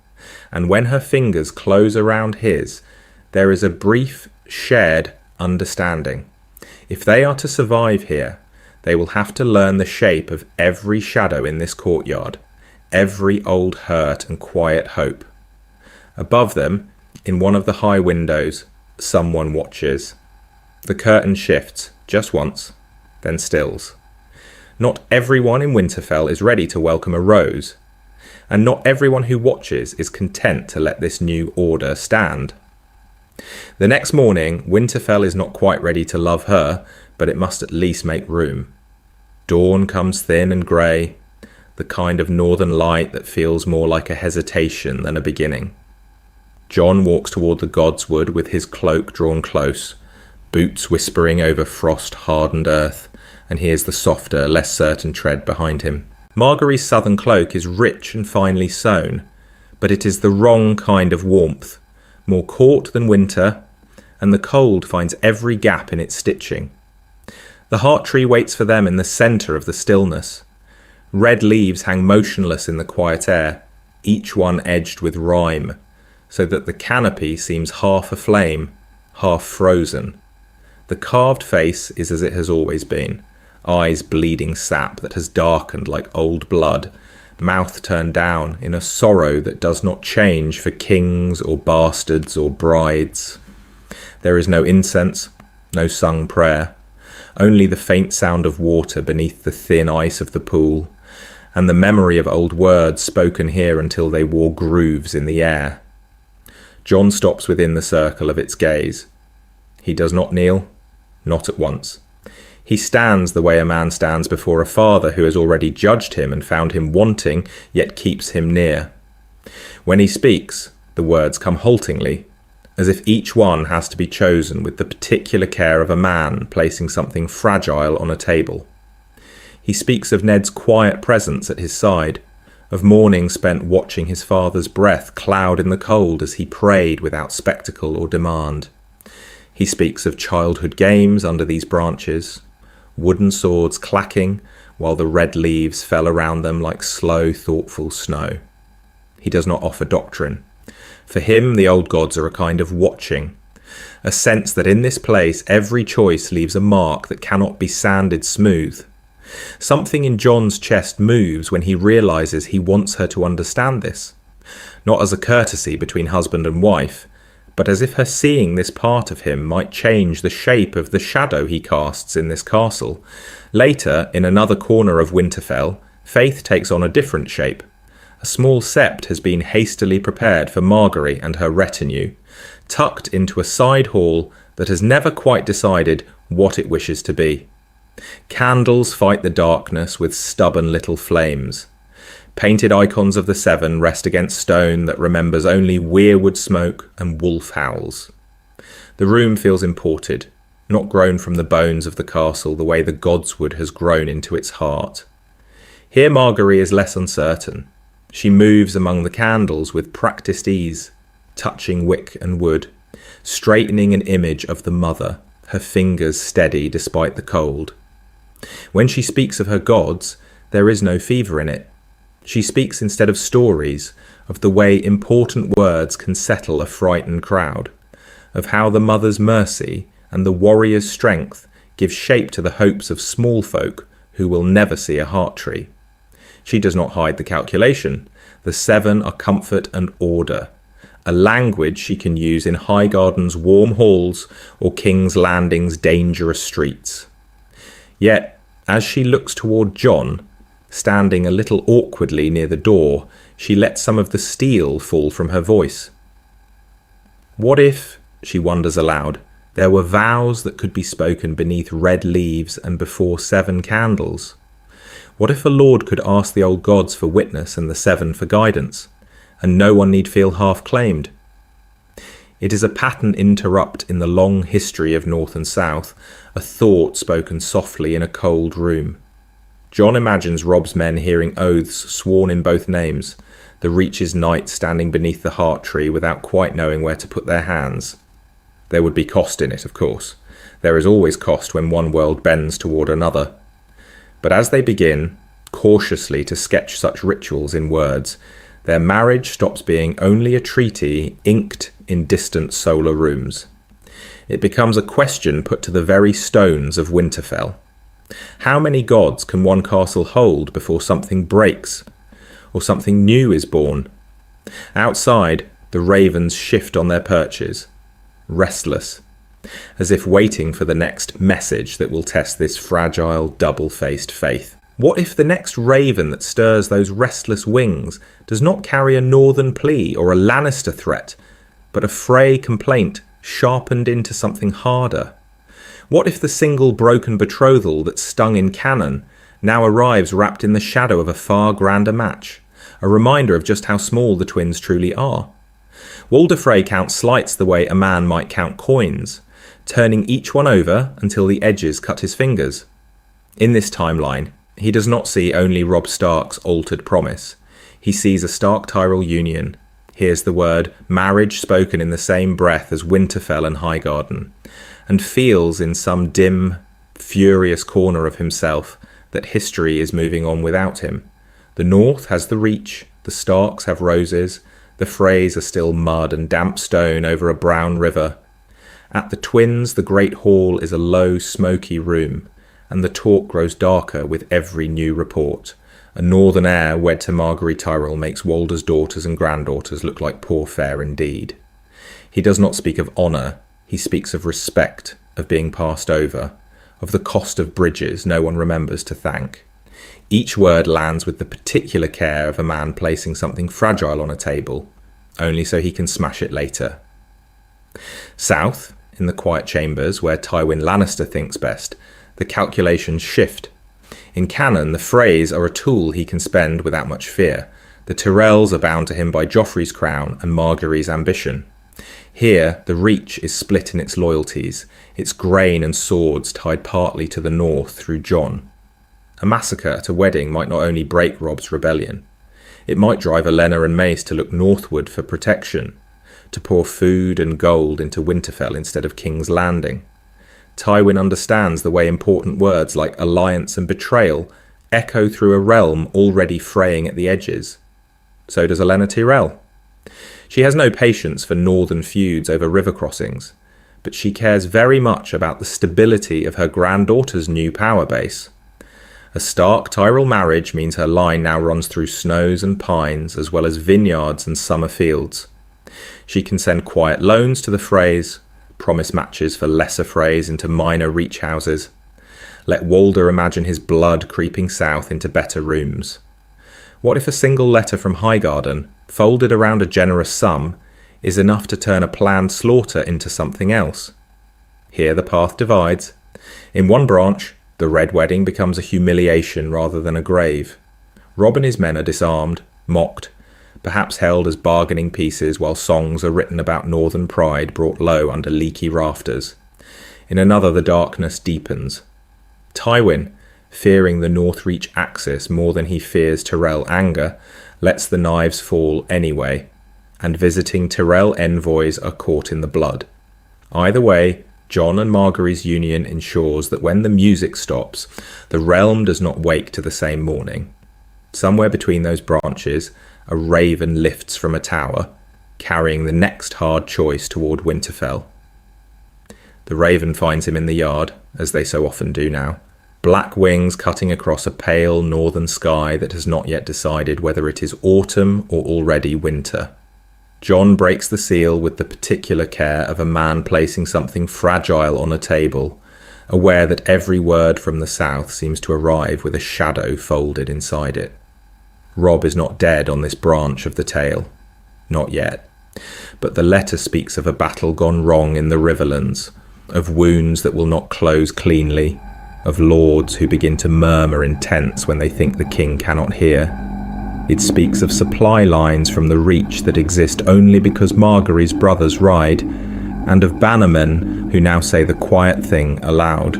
and when her fingers close around his, there is a brief, shared understanding. If they are to survive here, they will have to learn the shape of every shadow in this courtyard, every old hurt and quiet hope. Above them, in one of the high windows, someone watches. The curtain shifts, just once, then stills. Not everyone in Winterfell is ready to welcome a rose, and not everyone who watches is content to let this new order stand. The next morning, Winterfell is not quite ready to love her, but it must at least make room. Dawn comes thin and grey, the kind of northern light that feels more like a hesitation than a beginning. Jon walks toward the godswood with his cloak drawn close, boots whispering over frost-hardened earth, and hears the softer, less certain tread behind him. Margaery's southern cloak is rich and finely sewn, but it is the wrong kind of warmth, more caught than winter, and the cold finds every gap in its stitching. The heart tree waits for them in the centre of the stillness. Red leaves hang motionless in the quiet air, each one edged with rime, so that the canopy seems half aflame, half frozen. The carved face is as it has always been, eyes bleeding sap that has darkened like old blood, mouth turned down in a sorrow that does not change for kings or bastards or brides. There is no incense, no sung prayer, only the faint sound of water beneath the thin ice of the pool, and the memory of old words spoken here until they wore grooves in the air. Jon stops within the circle of its gaze. He does not kneel, not at once. He stands the way a man stands before a father who has already judged him and found him wanting, yet keeps him near. When he speaks, the words come haltingly, as if each one has to be chosen with the particular care of a man placing something fragile on a table. He speaks of Ned's quiet presence at his side, of mornings spent watching his father's breath cloud in the cold as he prayed without spectacle or demand. He speaks of childhood games under these branches, wooden swords clacking while the red leaves fell around them like slow, thoughtful snow. He does not offer doctrine. For him, the old gods are a kind of watching, a sense that in this place every choice leaves a mark that cannot be sanded smooth. Something in Jon's chest moves when he realises he wants her to understand this, not as a courtesy between husband and wife, but as if her seeing this part of him might change the shape of the shadow he casts in this castle. Later, in another corner of Winterfell, Faith takes on a different shape. A small sept has been hastily prepared for Margaery and her retinue, tucked into a side hall that has never quite decided what it wishes to be. Candles fight the darkness with stubborn little flames. Painted icons of the Seven rest against stone that remembers only weirwood smoke and wolf howls. The room feels imported, not grown from the bones of the castle the way the godswood has grown into its heart. Here Margaery is less uncertain. She moves among the candles with practised ease, touching wick and wood, straightening an image of the mother, her fingers steady despite the cold. When she speaks of her gods, there is no fever in it. She speaks instead of stories, of the way important words can settle a frightened crowd, of how the mother's mercy and the warrior's strength give shape to the hopes of small folk who will never see a heart tree. She does not hide the calculation. The Seven are comfort and order, a language she can use in Highgarden's warm halls or King's Landing's dangerous streets. Yet, as she looks toward Jon, standing a little awkwardly near the door, she lets some of the steel fall from her voice. What if, she wonders aloud, there were vows that could be spoken beneath red leaves and before 7 candles? What if a lord could ask the old gods for witness and the seven for guidance, and no one need feel half-claimed? It is a pattern interrupt in the long history of North and South, a thought spoken softly in a cold room. Jon imagines Robb's men hearing oaths sworn in both names, the Reach's knights standing beneath the heart tree without quite knowing where to put their hands. There would be cost in it, of course. There is always cost when one world bends toward another. But as they begin, cautiously to sketch such rituals in words, their marriage stops being only a treaty inked in distant solar rooms. It becomes a question put to the very stones of Winterfell. How many gods can one castle hold before something breaks, or something new is born? Outside, the ravens shift on their perches, restless, as if waiting for the next message that will test this fragile, double-faced faith. What if the next raven that stirs those restless wings does not carry a northern plea or a Lannister threat, but a Frey complaint sharpened into something harder? What if the single broken betrothal that stung in canon now arrives wrapped in the shadow of a far grander match, a reminder of just how small the twins truly are? Walder Frey counts slights the way a man might count coins, turning each one over until the edges cut his fingers. In this timeline, he does not see only Robb Stark's altered promise. He sees a Stark-Tyrell union, hears the word marriage spoken in the same breath as Winterfell and Highgarden, and feels in some dim, furious corner of himself that history is moving on without him. The North has the Reach, the Starks have roses, the Freys are still mud and damp stone over a brown river. At the twins, the great hall is a low, smoky room, and the talk grows darker with every new report. A northern heir wed to Margaery Tyrell makes Walder's daughters and granddaughters look like poor fare indeed. He does not speak of honour, he speaks of respect, of being passed over, of the cost of bridges no one remembers to thank. Each word lands with the particular care of a man placing something fragile on a table, only so he can smash it later. South, in the quiet chambers where Tywin Lannister thinks best, the calculations shift. In canon, the Freys are a tool he can spend without much fear. The Tyrells are bound to him by Joffrey's crown and Margaery's ambition. Here, the Reach is split in its loyalties, its grain and swords tied partly to the north through Jon. A massacre at a wedding might not only break Robb's rebellion, it might drive Olenna and Mace to look northward for protection, to pour food and gold into Winterfell instead of King's Landing. Tywin understands the way important words like alliance and betrayal echo through a realm already fraying at the edges. So does Olenna Tyrell. She has no patience for northern feuds over river crossings, but she cares very much about the stability of her granddaughter's new power base. A Stark-Tyrell marriage means her line now runs through snows and pines as well as vineyards and summer fields. She can send quiet loans to the Freys, promise matches for lesser Freys into minor Reach houses. Let Walder imagine his blood creeping south into better rooms. What if a single letter from Highgarden, folded around a generous sum, is enough to turn a planned slaughter into something else? Here the path divides. In one branch, the Red Wedding becomes a humiliation rather than a grave. Robb and his men are disarmed, mocked, perhaps held as bargaining pieces while songs are written about northern pride brought low under leaky rafters. In another, the darkness deepens. Tywin, fearing the North Reach axis more than he fears Tyrell anger, lets the knives fall anyway, and visiting Tyrell envoys are caught in the blood. Either way, Jon and Margaery's union ensures that when the music stops, the realm does not wake to the same morning. Somewhere between those branches, a raven lifts from a tower, carrying the next hard choice toward Winterfell. The raven finds him in the yard, as they so often do now, black wings cutting across a pale northern sky that has not yet decided whether it is autumn or already winter. Jon breaks the seal with the particular care of a man placing something fragile on a table, aware that every word from the south seems to arrive with a shadow folded inside it. Robb is not dead on this branch of the tale. Not yet. But the letter speaks of a battle gone wrong in the Riverlands, of wounds that will not close cleanly, of lords who begin to murmur in tents when they think the king cannot hear. It speaks of supply lines from the Reach that exist only because Margaery's brothers ride, and of bannermen who now say the quiet thing aloud,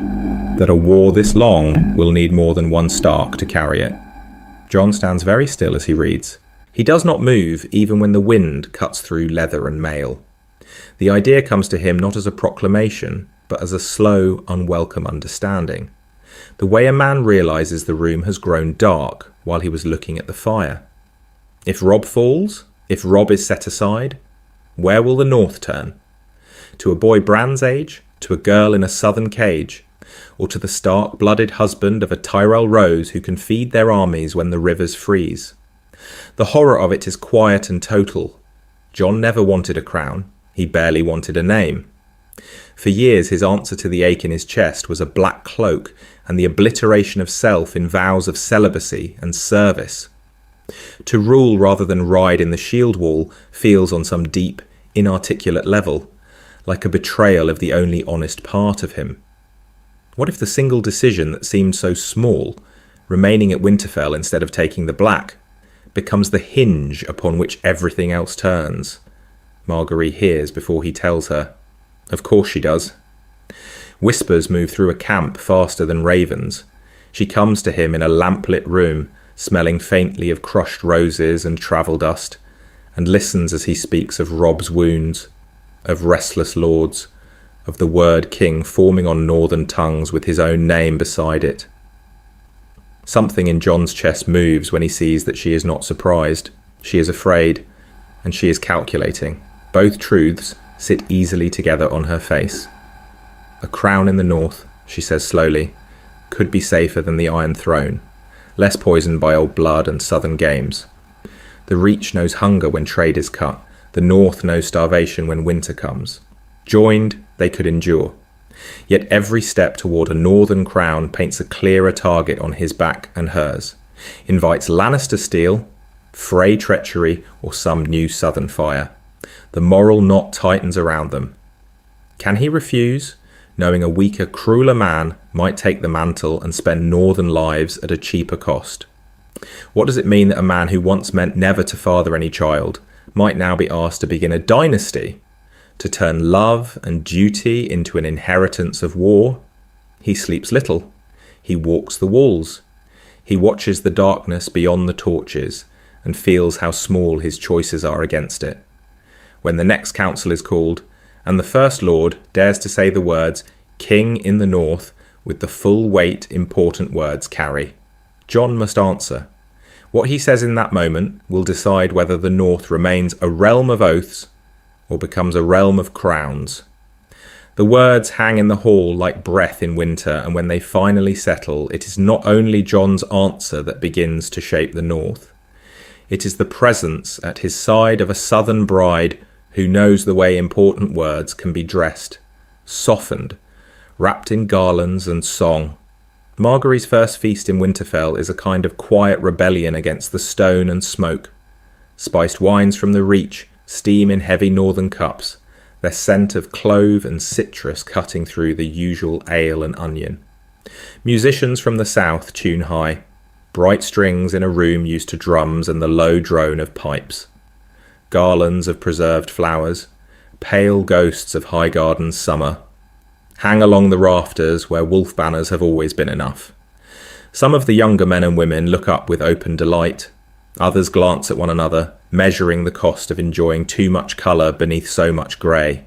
that a war this long will need more than one Stark to carry it. Jon stands very still as he reads. He does not move even when the wind cuts through leather and mail. The idea comes to him not as a proclamation, but as a slow, unwelcome understanding. The way a man realises the room has grown dark while he was looking at the fire. If Robb falls, if Robb is set aside, where will the North turn? To a boy Bran's age, to a girl in a southern cage, or to the Stark-blooded husband of a Tyrell rose who can feed their armies when the rivers freeze? The horror of it is quiet and total. Jon never wanted a crown. He barely wanted a name. For years his answer to the ache in his chest was a black cloak and the obliteration of self in vows of celibacy and service. To rule rather than ride in the shield wall feels on some deep, inarticulate level like a betrayal of the only honest part of him. What if the single decision that seemed so small, remaining at Winterfell instead of taking the Black, becomes the hinge upon which everything else turns? Margaery hears before he tells her. Of course she does. Whispers move through a camp faster than ravens. She comes to him in a lamplit room, smelling faintly of crushed roses and travel dust, and listens as he speaks of Robb's wounds, of restless lords, of the word king forming on northern tongues with his own name beside it. Something in Jon's chest moves when he sees that she is not surprised. She is afraid, and she is calculating. Both truths sit easily together on her face. A crown in the north, she says slowly, could be safer than the Iron Throne, less poisoned by old blood and southern games. The Reach knows hunger when trade is cut. The north knows starvation when winter comes. Joined, they could endure. Yet every step toward a northern crown paints a clearer target on his back and hers, invites Lannister steel, Frey treachery, or some new southern fire. The moral knot tightens around them. Can he refuse, knowing a weaker, crueler man might take the mantle and spend northern lives at a cheaper cost? What does it mean that a man who once meant never to father any child might now be asked to begin a dynasty, to turn love and duty into an inheritance of war? He sleeps little. He walks the walls. He watches the darkness beyond the torches and feels how small his choices are against it. When the next council is called, and the First Lord dares to say the words King in the North with the full weight important words carry, Jon must answer. What he says in that moment will decide whether the North remains a realm of oaths or becomes a realm of crowns. The words hang in the hall like breath in winter, and when they finally settle, it is not only Jon's answer that begins to shape the North. It is the presence at his side of a southern bride who knows the way important words can be dressed, softened, wrapped in garlands and song. Margaery's first feast in Winterfell is a kind of quiet rebellion against the stone and smoke. Spiced wines from the Reach steam in heavy northern cups, their scent of clove and citrus cutting through the usual ale and onion. Musicians from the south tune high, bright strings in a room used to drums and the low drone of pipes. Garlands of preserved flowers, pale ghosts of Highgarden's summer, hang along the rafters where wolf banners have always been enough. Some of the younger men and women look up with open delight. Others glance at one another, measuring the cost of enjoying too much colour beneath so much grey.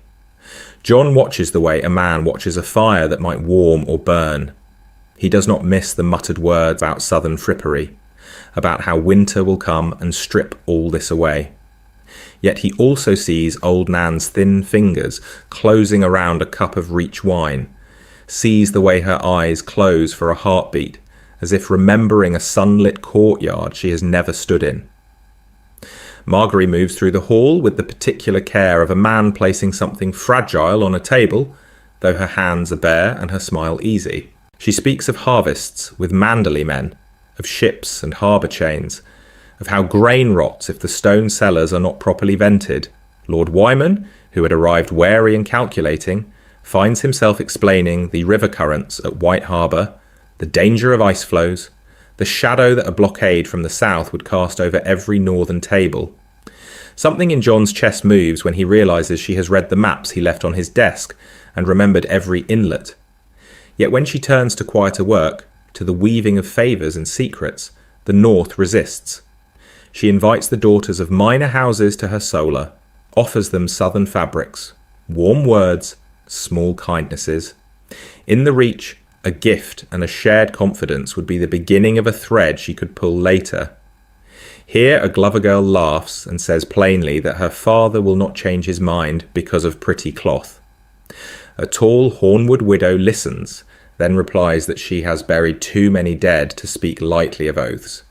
Jon watches the way a man watches a fire that might warm or burn. He does not miss the muttered words about southern frippery, about how winter will come and strip all this away. Yet he also sees old Nan's thin fingers closing around a cup of Reach wine, sees the way her eyes close for a heartbeat, as if remembering a sunlit courtyard she has never stood in. Margaery moves through the hall with the particular care of a man placing something fragile on a table, though her hands are bare and her smile easy. She speaks of harvests with Manderley men, of ships and harbour chains, of how grain rots if the stone cellars are not properly vented. Lord Wyman, who had arrived wary and calculating, finds himself explaining the river currents at White Harbour the danger of ice floes, the shadow that a blockade from the south would cast over every northern table. Something in Jon's chest moves when he realises she has read the maps he left on his desk and remembered every inlet. Yet when she turns to quieter work, to the weaving of favours and secrets, the north resists. She invites the daughters of minor houses to her solar, offers them southern fabrics, warm words, small kindnesses. In the reach, a gift and a shared confidence would be the beginning of a thread she could pull later. Here a Glover girl laughs and says plainly that her father will not change his mind because of pretty cloth. A tall Hornwood widow listens, then replies that she has buried too many dead to speak lightly of oaths.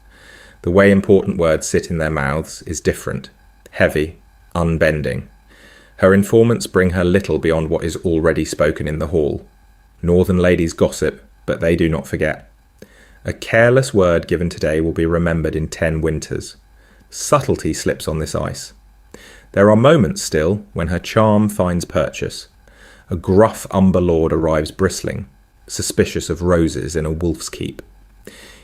The way important words sit in their mouths is different, heavy, unbending. Her informants bring her little beyond what is already spoken in the hall. Northern ladies gossip, but they do not forget. A careless word given today will be remembered in 10 winters. Subtlety slips on this ice. There are moments still when her charm finds purchase. A gruff Umber lord arrives bristling, suspicious of roses in a wolf's keep.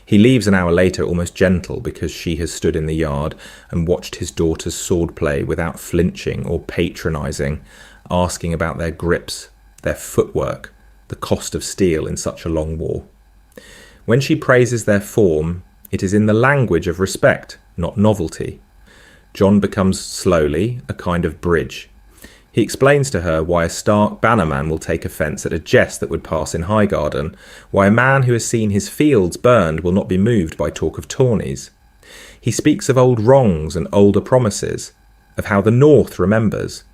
He leaves an hour later almost gentle because she has stood in the yard and watched his daughter's swordplay without flinching or patronising, asking about their grips, their footwork, the cost of steel in such a long war. When she praises their form, it is in the language of respect, not novelty. Jon becomes slowly a kind of bridge. He explains to her why a Stark bannerman will take offence at a jest that would pass in Highgarden, why a man who has seen his fields burned will not be moved by talk of tourneys. He speaks of old wrongs and older promises, of how the North remembers.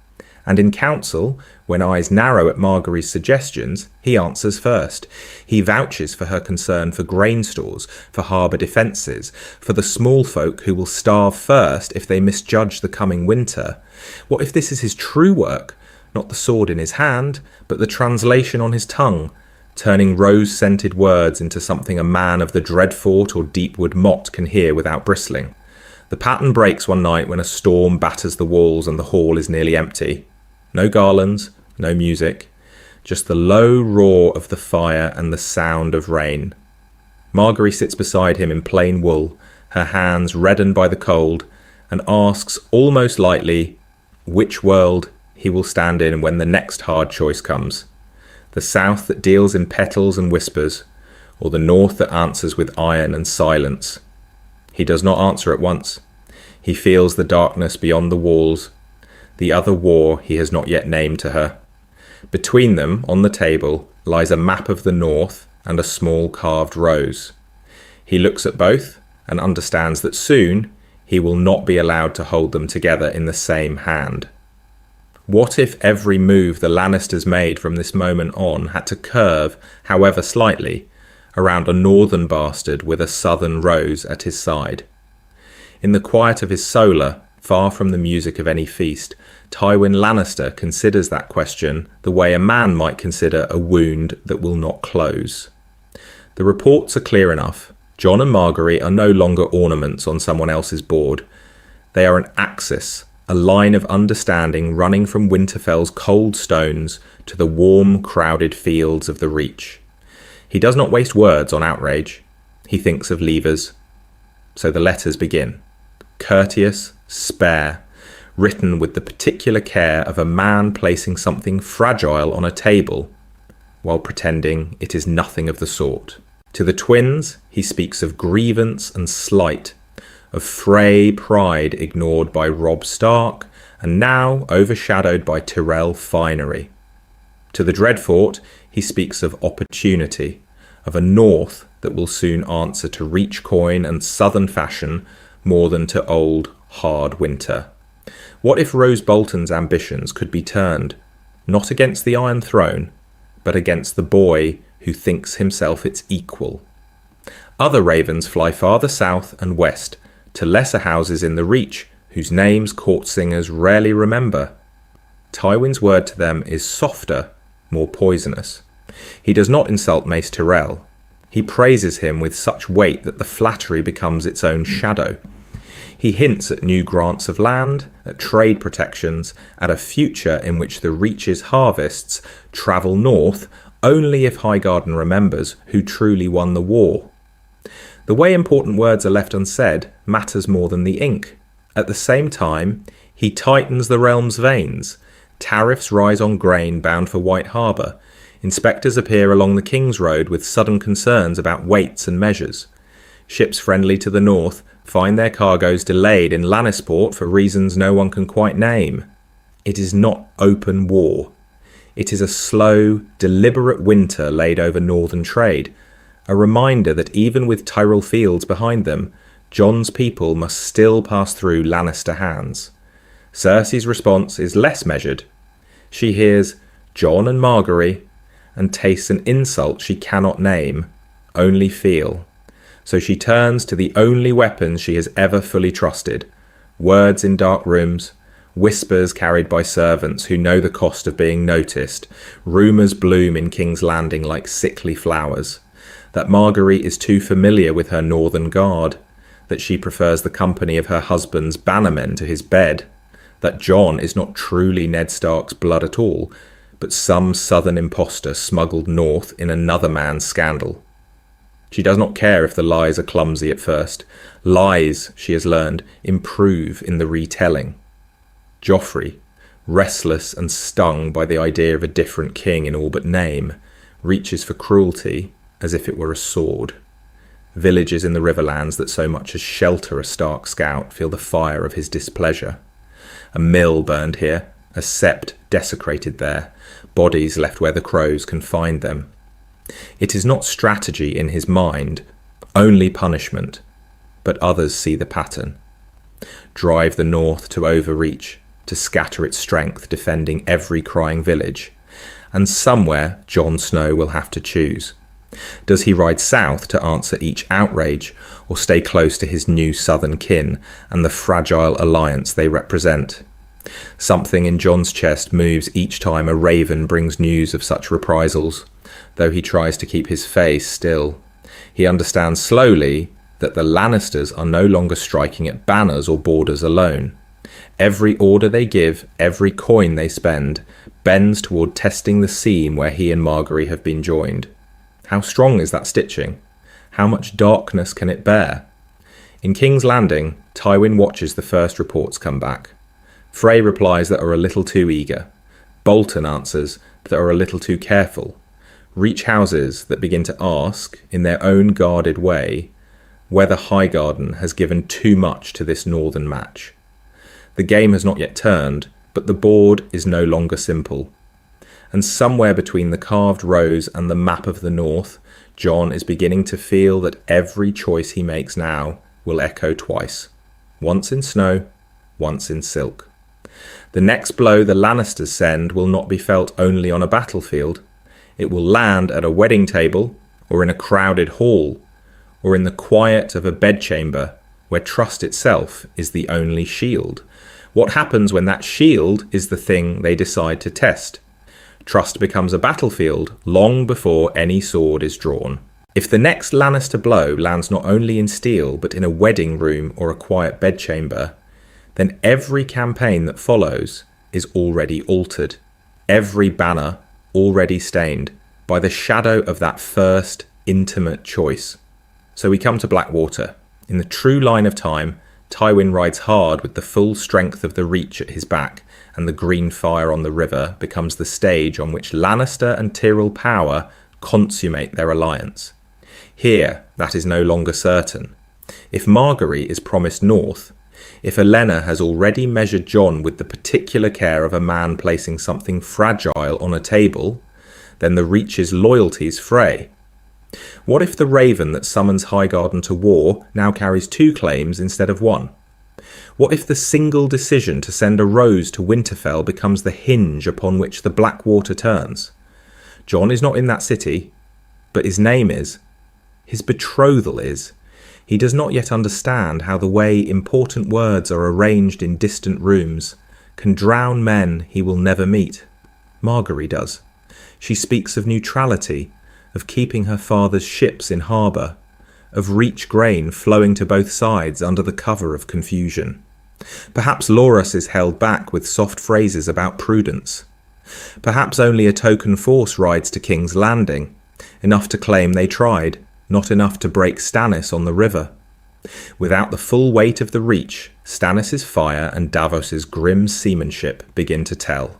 And in council, when eyes narrow at Margaery's suggestions, he answers first. He vouches for her concern for grain stores, for harbour defences, for the small folk who will starve first if they misjudge the coming winter. What if this is his true work, not the sword in his hand, but the translation on his tongue, turning rose-scented words into something a man of the Dreadfort or Deepwood Motte can hear without bristling? The pattern breaks one night when a storm batters the walls and the hall is nearly empty. No garlands, no music, just the low roar of the fire and the sound of rain. Margaery sits beside him in plain wool, her hands reddened by the cold, and asks almost lightly which world he will stand in when the next hard choice comes. The south that deals in petals and whispers, or the north that answers with iron and silence. He does not answer at once. He feels the darkness beyond the walls, the other war he has not yet named to her. Between them, on the table, lies a map of the north and a small carved rose. He looks at both and understands that soon he will not be allowed to hold them together in the same hand. What if every move the Lannisters made from this moment on had to curve, however slightly, around a northern bastard with a southern rose at his side? In the quiet of his solar, far from the music of any feast, Tywin Lannister considers that question the way a man might consider a wound that will not close. The reports are clear enough. Jon and Margaery are no longer ornaments on someone else's board. They are an axis, a line of understanding running from Winterfell's cold stones to the warm, crowded fields of the Reach. He does not waste words on outrage. He thinks of levers. So the letters begin. Courteous, spare, written with the particular care of a man placing something fragile on a table, while pretending it is nothing of the sort. To the twins, he speaks of grievance and slight, of Frey pride ignored by Robb Stark, and now overshadowed by Tyrell finery. To the Dreadfort, he speaks of opportunity, of a north that will soon answer to Reach coin and southern fashion more than to old, hard winter. What if Rose Bolton's ambitions could be turned, not against the Iron Throne, but against the boy who thinks himself its equal? Other ravens fly farther south and west, to lesser houses in the Reach, whose names court singers rarely remember. Tywin's word to them is softer, more poisonous. He does not insult Mace Tyrell. He praises him with such weight that the flattery becomes its own shadow. He hints at new grants of land, at trade protections, at a future in which the Reach's harvests travel north only if Highgarden remembers who truly won the war. The way important words are left unsaid matters more than the ink. At the same time, he tightens the realm's veins. Tariffs rise on grain bound for White Harbour. Inspectors appear along the King's Road with sudden concerns about weights and measures. Ships friendly to the north find their cargoes delayed in Lannisport for reasons no one can quite name. It is not open war. It is a slow, deliberate winter laid over northern trade, a reminder that even with Tyrell fields behind them, Jon's people must still pass through Lannister hands. Cersei's response is less measured. She hears Jon and Margaery and tastes an insult she cannot name, only feel. So she turns to the only weapons she has ever fully trusted: words in dark rooms, whispers carried by servants who know the cost of being noticed. Rumours bloom in King's Landing like sickly flowers. That Margaery is too familiar with her northern guard, that she prefers the company of her husband's bannermen to his bed, that Jon is not truly Ned Stark's blood at all, but some southern impostor smuggled north in another man's scandal. She does not care if the lies are clumsy at first. Lies, she has learned, improve in the retelling. Joffrey, restless and stung by the idea of a different king in all but name, reaches for cruelty as if it were a sword. Villages in the Riverlands that so much as shelter a Stark scout feel the fire of his displeasure. A mill burned here, a sept desecrated there, bodies left where the crows can find them. It is not strategy in his mind, only punishment, but others see the pattern. Drive the north to overreach, to scatter its strength defending every crying village, and somewhere Jon Snow will have to choose. Does he ride south to answer each outrage, or stay close to his new southern kin and the fragile alliance they represent? Something in Jon's chest moves each time a raven brings news of such reprisals, though he tries to keep his face still. He understands slowly that the Lannisters are no longer striking at banners or borders alone. Every order they give, every coin they spend, bends toward testing the seam where he and Margaery have been joined. How strong is that stitching? How much darkness can it bear? In King's Landing, Tywin watches the first reports come back. Frey replies that are a little too eager. Bolton answers that are a little too careful. Reach houses that begin to ask, in their own guarded way, whether Highgarden has given too much to this northern match. The game has not yet turned, but the board is no longer simple. And somewhere between the carved rose and the map of the north, Jon is beginning to feel that every choice he makes now will echo twice. Once in snow, once in silk. The next blow the Lannisters send will not be felt only on a battlefield. It will land at a wedding table, or in a crowded hall, or in the quiet of a bedchamber where trust itself is the only shield. What happens when that shield is the thing they decide to test? Trust becomes a battlefield long before any sword is drawn. If the next Lannister blow lands not only in steel but in a wedding room or a quiet bedchamber, then every campaign that follows is already altered. Every banner already stained by the shadow of that first intimate choice. So we come to Blackwater. In the true line of time, Tywin rides hard with the full strength of the Reach at his back, and the green fire on the river becomes the stage on which Lannister and Tyrell power consummate their alliance. Here, that is no longer certain. If Margaery is promised north, if Olenna has already measured Jon with the particular care of a man placing something fragile on a table, then the Reach's loyalties fray. What if the raven that summons Highgarden to war now carries two claims instead of one? What if the single decision to send a rose to Winterfell becomes the hinge upon which the Blackwater turns? Jon is not in that city, but his name is. His betrothal is. He does not yet understand how the way important words are arranged in distant rooms can drown men he will never meet. Margaery does. She speaks of neutrality, of keeping her father's ships in harbour, of Reach grain flowing to both sides under the cover of confusion. Perhaps Loras is held back with soft phrases about prudence. Perhaps only a token force rides to King's Landing, enough to claim they tried, not enough to break Stannis on the river. Without the full weight of the Reach, Stannis' fire and Davos's grim seamanship begin to tell.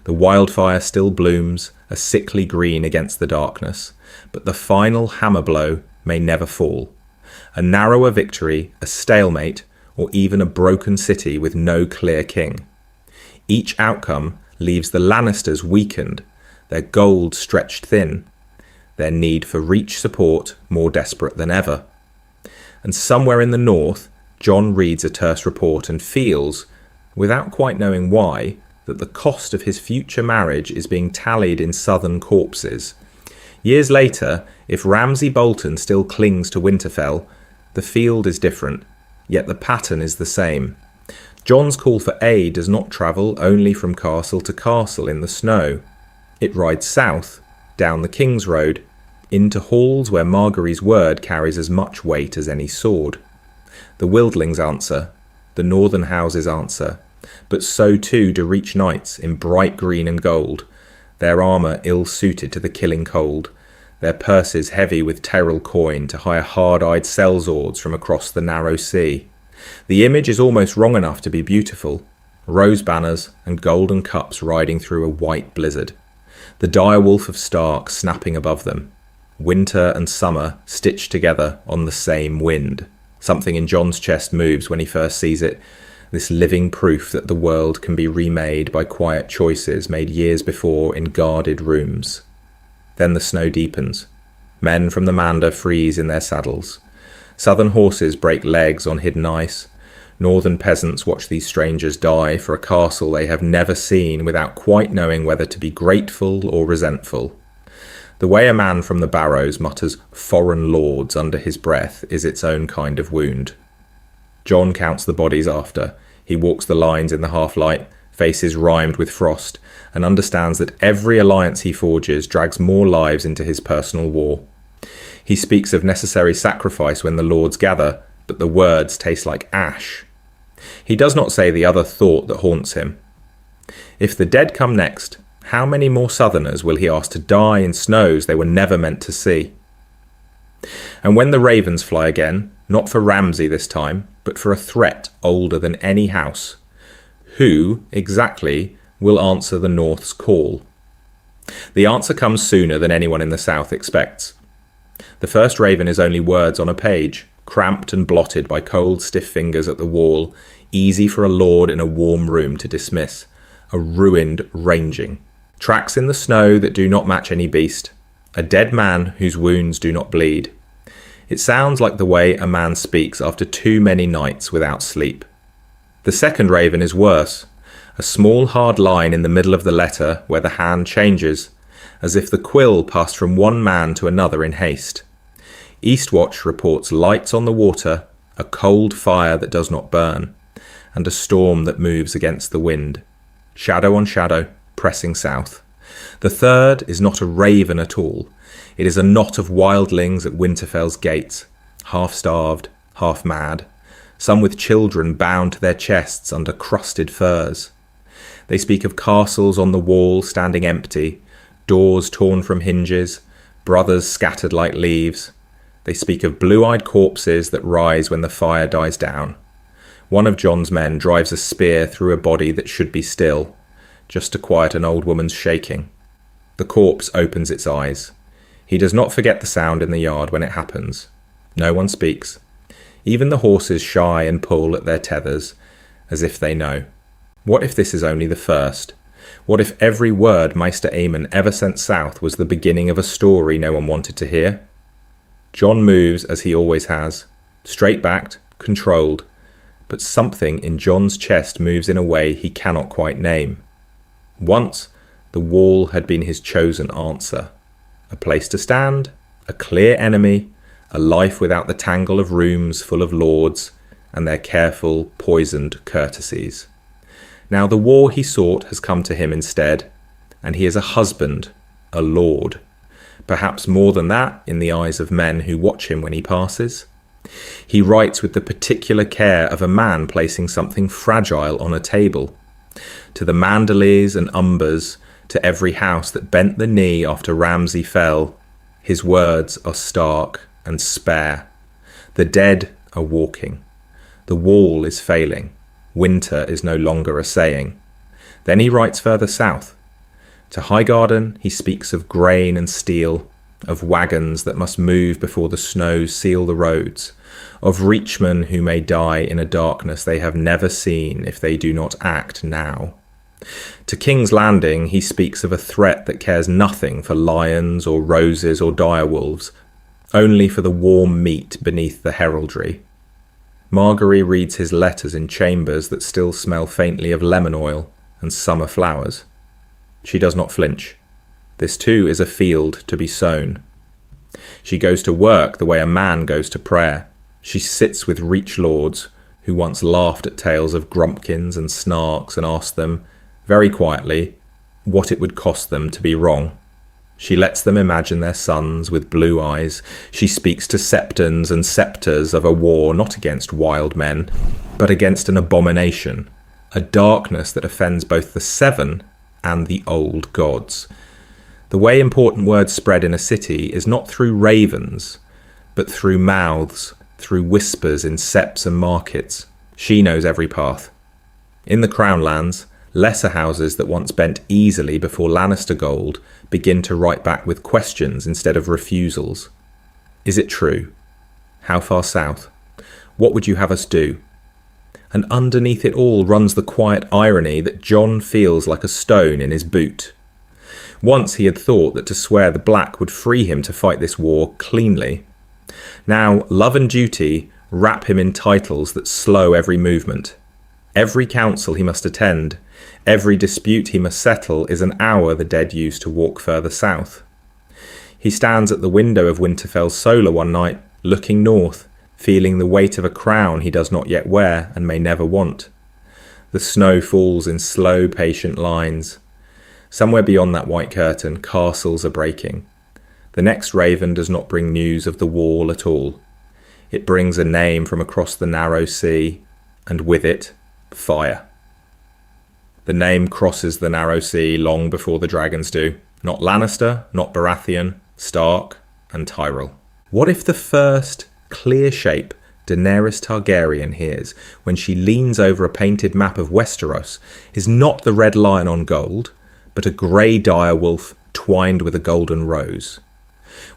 The wildfire still blooms, a sickly green against the darkness, but the final hammer blow may never fall. A narrower victory, a stalemate, or even a broken city with no clear king. Each outcome leaves the Lannisters weakened, their gold stretched thin, their need for Reach support more desperate than ever. And somewhere in the north, Jon reads a terse report and feels, without quite knowing why, that the cost of his future marriage is being tallied in southern corpses. Years later, if Ramsay Bolton still clings to Winterfell, the field is different, yet the pattern is the same. Jon's call for aid does not travel only from castle to castle in the snow. It rides south, down the King's Road, into halls where Margaery's word carries as much weight as any sword. The Wildlings answer, the northern houses answer, but so too do Reach knights in bright green and gold, their armour ill-suited to the killing cold, their purses heavy with Tyrell coin to hire hard-eyed sellswords from across the narrow sea. The image is almost wrong enough to be beautiful, rose banners and golden cups riding through a white blizzard, the dire wolf of Stark snapping above them, winter and summer stitched together on the same wind. Something in Jon's chest moves when he first sees it, this living proof that the world can be remade by quiet choices made years before in guarded rooms. Then the snow deepens. Men from the Mander freeze in their saddles. Southern horses break legs on hidden ice. Northern peasants watch these strangers die for a castle they have never seen without quite knowing whether to be grateful or resentful. The way a man from the Barrows mutters "foreign lords" under his breath is its own kind of wound. Jon counts the bodies after. He walks the lines in the half-light, faces rimed with frost, and understands that every alliance he forges drags more lives into his personal war. He speaks of necessary sacrifice when the lords gather, but the words taste like ash. He does not say the other thought that haunts him. If the dead come next, how many more southerners will he ask to die in snows they were never meant to see? And when the ravens fly again, not for Ramsay this time, but for a threat older than any house, who, exactly, will answer the North's call? The answer comes sooner than anyone in the South expects. The first raven is only words on a page, cramped and blotted by cold, stiff fingers at the wall, easy for a lord in a warm room to dismiss. A ruined ranging. Tracks in the snow that do not match any beast. A dead man whose wounds do not bleed. It sounds like the way a man speaks after too many nights without sleep. The second raven is worse. A small hard line in the middle of the letter where the hand changes, as if the quill passed from one man to another in haste. Eastwatch reports lights on the water, a cold fire that does not burn, and a storm that moves against the wind. Shadow on shadow, pressing south. The third is not a raven at all. It is a knot of wildlings at Winterfell's gates, half-starved, half-mad, some with children bound to their chests under crusted furs. They speak of castles on the wall standing empty, doors torn from hinges, brothers scattered like leaves. They speak of blue-eyed corpses that rise when the fire dies down. One of Jon's men drives a spear through a body that should be still, just to quiet an old woman's shaking. The corpse opens its eyes. He does not forget the sound in the yard when it happens. No one speaks. Even the horses shy and pull at their tethers, as if they know. What if this is only the first? What if every word Maester Aemon ever sent south was the beginning of a story no one wanted to hear? Jon moves as he always has, straight-backed, controlled, but something in Jon's chest moves in a way he cannot quite name. Once, the wall had been his chosen answer. A place to stand, a clear enemy, a life without the tangle of rooms full of lords and their careful, poisoned courtesies. Now the war he sought has come to him instead, and he is a husband, a lord. Perhaps more than that in the eyes of men who watch him when he passes. He writes with the particular care of a man placing something fragile on a table. To the Manderleys and Umbers, to every house that bent the knee after Ramsay fell. His words are stark and spare. The dead are walking. The wall is failing. Winter is no longer a saying. Then he writes further south. To Highgarden he speaks of grain and steel, of wagons that must move before the snows seal the roads, of reachmen who may die in a darkness they have never seen if they do not act now. To King's Landing he speaks of a threat that cares nothing for lions or roses or direwolves, only for the warm meat beneath the heraldry. Margaery reads his letters in chambers that still smell faintly of lemon oil and summer flowers. She does not flinch. This too is a field to be sown. She goes to work the way a man goes to prayer. She sits with reach lords who once laughed at tales of grumpkins and snarks and asked them, very quietly, what it would cost them to be wrong. She lets them imagine their sons with blue eyes. She speaks to septons and scepters of a war not against wild men, but against an abomination, a darkness that offends both the Seven and the old gods. The way important words spread in a city is not through ravens, but through mouths, through whispers in septs and markets. She knows every path. In the Crown Lands, lesser houses that once bent easily before Lannister gold begin to write back with questions instead of refusals. Is it true? How far south? What would you have us do? And underneath it all runs the quiet irony that Jon feels like a stone in his boot. Once he had thought that to swear the black would free him to fight this war cleanly. Now love and duty wrap him in titles that slow every movement. Every council he must attend, every dispute he must settle is an hour the dead use to walk further south. He stands at the window of Winterfell's solar one night, looking north, feeling the weight of a crown he does not yet wear and may never want. The snow falls in slow, patient lines. Somewhere beyond that white curtain, castles are breaking. The next raven does not bring news of the wall at all. It brings a name from across the narrow sea, and with it, fire. The name crosses the narrow sea long before the dragons do. Not Lannister, not Baratheon, Stark and Tyrell. What if the first clear shape Daenerys Targaryen hears when she leans over a painted map of Westeros is not the red lion on gold, but a grey direwolf twined with a golden rose?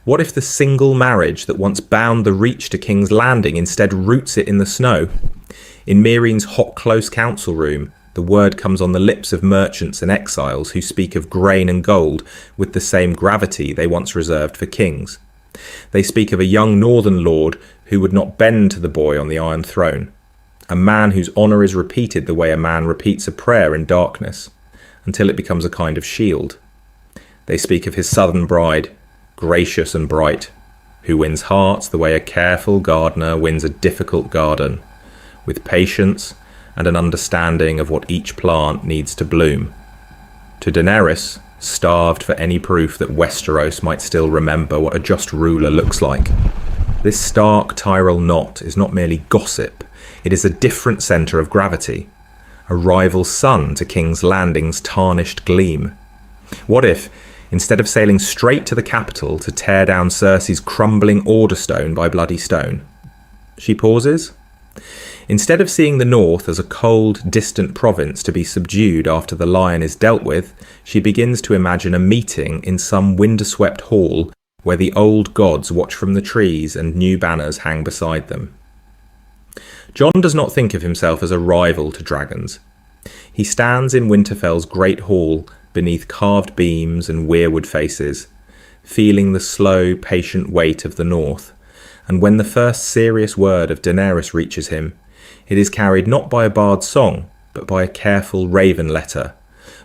What if the single marriage that once bound the Reach to King's Landing instead roots it in the snow? In Meereen's hot close council room, the word comes on the lips of merchants and exiles who speak of grain and gold with the same gravity they once reserved for kings. They speak of a young northern lord who would not bend to the boy on the Iron Throne, a man whose honour is repeated the way a man repeats a prayer in darkness, until it becomes a kind of shield. They speak of his southern bride, gracious and bright, who wins hearts the way a careful gardener wins a difficult garden, with patience and an understanding of what each plant needs to bloom. To Daenerys, starved for any proof that Westeros might still remember what a just ruler looks like, this Stark Tyrell knot is not merely gossip, it is a different centre of gravity, a rival sun to King's Landing's tarnished gleam. What if, instead of sailing straight to the capital to tear down Cersei's crumbling order stone by bloody stone? She pauses. Instead of seeing the north as a cold, distant province to be subdued after the lion is dealt with, she begins to imagine a meeting in some wind-swept hall where the old gods watch from the trees and new banners hang beside them. Jon does not think of himself as a rival to dragons. He stands in Winterfell's great hall beneath carved beams and weirwood faces, feeling the slow, patient weight of the north, and when the first serious word of Daenerys reaches him, it is carried not by a bard's song, but by a careful raven letter,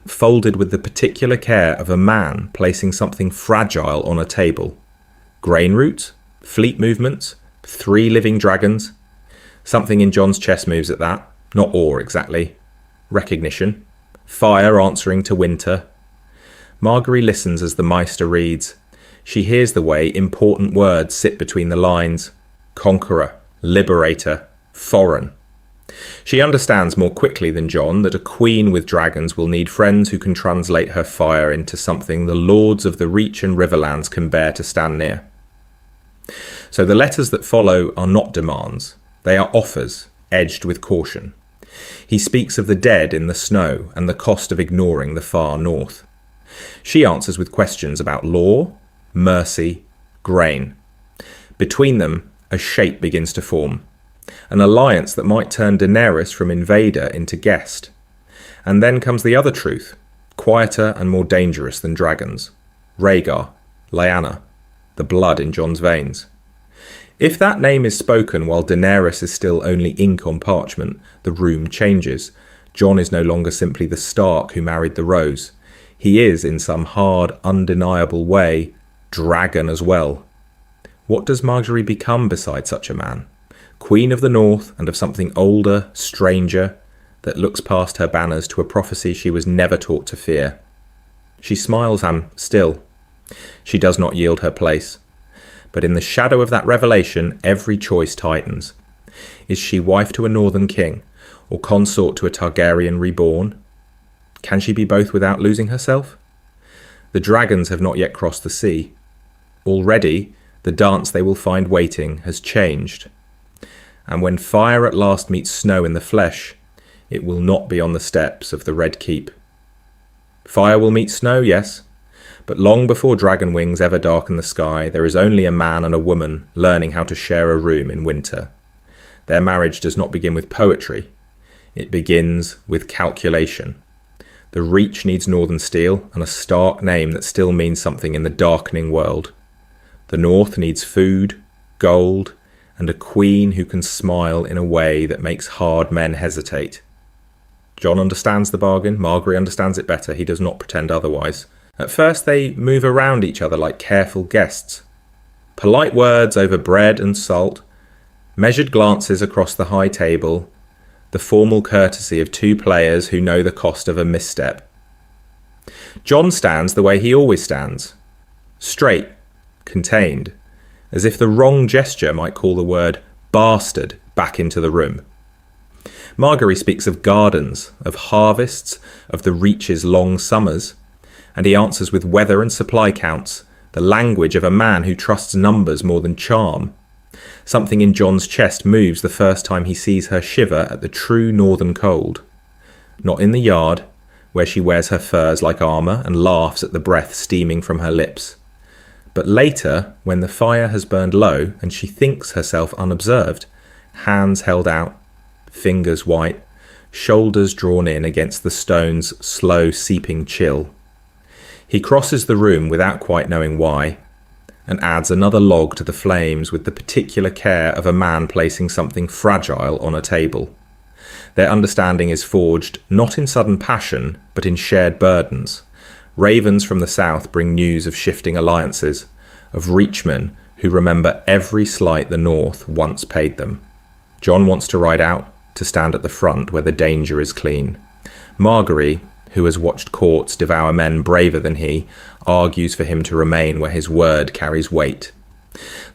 folded with the particular care of a man placing something fragile on a table. Grain roots, fleet movements, 3 living dragons. Something in Jon's chest moves at that, not awe exactly. Recognition. Fire answering to winter. Margaery listens as the Maester reads. She hears the way important words sit between the lines. Conqueror, liberator, foreign. She understands more quickly than Jon that a queen with dragons will need friends who can translate her fire into something the lords of the Reach and Riverlands can bear to stand near. So the letters that follow are not demands, they are offers, edged with caution. He speaks of the dead in the snow and the cost of ignoring the far north. She answers with questions about law, mercy, grain. Between them, a shape begins to form, an alliance that might turn Daenerys from invader into guest. And then comes the other truth, quieter and more dangerous than dragons. Rhaegar, Lyanna, the blood in Jon's veins. If that name is spoken while Daenerys is still only ink on parchment, the room changes. Jon is no longer simply the Stark who married the Rose. He is, in some hard, undeniable way, dragon as well. What does Margaery become beside such a man? Queen of the North and of something older, stranger, that looks past her banners to a prophecy she was never taught to fear. She smiles him still. She does not yield her place. But in the shadow of that revelation, every choice tightens. Is she wife to a northern king, or consort to a Targaryen reborn? Can she be both without losing herself? The dragons have not yet crossed the sea. Already, the dance they will find waiting has changed. And when fire at last meets snow in the flesh, it will not be on the steps of the Red Keep. Fire will meet snow, yes, but long before dragon wings ever darken the sky, there is only a man and a woman learning how to share a room in winter. Their marriage does not begin with poetry. It begins with calculation. The Reach needs northern steel and a Stark name that still means something in the darkening world. The North needs food, gold, and a queen who can smile in a way that makes hard men hesitate. Jon understands the bargain. Margaery understands it better. He does not pretend otherwise. At first they move around each other like careful guests. Polite words over bread and salt, measured glances across the high table, the formal courtesy of two players who know the cost of a misstep. Jon stands the way he always stands, straight, contained, as if the wrong gesture might call the word bastard back into the room. Margaery speaks of gardens, of harvests, of the Reach's long summers, and he answers with weather and supply counts, the language of a man who trusts numbers more than charm. Something in Jon's chest moves the first time he sees her shiver at the true northern cold. Not in the yard, where she wears her furs like armour and laughs at the breath steaming from her lips, but later, when the fire has burned low and she thinks herself unobserved, hands held out, fingers white, shoulders drawn in against the stone's slow seeping chill. He crosses the room without quite knowing why, and adds another log to the flames with the particular care of a man placing something fragile on a table. Their understanding is forged not in sudden passion, but in shared burdens. Ravens from the south bring news of shifting alliances, of Reachmen who remember every slight the north once paid them. Jon wants to ride out, to stand at the front where the danger is clean. Margaery, who has watched courts devour men braver than he, argues for him to remain where his word carries weight.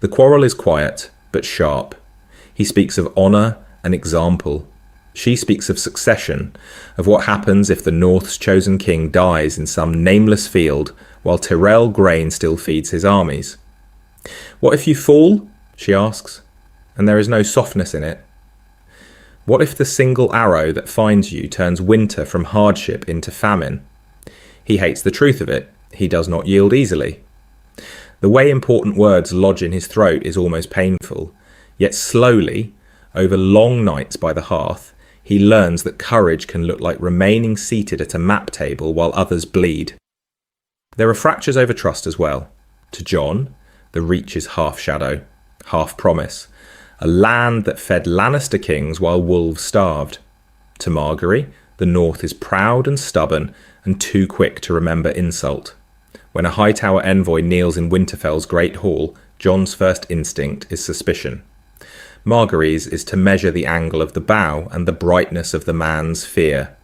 The quarrel is quiet, but sharp. He speaks of honour and example. She speaks of succession, of what happens if the North's chosen king dies in some nameless field while Tyrell grain still feeds his armies. What if you fall? She asks, and there is no softness in it. What if the single arrow that finds you turns winter from hardship into famine? He hates the truth of it. He does not yield easily. The way important words lodge in his throat is almost painful, yet slowly, over long nights by the hearth, he learns that courage can look like remaining seated at a map table while others bleed. There are fractures over trust as well. To Jon, the Reach is half shadow, half promise, a land that fed Lannister kings while wolves starved. To Margaery, the North is proud and stubborn and too quick to remember insult. When a Hightower envoy kneels in Winterfell's Great Hall, Jon's first instinct is suspicion. Margaery's is to measure the angle of the bow and the brightness of the man's fear.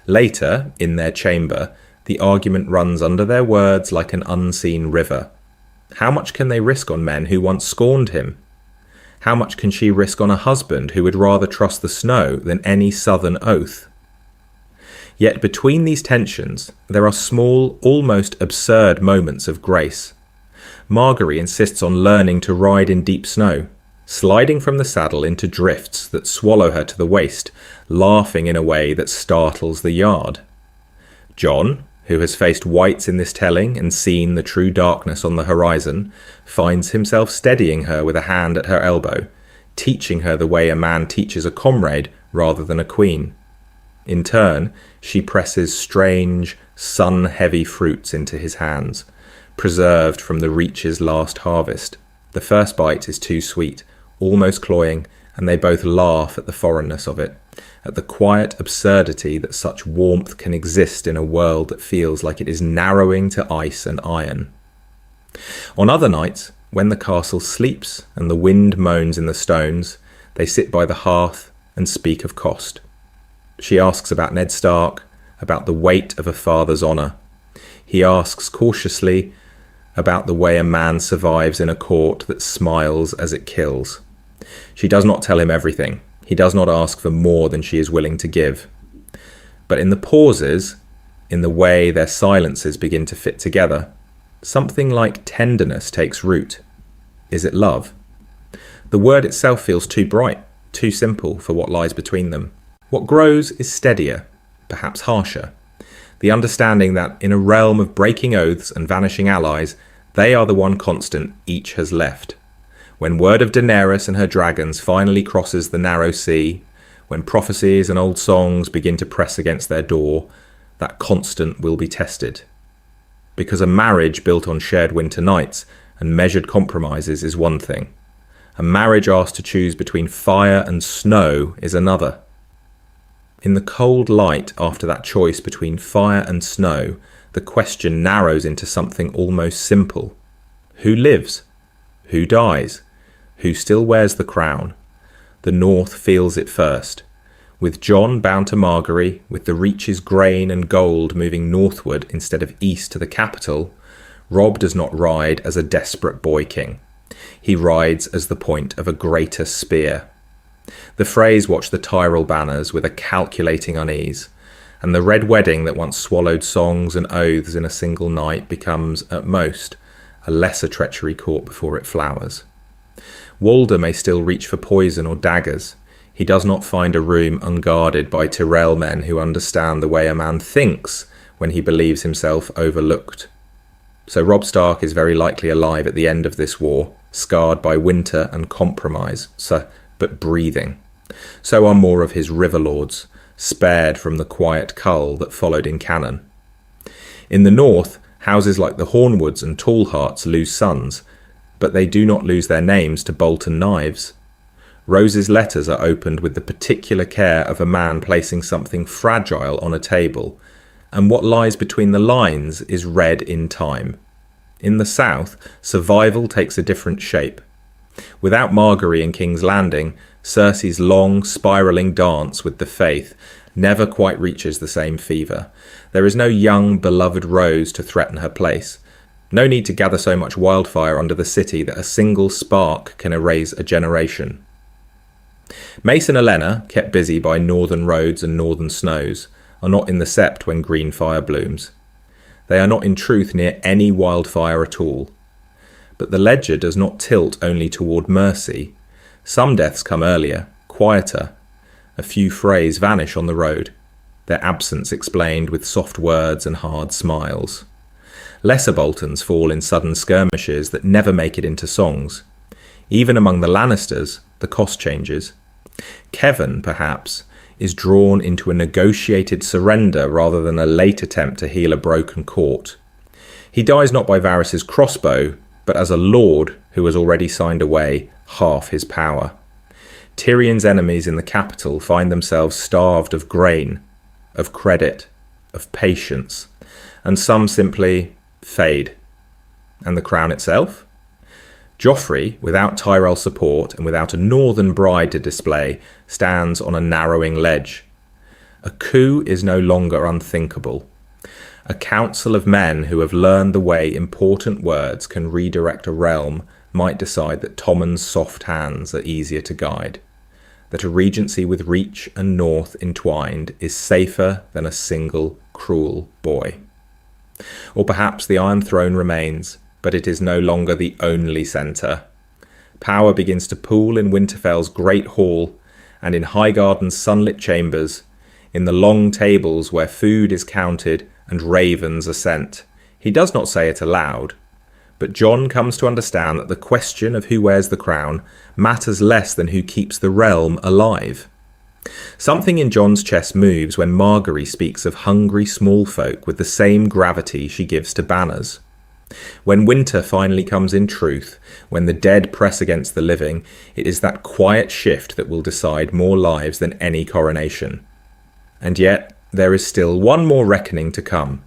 Later, in their chamber, the argument runs under their words like an unseen river. How much can they risk on men who once scorned him? How much can she risk on a husband who would rather trust the snow than any southern oath? Yet between these tensions, there are small, almost absurd moments of grace. Margaery insists on learning to ride in deep snow, sliding from the saddle into drifts that swallow her to the waist, laughing in a way that startles the yard. Jon, who has faced whites in this telling and seen the true darkness on the horizon, finds himself steadying her with a hand at her elbow, teaching her the way a man teaches a comrade rather than a queen. In turn, she presses strange, sun-heavy fruits into his hands, preserved from the Reach's last harvest. The first bite is too sweet, almost cloying, and they both laugh at the foreignness of it, at the quiet absurdity that such warmth can exist in a world that feels like it is narrowing to ice and iron. On other nights, when the castle sleeps and the wind moans in the stones, they sit by the hearth and speak of cost. She asks about Ned Stark, about the weight of a father's honour. He asks cautiously about the way a man survives in a court that smiles as it kills. She does not tell him everything. He does not ask for more than she is willing to give. But in the pauses, in the way their silences begin to fit together, something like tenderness takes root. Is it love? The word itself feels too bright, too simple for what lies between them. What grows is steadier, perhaps harsher. The understanding that in a realm of breaking oaths and vanishing allies, they are the one constant each has left. When word of Daenerys and her dragons finally crosses the narrow sea, when prophecies and old songs begin to press against their door, that constant will be tested. Because a marriage built on shared winter nights and measured compromises is one thing. A marriage asked to choose between fire and snow is another. In the cold light after that choice between fire and snow, the question narrows into something almost simple. Who lives? Who dies? Who still wears the crown? The North feels it first. With Jon bound to Margaery, with the Reach's grain and gold moving northward instead of east to the capital, Robb does not ride as a desperate boy king. He rides as the point of a greater spear. The Freys watch the Tyrell banners with a calculating unease, and the red wedding that once swallowed songs and oaths in a single night becomes, at most, a lesser treachery caught before it flowers. Walder may still reach for poison or daggers. He does not find a room unguarded by Tyrell men who understand the way a man thinks when he believes himself overlooked. So Robb Stark is very likely alive at the end of this war, scarred by winter and compromise, but breathing. So are more of his river lords, spared from the quiet cull that followed in canon. In the north, houses like the Hornwoods and Tallhearts lose sons, but they do not lose their names to Bolton knives. Rose's letters are opened with the particular care of a man placing something fragile on a table, and what lies between the lines is read in time. In the south, survival takes a different shape. Without Margaery and King's Landing, Cersei's long, spiralling dance with the Faith never quite reaches the same fever. There is no young, beloved Rose to threaten her place. No need to gather so much wildfire under the city that a single spark can erase a generation. Mace and Olenna, kept busy by northern roads and northern snows, are not in the sept when green fire blooms. They are not in truth near any wildfire at all. But the ledger does not tilt only toward mercy. Some deaths come earlier, quieter. A few Freys vanish on the road, their absence explained with soft words and hard smiles. Lesser Boltons fall in sudden skirmishes that never make it into songs. Even among the Lannisters, the cost changes. Kevan, perhaps, is drawn into a negotiated surrender rather than a late attempt to heal a broken court. He dies not by Varys's crossbow, but as a lord who has already signed away half his power. Tyrion's enemies in the capital find themselves starved of grain, of credit, of patience, and some simply fade. And the crown itself? Joffrey, without Tyrell support and without a northern bride to display, stands on a narrowing ledge. A coup is no longer unthinkable. A council of men who have learned the way important words can redirect a realm might decide that Tommen's soft hands are easier to guide, that a regency with Reach and North entwined is safer than a single cruel boy. Or perhaps the Iron Throne remains, but it is no longer the only centre. Power begins to pool in Winterfell's great hall, and in Highgarden's sunlit chambers, in the long tables where food is counted and ravens are sent. He does not say it aloud, but Jon comes to understand that the question of who wears the crown matters less than who keeps the realm alive. Something in Jon's chest moves when Margaery speaks of hungry small folk with the same gravity she gives to banners. When winter finally comes in truth, when the dead press against the living, it is that quiet shift that will decide more lives than any coronation. And yet, there is still one more reckoning to come.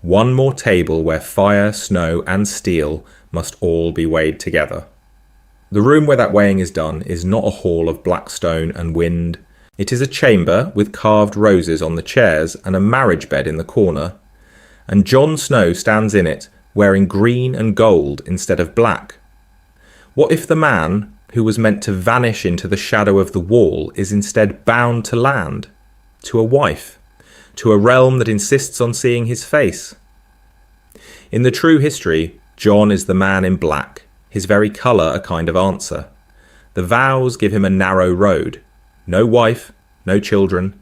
One more table where fire, snow and steel must all be weighed together. The room where that weighing is done is not a hall of black stone and wind. It is a chamber with carved roses on the chairs and a marriage bed in the corner. And Jon Snow stands in it, wearing green and gold instead of black. What if the man who was meant to vanish into the shadow of the wall is instead bound to land, to a wife, to a realm that insists on seeing his face? In the true history, Jon is the man in black, his very colour a kind of answer. The vows give him a narrow road. No wife, no children,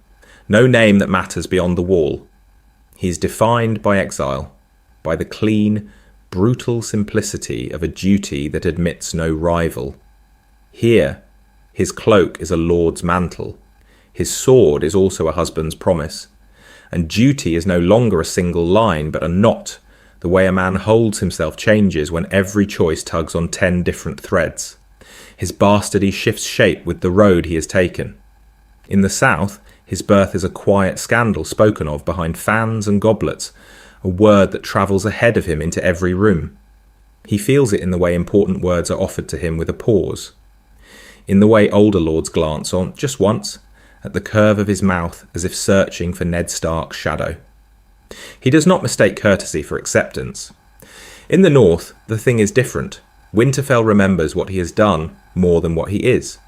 no name that matters beyond the wall. He is defined by exile, by the clean, brutal simplicity of a duty that admits no rival. Here, his cloak is a lord's mantle. His sword is also a husband's promise. And duty is no longer a single line, but a knot. The way a man holds himself changes when every choice tugs on 10 different threads. His bastardy shifts shape with the road he has taken. In the south, his birth is a quiet scandal spoken of behind fans and goblets, a word that travels ahead of him into every room. He feels it in the way important words are offered to him with a pause. In the way older lords glance on, just once, at the curve of his mouth as if searching for Ned Stark's shadow. He does not mistake courtesy for acceptance. In the north, the thing is different. Winterfell remembers what he has done more than what he is.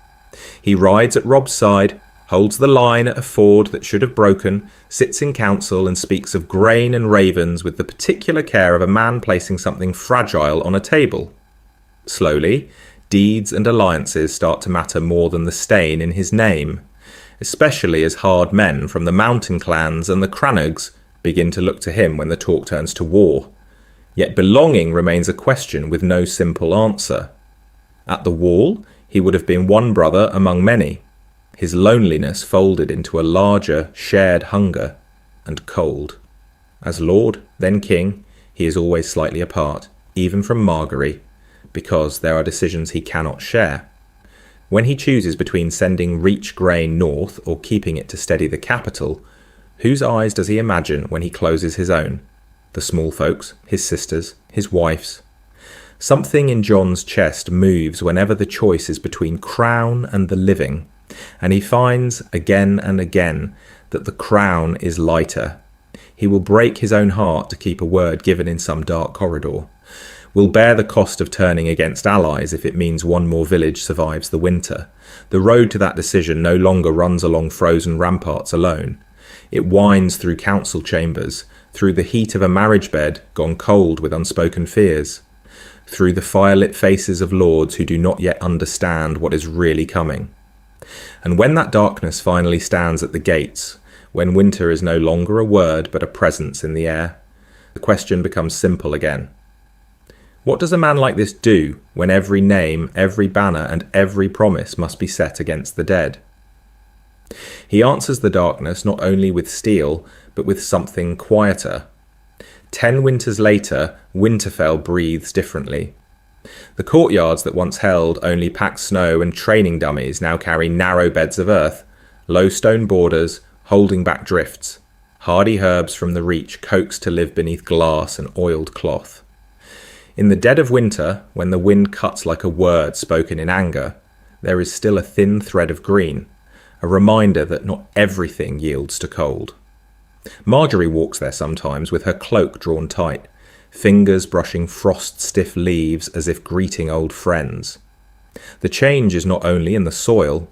He rides at Robb's side, holds the line at a ford that should have broken, sits in council and speaks of grain and ravens with the particular care of a man placing something fragile on a table. Slowly, deeds and alliances start to matter more than the stain in his name, especially as hard men from the mountain clans and the Crannogs begin to look to him when the talk turns to war. Yet belonging remains a question with no simple answer. At the wall, he would have been one brother among many, his loneliness folded into a larger, shared hunger and cold. As lord, then king, he is always slightly apart, even from Margaery, because there are decisions he cannot share. When he chooses between sending Reach grain north or keeping it to steady the capital, whose eyes does he imagine when he closes his own? The small folks, his sisters, his wife's. Something in Jon's chest moves whenever the choice is between crown and the living, and he finds again and again that the crown is lighter. He will break his own heart to keep a word given in some dark corridor, will bear the cost of turning against allies if it means one more village survives the winter. The road to that decision no longer runs along frozen ramparts alone. It winds through council chambers, through the heat of a marriage bed gone cold with unspoken fears, through the firelit faces of lords who do not yet understand what is really coming. And when that darkness finally stands at the gates, when winter is no longer a word but a presence in the air, the question becomes simple again. What does a man like this do when every name, every banner and every promise must be set against the dead? He answers the darkness not only with steel, but with something quieter. 10 winters later, Winterfell breathes differently. The courtyards that once held only packed snow and training dummies now carry narrow beds of earth, low stone borders, holding back drifts, hardy herbs from the Reach coaxed to live beneath glass and oiled cloth. In the dead of winter, when the wind cuts like a word spoken in anger, there is still a thin thread of green, a reminder that not everything yields to cold. Margaery walks there sometimes with her cloak drawn tight, fingers brushing frost-stiff leaves as if greeting old friends. The change is not only in the soil.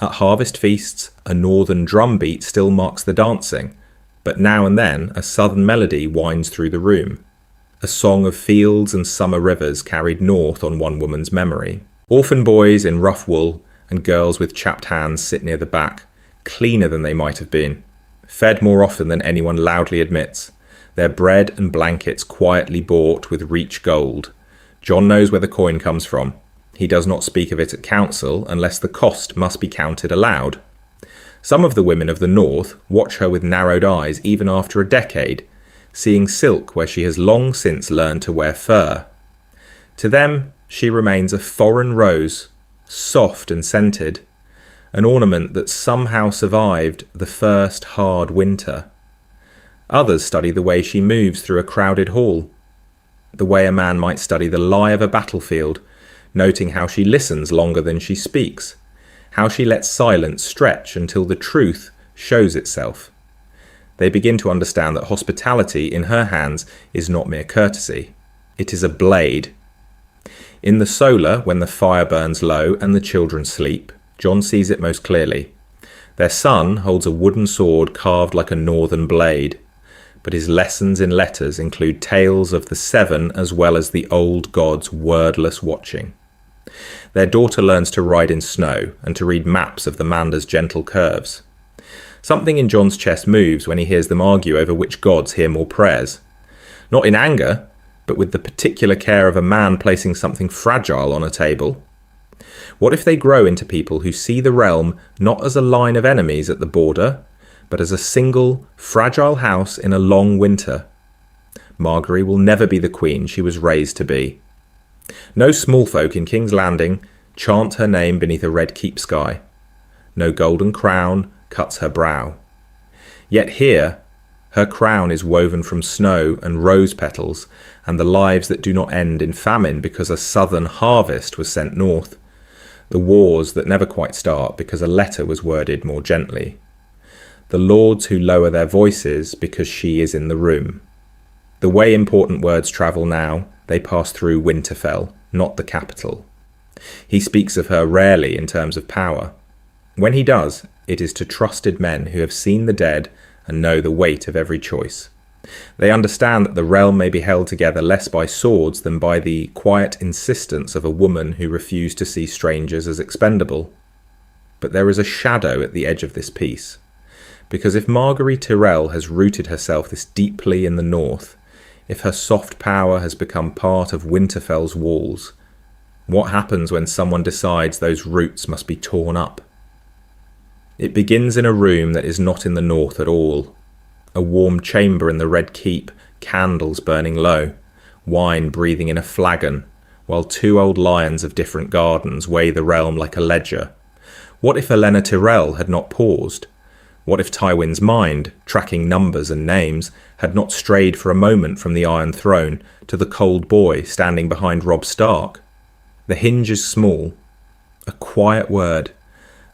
At harvest feasts, a northern drumbeat still marks the dancing, but now and then a southern melody winds through the room. A song of fields and summer rivers carried north on one woman's memory. Orphan boys in rough wool and girls with chapped hands sit near the back, cleaner than they might have been, fed more often than anyone loudly admits, their bread and blankets quietly bought with reach gold. Jon knows where the coin comes from. He does not speak of it at council unless the cost must be counted aloud. Some of the women of the north watch her with narrowed eyes even after a decade, seeing silk where she has long since learned to wear fur. To them, she remains a foreign rose, soft and scented, an ornament that somehow survived the first hard winter. Others study the way she moves through a crowded hall, the way a man might study the lie of a battlefield, noting how she listens longer than she speaks, how she lets silence stretch until the truth shows itself. They begin to understand that hospitality in her hands is not mere courtesy. It is a blade. In the solar, when the fire burns low and the children sleep, Jon sees it most clearly. Their son holds a wooden sword carved like a northern blade, but his lessons in letters include tales of the seven as well as the old god's wordless watching. Their daughter learns to ride in snow and to read maps of the Mander's gentle curves. Something in Jon's chest moves when he hears them argue over which gods hear more prayers. Not in anger, but with the particular care of a man placing something fragile on a table. What if they grow into people who see the realm not as a line of enemies at the border, but as a single, fragile house in a long winter? Margaery will never be the queen she was raised to be. No small folk in King's Landing chant her name beneath a red keep sky. No golden crown cuts her brow. Yet here, her crown is woven from snow and rose petals and the lives that do not end in famine because a southern harvest was sent north. The wars that never quite start because a letter was worded more gently. The lords who lower their voices because she is in the room. The way important words travel now, they pass through Winterfell, not the capital. He speaks of her rarely in terms of power. When he does, it is to trusted men who have seen the dead and know the weight of every choice. They understand that the realm may be held together less by swords than by the quiet insistence of a woman who refused to see strangers as expendable. But there is a shadow at the edge of this peace. Because if Margaery Tyrell has rooted herself this deeply in the north, if her soft power has become part of Winterfell's walls, what happens when someone decides those roots must be torn up? It begins in a room that is not in the north at all. A warm chamber in the Red Keep, candles burning low, wine breathing in a flagon, while two old lions of different gardens weigh the realm like a ledger. What if Olenna Tyrell had not paused? What if Tywin's mind, tracking numbers and names, had not strayed for a moment from the Iron Throne to the cold boy standing behind Robb Stark? The hinge is small. A quiet word.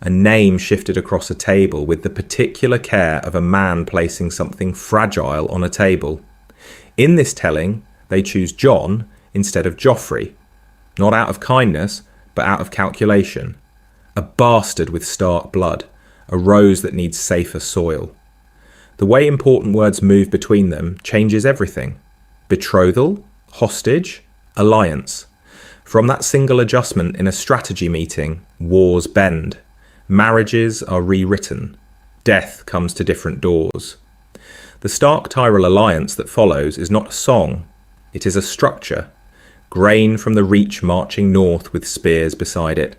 A name shifted across a table with the particular care of a man placing something fragile on a table. In this telling, they choose Jon instead of Joffrey, not out of kindness, but out of calculation. A bastard with Stark blood, a rose that needs safer soil. The way important words move between them changes everything. Betrothal, hostage, alliance. From that single adjustment in a strategy meeting, wars bend. Marriages are rewritten. Death comes to different doors. The Stark-Tyrell alliance that follows is not a song. It is a structure. Grain from the Reach marching north with spears beside it.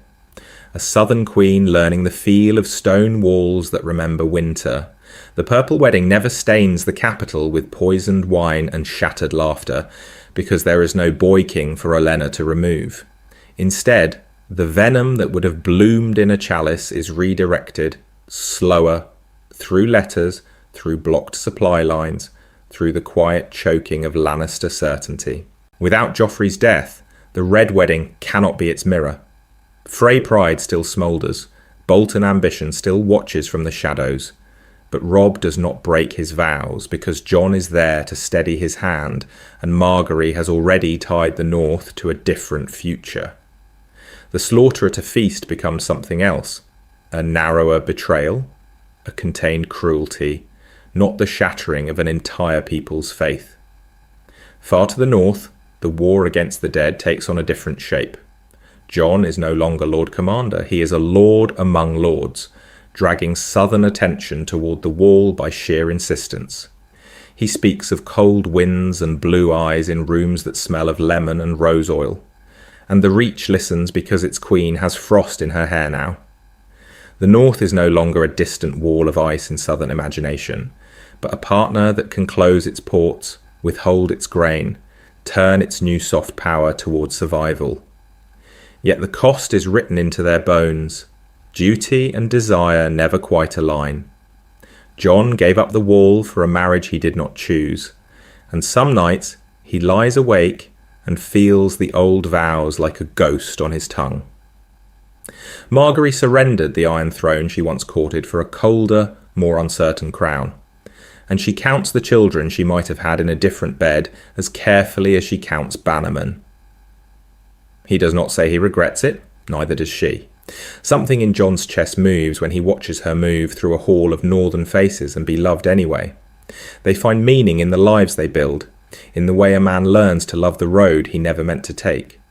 A southern queen learning the feel of stone walls that remember winter. The purple wedding never stains the capital with poisoned wine and shattered laughter, because there is no boy king for Olenna to remove. Instead, the venom that would have bloomed in a chalice is redirected, slower, through letters, through blocked supply lines, through the quiet choking of Lannister certainty. Without Joffrey's death, the Red Wedding cannot be its mirror. Frey pride still smoulders, Bolton ambition still watches from the shadows. But Robb does not break his vows, because Jon is there to steady his hand, and Margaery has already tied the North to a different future. The slaughter at a feast becomes something else, a narrower betrayal, a contained cruelty, not the shattering of an entire people's faith. Far to the north, the war against the dead takes on a different shape. Jon is no longer Lord Commander, he is a lord among lords, dragging southern attention toward the wall by sheer insistence. He speaks of cold winds and blue eyes in rooms that smell of lemon and rose oil, and the Reach listens because its queen has frost in her hair now. The north is no longer a distant wall of ice in southern imagination, but a partner that can close its ports, withhold its grain, turn its new soft power towards survival. Yet the cost is written into their bones. Duty and desire never quite align. Jon gave up the wall for a marriage he did not choose, and some nights he lies awake and feels the old vows like a ghost on his tongue. Margaery surrendered the Iron Throne she once courted for a colder, more uncertain crown, and she counts the children she might have had in a different bed as carefully as she counts bannermen. He does not say he regrets it, neither does she. Something in Jon's chest moves when he watches her move through a hall of northern faces and be loved anyway. They find meaning in the lives they build, in the way a man learns to love the road he never meant to take.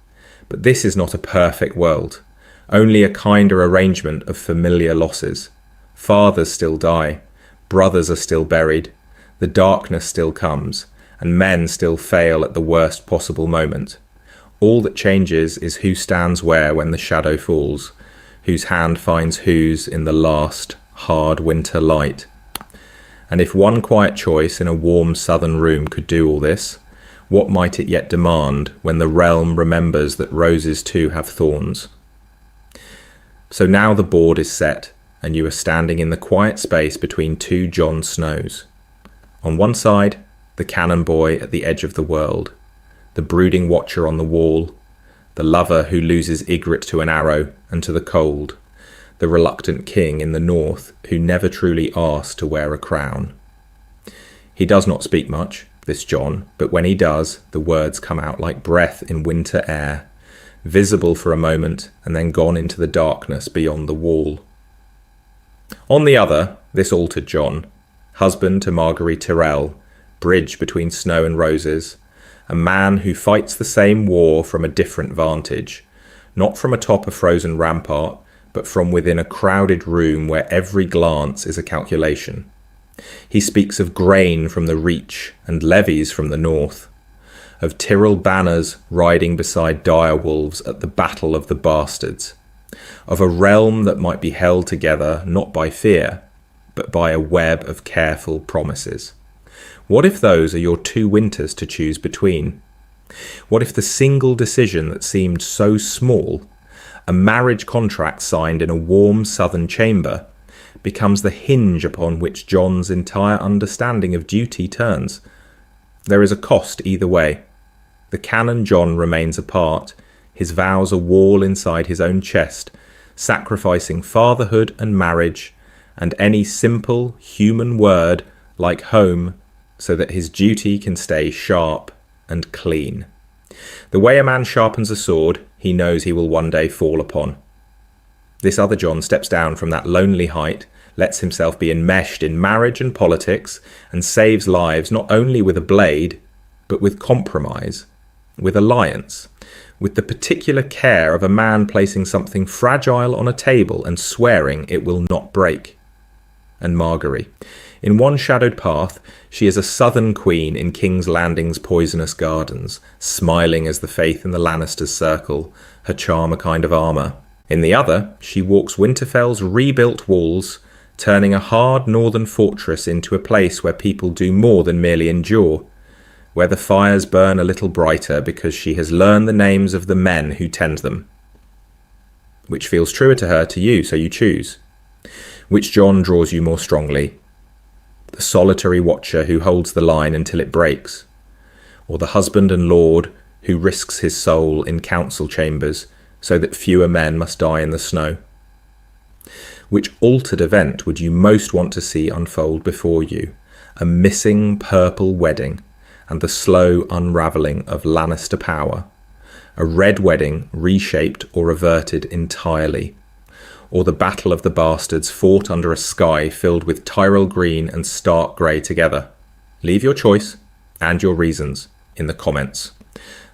But this is not a perfect world, only a kinder arrangement of familiar losses. Fathers still die, brothers are still buried, the darkness still comes, and men still fail at the worst possible moment. All that changes is who stands where when the shadow falls, whose hand finds whose in the last, hard winter light. And if one quiet choice in a warm southern room could do all this, what might it yet demand when the realm remembers that roses too have thorns? So now the board is set, and you are standing in the quiet space between two Jon Snows. On one side, the cannon boy at the edge of the world, the brooding watcher on the wall, the lover who loses Ygritte to an arrow and to the cold, the reluctant king in the north who never truly asked to wear a crown. He does not speak much, this Jon, but when he does, the words come out like breath in winter air, visible for a moment and then gone into the darkness beyond the wall. On the other, this altered Jon, husband to Margaery Tyrell, bridge between snow and roses, a man who fights the same war from a different vantage, not from atop a frozen rampart, but from within a crowded room where every glance is a calculation. He speaks of grain from the Reach and levies from the north, of Tyrell banners riding beside direwolves at the Battle of the Bastards, of a realm that might be held together not by fear, but by a web of careful promises. What if those are your two winters to choose between? What if the single decision that seemed so small, a marriage contract signed in a warm southern chamber, becomes the hinge upon which Jon's entire understanding of duty turns? There is a cost either way. The canon Jon remains apart, his vows a wall inside his own chest, sacrificing fatherhood and marriage, and any simple human word like home, so that his duty can stay sharp and clean. The way a man sharpens a sword, he knows he will one day fall upon. This other Jon steps down from that lonely height, lets himself be enmeshed in marriage and politics, and saves lives not only with a blade, but with compromise, with alliance, with the particular care of a man placing something fragile on a table and swearing it will not break. And Margaery. In one shadowed path, she is a southern queen in King's Landing's poisonous gardens, smiling as the faith in the Lannisters circle, her charm a kind of armour. In the other, she walks Winterfell's rebuilt walls, turning a hard northern fortress into a place where people do more than merely endure, where the fires burn a little brighter because she has learned the names of the men who tend them. Which feels truer to her to you, so you choose. Which Jon draws you more strongly? The solitary watcher who holds the line until it breaks, or the husband and lord who risks his soul in council chambers so that fewer men must die in the snow? Which altered event would you most want to see unfold before you? A missing purple wedding and the slow unravelling of Lannister power? A red wedding reshaped or reverted entirely? Or the battle of the bastards fought under a sky filled with Tyrell green and Stark grey together? Leave your choice and your reasons in the comments.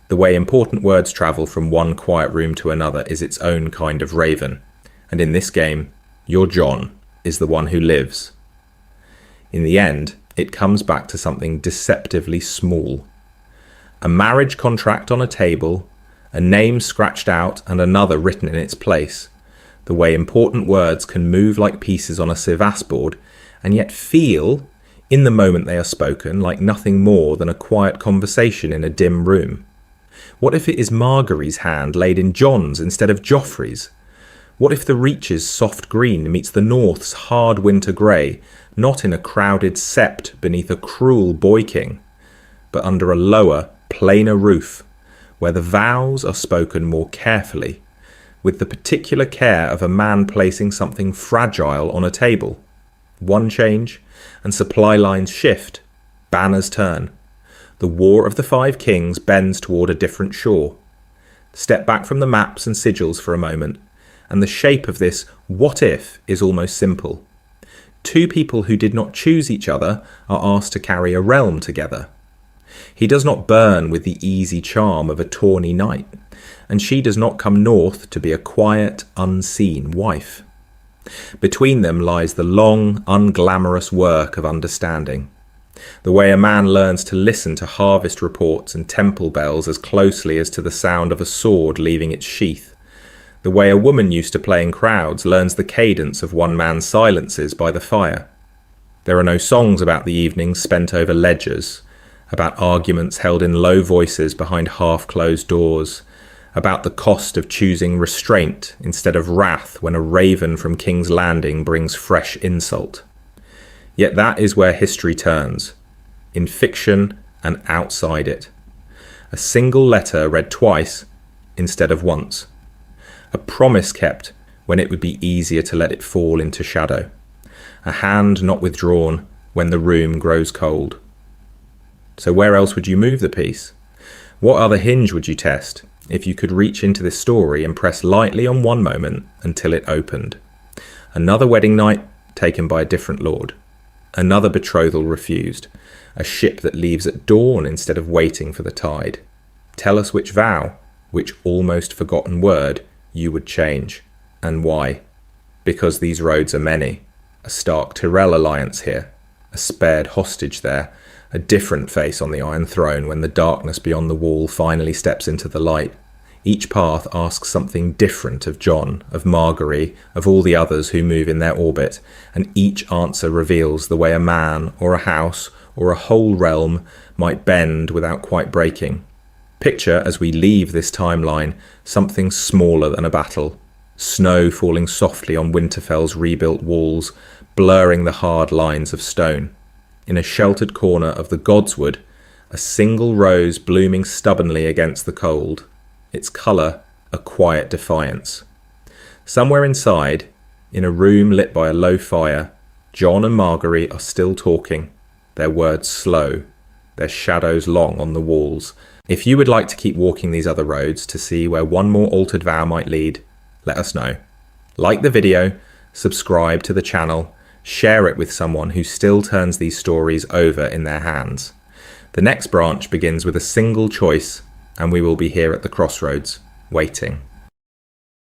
The way important words travel from one quiet room to another is its own kind of raven, and in this game, your Jon is the one who lives. In the end, it comes back to something deceptively small. A marriage contract on a table, a name scratched out and another written in its place. The way important words can move like pieces on a civasse board and yet feel, in the moment they are spoken, like nothing more than a quiet conversation in a dim room. What if it is Margaery's hand laid in Jon's instead of Joffrey's? What if the Reach's soft green meets the North's hard winter grey, not in a crowded sept beneath a cruel boy-king, but under a lower, plainer roof, where the vows are spoken more carefully, with the particular care of a man placing something fragile on a table? One change, and supply lines shift, banners turn. The War of the Five Kings bends toward a different shore. Step back from the maps and sigils for a moment, and the shape of this what if is almost simple. Two people who did not choose each other are asked to carry a realm together. He does not burn with the easy charm of a tawny knight, and she does not come north to be a quiet, unseen wife. Between them lies the long, unglamorous work of understanding. The way a man learns to listen to harvest reports and temple bells as closely as to the sound of a sword leaving its sheath. The way a woman used to play in crowds learns the cadence of one man's silences by the fire. There are no songs about the evenings spent over ledgers, about arguments held in low voices behind half-closed doors, about the cost of choosing restraint instead of wrath when a raven from King's Landing brings fresh insult. Yet that is where history turns, in fiction and outside it. A single letter read twice instead of once. A promise kept when it would be easier to let it fall into shadow. A hand not withdrawn when the room grows cold. So where else would you move the piece? What other hinge would you test if you could reach into this story and press lightly on one moment until it opened? Another wedding night taken by a different lord. Another betrothal refused. A ship that leaves at dawn instead of waiting for the tide. Tell us which vow, which almost forgotten word you would change, and why. Because these roads are many. A Stark Tyrell alliance here, a spared hostage there, a different face on the Iron Throne when the darkness beyond the wall finally steps into the light. Each path asks something different of Jon, of Margaery, of all the others who move in their orbit, and each answer reveals the way a man, or a house, or a whole realm might bend without quite breaking. Picture, as we leave this timeline, something smaller than a battle. Snow falling softly on Winterfell's rebuilt walls, blurring the hard lines of stone. In a sheltered corner of the Godswood, a single rose blooming stubbornly against the cold. Its colour a quiet defiance. Somewhere inside, in a room lit by a low fire, Jon and Margaery are still talking, their words slow, their shadows long on the walls. If you would like to keep walking these other roads to see where one more altered vow might lead, let us know. Like the video, subscribe to the channel, share it with someone who still turns these stories over in their hands. The next branch begins with a single choice, and we will be here at the crossroads, waiting.